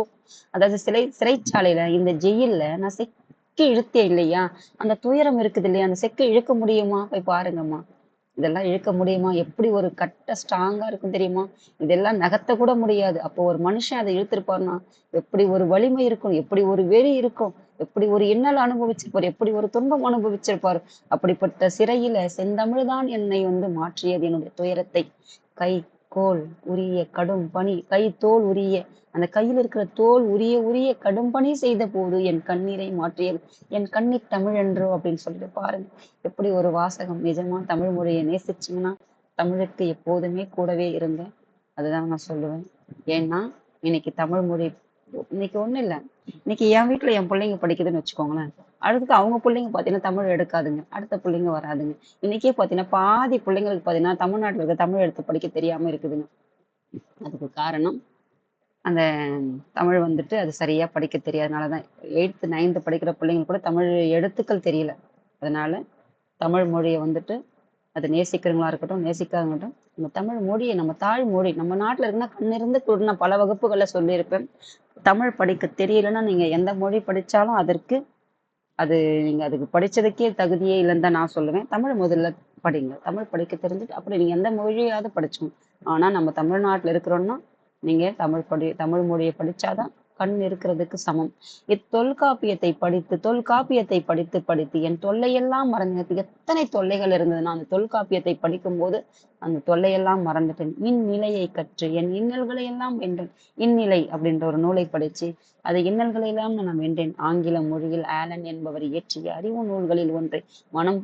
அதாவது சிறைச்சாலையில இந்த ஜெயில்ல நான் செக்கி இழுத்தேன் இல்லையா, அந்த துயரம் இருக்குது இல்லையா, அந்த செக்கை இழுக்க முடியுமா? போய் பாருங்கம்மா. இதெல்லாம் இழுக்க முடியுமா? எப்படி ஒரு கட்ட ஸ்ட்ராங்கா இருக்கும் தெரியுமா? இதெல்லாம் நகர்த்த கூட முடியாது. அப்போ ஒரு மனுஷன் அதை இழுத்திருப்பார்னா, எப்படி ஒரு வலிமை இருக்கும், எப்படி ஒரு வெறி இருக்கும், எப்படி ஒரு இன்னல் அனுபவிச்சிருப்பார், எப்படி ஒரு துன்பம் அனுபவிச்சிருப்பார். அப்படிப்பட்ட சிறையில செந்தமிழ் தான் என்னை வந்து மாற்றியது என்னுடைய துயரத்தை. கை, கோல் உரிய கடும் பணி, கை தோல் உரிய அந்த கையில் இருக்கிற தோல் உரிய உரிய கடும் பணி செய்த போது என் கண்ணீரை மாற்றியது என் கண்ணீர் தமிழன்றோ அப்படின்னு சொல்லிட்டு பாருங்க. எப்படி ஒரு வாசகம். நிஜமா தமிழ் மொழியை நேசிச்சீங்கன்னா தமிழுக்கு எப்போதுமே கூடவே இருங்க. அதுதான் நான் சொல்லுவேன். ஏன்னா இன்னைக்கு தமிழ் மொழி இன்னைக்கு ஒண்ணும் இல்லை. இன்னைக்கு என் வீட்டுல என் பிள்ளைங்க படிக்குதுன்னு வச்சுக்கோங்களேன். அடுத்து அவங்க பிள்ளைங்க பாத்தீங்கன்னா தமிழ் எடுக்காதுங்க, அடுத்த பிள்ளைங்க வராதுங்க. இன்னைக்கே பாத்தீங்கன்னா பாதி பிள்ளைங்களுக்கு பாத்தீங்கன்னா தமிழ்நாட்டுல இருக்க தமிழ் எடுத்து படிக்க தெரியாம இருக்குதுங்க. அதுக்கு காரணம் அந்த தமிழ் வந்துட்டு அது சரியா படிக்க தெரியாதனாலதான். 8th 9th படிக்கிற பிள்ளைங்களுக்கு கூட தமிழ் எழுத்துக்கள் தெரியல. அதனால தமிழ் மொழியை வந்துட்டு அது நேசிக்கிறவங்களா இருக்கட்டும் நேசிக்காதவங்கட்டும் நம்ம தமிழ் மொழியை நம்ம தாய்மொழி நம்ம நாட்டுல இருக்குன்னா கண்ணிருந்து கூட நான் பல வகுப்புகளை சொல்லியிருப்பேன். தமிழ் படிக்க தெரியலன்னா நீங்க எந்த மொழி படிச்சாலும் அதற்கு அது நீங்க அதுக்கு படிச்சதுக்கே தகுதியே இல்லைன்னு தான் நான் சொல்லுவேன். தமிழ் முதல்ல படிங்க. தமிழ் படிக்க தெரிஞ்சுட்டு அப்படி நீங்க எந்த மொழியாவது படிச்சுக்கணும். ஆனா நம்ம தமிழ்நாட்டுல இருக்கிறோம்னா நீங்க தமிழ் மொழியை படிச்சாதான் கண் இருக்கிறதுக்கு சமம். தொல்காப்பியத்தை படித்து படித்து என் தொல்லையெல்லாம் மறந்து எத்தனை தொல்லைகள் இருந்ததுன்னா அந்த தொல்காப்பியத்தை படிக்கும் போது அந்த தொல்லையெல்லாம் மறந்துட்டேன். இந்நிலையை கற்று என் இன்னல்களை எல்லாம் வென்றேன். இந்நிலை அப்படின்ற ஒரு நூலை படிச்சு அது இன்னல்களை எல்லாம் நான் வென்றேன். ஆங்கில மொழியில் ஆலன் என்பவர் இயற்றிய அறிவு நூல்களில் ஒன்றை மனம்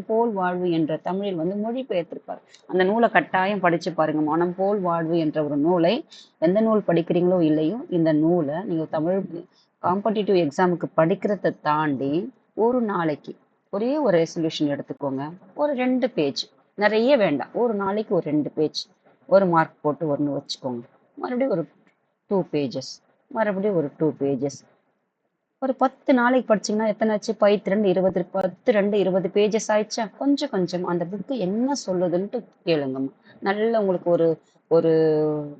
போல் வாழ்வு என்ற தமிழில் வந்து மொழிபெயர்த்திருப்பார். அந்த நூலை கட்டாயம் படிச்சு பாருங்க. மனம் போல் வாழ்வு என்ற ஒரு நூலை எந்த நூல் படிக்கிறீங்களோ இல்லையோ இந்த நூலை நீங்க தமிழ் காம்படிட்டிவ் எக்ஸாமுக்கு படிக்கிறத தாண்டி ஒரு நாளைக்கு ஒரே ஒரு ரெசல்யூஷன் எடுத்துக்கோங்க. ஒரு 2 பேஜ், நிறைய வேண்டாம், ஒரு நாளைக்கு ஒரு 2 பேஜ், ஒரு மார்க் போட்டு ஒன்று வச்சுக்கோங்க. மறுபடியும் ஒரு 2 பேஜஸ், மறுபடியும் ஒரு 2 பேஜஸ். ஒரு 10 நாளைக்கு படிச்சீங்கன்னா எத்தனை ஆச்சு? 10 2 பேஜஸ் ஆயிடுச்சா? கொஞ்சம் கொஞ்சம் அந்த புக்கு என்ன சொல்லுதுன்ட்டு கேளுங்கம்மா. நல்ல உங்களுக்கு ஒரு ஒரு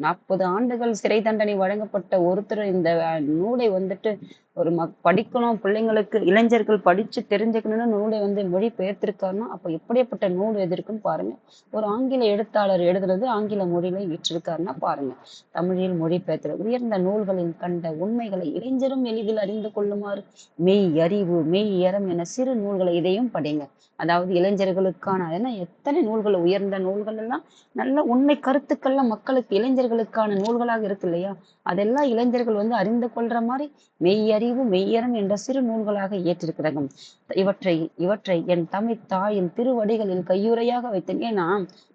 40 ஆண்டுகள் சிறை தண்டனை வழங்கப்பட்ட ஒருத்தர் இந்த நூலை வந்துட்டு ஒரு படிக்கணும், பிள்ளைங்களுக்கு இளைஞர்கள் படிச்சு தெரிஞ்சுக்கணும்னு நூலை வந்து மொழி பெயர்த்திருக்காருன்னா அப்ப எப்படிப்பட்ட நூல் எது இருக்குன்னு பாருங்க. ஒரு ஆங்கில எழுத்தாளர் எழுதுறது ஆங்கில மொழியில விற்றிருக்காருன்னா பாருங்க. தமிழில் மொழிபெயர்த்தல் உயர்ந்த நூல்களில் கண்ட உண்மைகளை இளைஞரும் எளிதில் அறிந்து கொள்ளுமாறு மெய் அறிவு மெய் அறம் என சிறு நூல்களை இதையும் படிங்க. அதாவது இளைஞர்களுக்கான ஏன்னா எத்தனை நூல்கள் உயர்ந்த நூல்கள் எல்லாம் நல்ல உண்மை கருத்துக்கள்லாம் மக்களுக்கு இளைஞர்களுக்கான நூல்களாக இருக்கு இல்லையா, அதெல்லாம் இளைஞர்கள் வந்து அறிந்து கொள்ற மாதிரி மெய்யறிவு மெய்யறம் என்ற சிறு நூல்களாக இயற்றிருக்கிறாங்க. இவற்றை என் தமிழ் தாயின் திருவடிகளில் கையுறையாக வைத்தேன். ஏன்னா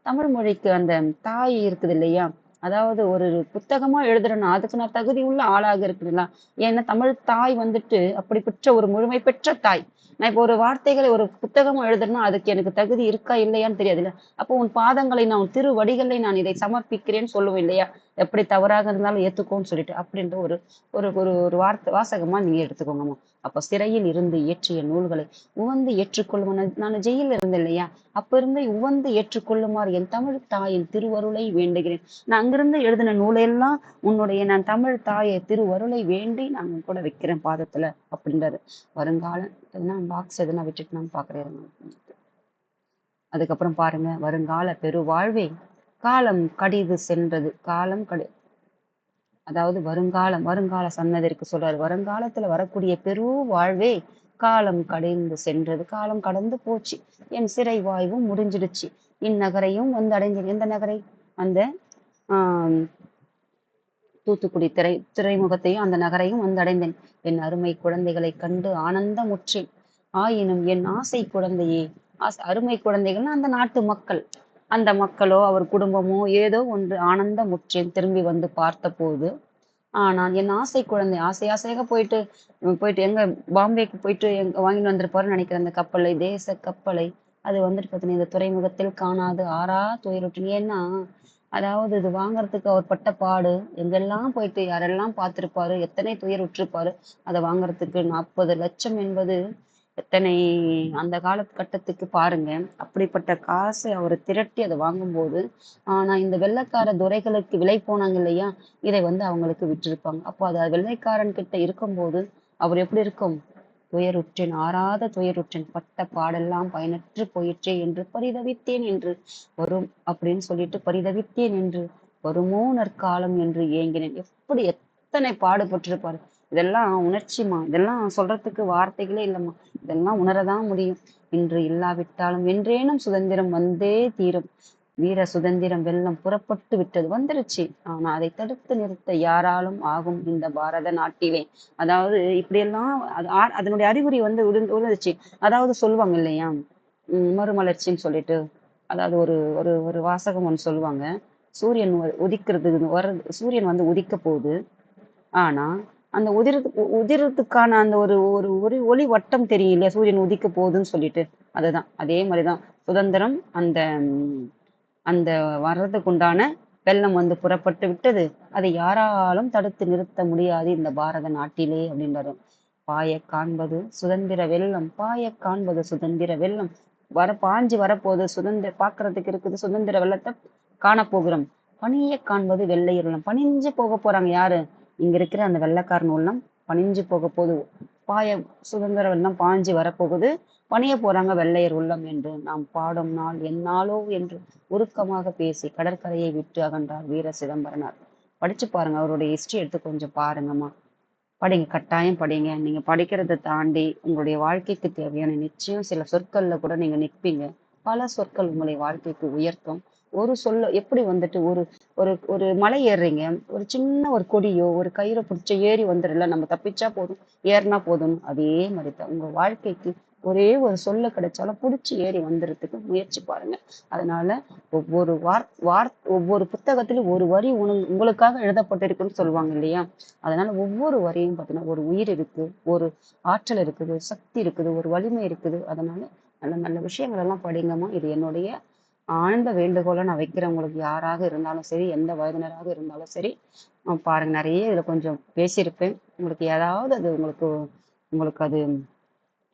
தமிழ் மொழிக்கு அந்த தாய் இருக்குது இல்லையா, அதாவது ஒரு புத்தகமா எழுதுறேன்னா அதுக்கு நான் தகுதி உள்ள ஆளாக இருக்குங்களா. ஏன்னா தமிழ் தாய் வந்துட்டு அப்படி பெற்ற ஒரு முழுமை பெற்ற தாய். நான் இப்போ ஒரு வார்த்தைகளை ஒரு புத்தகமா எழுதுறேன்னா அதுக்கு எனக்கு தகுதி இருக்கா இல்லையான்னு தெரியாதுல்ல. அப்போ உன் பாதங்களை நான் உன் திருவடிகளை நான் இதை சமர்ப்பிக்கிறேன்னு சொல்லுவேன் இல்லையா, எப்படி தவறாக இருந்தாலும் ஏத்துக்கோன்னு சொல்லிட்டு அப்படின்ற ஒரு ஒரு ஒரு ஒரு வாசகமா நீங்க எடுத்துக்கோங்கம்மா. அப்ப சிறையில் இருந்து இயற்றிய நூல்களை உவந்து ஏற்றுக்கொள்ளும். நான் ஜெயில இருந்தேன் இல்லையா, அப்ப இருந்து உவந்து ஏற்றுக்கொள்ளுமாறு என் தமிழ் தாயின் திருவருளை வேண்டுகிறேன். நான் அங்கிருந்து எழுதின நூலையெல்லாம் உன்னுடைய நான் தமிழ் தாயை திருவருளை வேண்டி நான் கூட வைக்கிறேன் பாதத்துல அப்படின்றாரு. வருங்காலம் எதுனா பாக்ஸ் எதுனா விட்டுட்டு நான் பாக்குறேன். அதுக்கப்புறம் பாருங்க, வருங்கால பெருவாழ்வே காலம் கடிது சென்றது. அதாவது வருங்கால சன்னதிற்கு சொல்றாரு. வருங்காலத்துல வரக்கூடிய பெரு வாழ்வே காலம் கடைந்து சென்றது. காலம் கடந்து போச்சு, என் சிறை வாய்வும் முடிஞ்சிடுச்சு, இந்நகரையும் வந்து அடைஞ்சேன். எந்த நகரை? அந்த ஆஹ் தூத்துக்குடி துறைமுகத்தையும் அந்த நகரையும் வந்து அடைந்தேன். என் அருமை குழந்தைகளை கண்டு ஆனந்தமுற்றேன். ஆயினும் என் ஆசை குழந்தையே, அருமை குழந்தைகள்னா அந்த நாட்டு மக்கள், அந்த மக்களோ அவர் குடும்பமோ ஏதோ ஒன்று ஆனந்தமுற்றேன் திரும்பி வந்து பார்த்த போது. நான் என் ஆசை குழந்தை ஆசையாக போயிட்டு எங்க பாம்பேக்கு போயிட்டு எங்க வாங்கிட்டு வந்திருப்பாருன்னு நினைக்கிறேன் அந்த கப்பலை, தேச கப்பலை. அது வந்துட்டு பார்த்தீங்கன்னா இந்த துறைமுகத்தில் காணாது ஆறா துயருற்றின். ஏன்னா அதாவது இது வாங்குறதுக்கு அவர் பட்ட பாடு, எங்கெல்லாம் போயிட்டு யாரெல்லாம் பார்த்திருப்பாரு, எத்தனை துயர் உற்றிருப்பாரு. அதை வாங்குறதுக்கு 40,00,000 என்பது எத்தனை அந்த காலகட்டத்துக்கு பாருங்க. அப்படிப்பட்ட காசை அவர் திரட்டி அதை வாங்கும்போது, ஆனா இந்த வெள்ளைக்கார துரைகளுக்கு விலை போனாங்க இல்லையா? இதை வந்து அவங்களுக்கு விற்றிருப்பாங்க. அப்போ அது வெள்ளைக்காரன் கிட்ட இருக்கும்போது, அவர் எப்படி இருக்கும்? துயருற்றேன் ஆறாத துயருற்றேன் பட்ட பாடெல்லாம் பயனற்று போயிற்றே என்று பரிதவித்தேன் என்று வரும் அப்படின்னு சொல்லிட்டு பரிதவித்தேன் என்று வருமோ நற்காலம் என்று ஏங்கினேன். எப்படி எத்தனை பாடுபட்டிருப்பாரு. இதெல்லாம் உணர்ச்சிமா, இதெல்லாம் சொல்றதுக்கு வார்த்தைகளே இல்லம்மா. இதெல்லாம் உணரதான் முடியும். இன்று இல்லாவிட்டாலும் என்றேனும் சுதந்திரம் வந்தே தீரும். வீர சுதந்திரம் வெள்ளம் புறப்பட்டு விட்டது, வந்துருச்சு. ஆனா அதை தடுத்து நிறுத்த யாராலும் ஆகும் இந்த பாரத நாட்டிலே. அதாவது இப்படியெல்லாம் அதனுடைய அறிகுறி வந்து விழுந்துச்சு. அதாவது சொல்லுவாங்க இல்லையா, மறுமலர்ச்சின்னு சொல்லிட்டு. அதாவது ஒரு ஒரு ஒரு வாசகம் ஒண்ணு சொல்லுவாங்க. சூரியன் உதிக்கிறது சூரியன் வந்து உதிக்க போகுது. ஆனா அந்த உதிரத்துக்கான அந்த ஒரு ஒரு ஒரு ஒளி வட்டம் தெரியும் இல்லையா, சூரியன் உதிக்க போகுதுன்னு சொல்லிட்டு. அதுதான் அதே மாதிரிதான் சுதந்திரம். அந்த அந்த வர்றதுக்குண்டான வெள்ளம் வந்து புறப்பட்டு விட்டது. அதை யாராலும் தடுத்து நிறுத்த முடியாது இந்த பாரத நாட்டிலே அப்படின்றாரு. பாய காண்பது சுதந்திர வெள்ளம், பாய காண்பது சுதந்திர வெள்ளம். பாஞ்சு வரப்போகுது, சுதந்திர பாக்குறதுக்கு இருக்குது, சுதந்திர வெள்ளத்தை காணப்போகிறோம். பணிய காண்பது வெள்ளையர் உள்ளம். பணிஞ்சு போக போறாங்க யாரு? இங்க இருக்கிற அந்த வெள்ளைக்காரன் உள்ளம் பணிஞ்சு போக போகுது. பாய சுதந்திர வெள்ளம் பாஞ்சு வரப்போகுது, பணிய போறாங்க வெள்ளையர் உள்ளம் என்று நாம் பாடும் நாள் எந்நாளோ என்று உருக்கமாக பேசி கடற்கரையை விட்டு அகன்றார் வீர சிதம்பரனார். படிச்சு பாருங்க, அவருடைய ஹிஸ்டரி எடுத்து கொஞ்சம் பாருங்கம்மா. படிங்க, கட்டாயம் படிங்க. நீங்க படிக்கிறதை தாண்டி உங்களுடைய வாழ்க்கைக்கு தேவையான நிச்சயம் சில சொற்கள்ல கூட நீங்க நிற்பீங்க. பல சொற்கள் உங்களை வாழ்க்கைக்கு உயர்த்தும். ஒரு சொல்ல எப்படி வந்துட்டு ஒரு ஒரு ஒரு மலை ஏறுறீங்க, ஒரு சின்ன ஒரு கொடியோ ஒரு கயிறை பிடிச்ச ஏறி வந்துடல, நம்ம தப்பிச்சா போதும், ஏறினா போதும். அதே மாதிரிதான் உங்க வாழ்க்கைக்கு ஒரே ஒரு சொல்ல கிடைச்சாலும் புடிச்சு ஏறி வந்துடுறதுக்கு முயற்சி பாருங்க. அதனால ஒவ்வொரு ஒவ்வொரு புத்தகத்திலும் ஒரு வரி உங்களுக்காக எழுதப்பட்டிருக்குன்னு சொல்லுவாங்க இல்லையா? அதனால ஒவ்வொரு வரியும் பார்த்தீங்கன்னா ஒரு உயிர் இருக்கு, ஒரு ஆற்றல் இருக்குது, சக்தி இருக்குது, ஒரு வலிமை இருக்குது. அதனால நல்ல நல்ல விஷயங்கள் எல்லாம் படிங்கம்மா. இது என்னுடைய ஆழ்ந்த வேண்டுகோளை நான் வைக்கிறேன். உங்களுக்கு யாராக இருந்தாலும் சரி, எந்த வயதினராக இருந்தாலும் சரி, பாருங்க, நிறைய இதுல கொஞ்சம் பேசியிருப்பேன். உங்களுக்கு ஏதாவது அது உங்களுக்கு உங்களுக்கு அது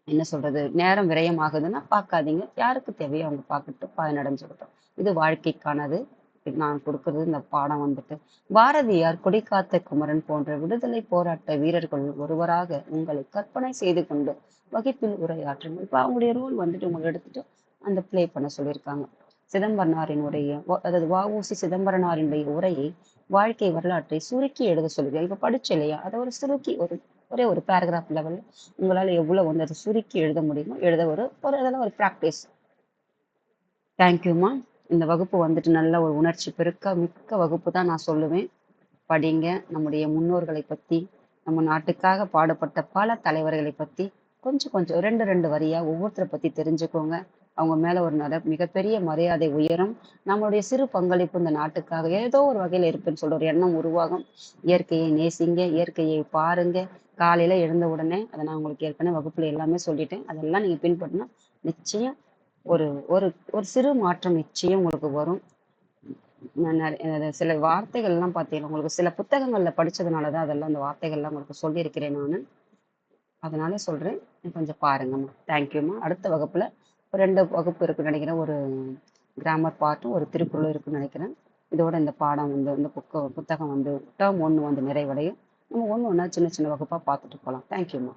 என்ன சொல்றது, நேரம் விரயம் ஆகுதுன்னா பார்க்காதீங்க. யாருக்கு தேவையோ அவங்க பார்க்கட்டும், பயனடைஞ்சுக்கிட்டோம். இது வாழ்க்கைக்கானது. நான் கொடுக்கறது இந்த பாடம் வந்துட்டு. பாரதியார், கொடிகாத்த குமரன் போன்ற விடுதலை போராட்ட வீரர்கள் ஒருவராக உங்களை கற்பனை செய்து கொண்டு வகுப்பில் உரையாற்றுங்கள். இப்ப அவங்களுடைய ரோல் வந்துட்டு உங்களை எடுத்துட்டு அந்த பிளே பண்ண சொல்லியிருக்காங்க. சிதம்பரனாரினுடைய அதாவது வ.உ.சி. சிதம்பரனாரினுடைய உரையை, வாழ்க்கை வரலாற்றை சுருக்கி எழுத சொல்லுங்க. இப்ப படிச்சு இல்லையா, அதை ஒரு சுருக்கி ஒரே ஒரு பேராகிராஃப் லெவல்ல உங்களால எவ்வளவு வந்து அதை சுருக்கி எழுத முடியுமோ எழுத ஒரு ஒரு அதெல்லாம் ஒரு ப்ராக்டிஸ். தேங்க்யூம்மா. இந்த வகுப்பு வந்துட்டு நல்ல ஒரு உணர்ச்சி பெருக்க மிக்க வகுப்பு தான் நான் சொல்லுவேன். படிங்க. நம்முடைய முன்னோர்களை பத்தி, நம்ம நாட்டுக்காக பாடுபட்ட பல தலைவர்களை பத்தி கொஞ்சம் கொஞ்சம் 2 வரியா ஒவ்வொருத்தரை பத்தி தெரிஞ்சுக்கோங்க. அவங்க மேல ஒரு மிகப்பெரிய மரியாதை உயரும். நம்மளுடைய சிறு பங்களிப்பு இந்த நாட்டுக்காக ஏதோ ஒரு வகையில இருப்புன்னு சொல்ற ஒரு எண்ணம் உருவாகும். இயற்கையை நேசிங்க, இயற்கையை பாருங்க. காலையில எழுந்த உடனே அதை நான் உங்களுக்கு ஏற்கனவே வகுப்புல எல்லாமே சொல்லிட்டேன். அதெல்லாம் நீங்க பின்பற்றினா நிச்சயம் ஒரு ஒரு ஒரு சிறு மாற்றம் நிச்சயம் உங்களுக்கு வரும். நான் சில வார்த்தைகள் எல்லாம் பார்த்தீங்கன்னா உங்களுக்கு சில புத்தகங்கள்ல படிச்சதுனாலதான் அதெல்லாம் அந்த வார்த்தைகள்லாம் உங்களுக்கு சொல்லியிருக்கிறேன் நானு. அதனால சொல்றேன், கொஞ்சம் பாருங்கம்மா. தேங்க்யூம்மா. அடுத்த வகுப்புல ஒரு 2 வகுப்பு இருக்குன்னு நினைக்கிறேன். ஒரு கிராமர் பார்ட்டும் ஒரு திருக்குறளும் இருக்குன்னு நினைக்கிறேன். இதோட இந்த பாடம் வந்து இந்த புத்தகம் வந்து டேர்ம் 1 வந்து நிறைவடையும். நம்ம ஒண்ணு ஒண்ணா சின்ன சின்ன வகுப்பா பார்த்துட்டு போகலாம். தேங்க்யூம்மா.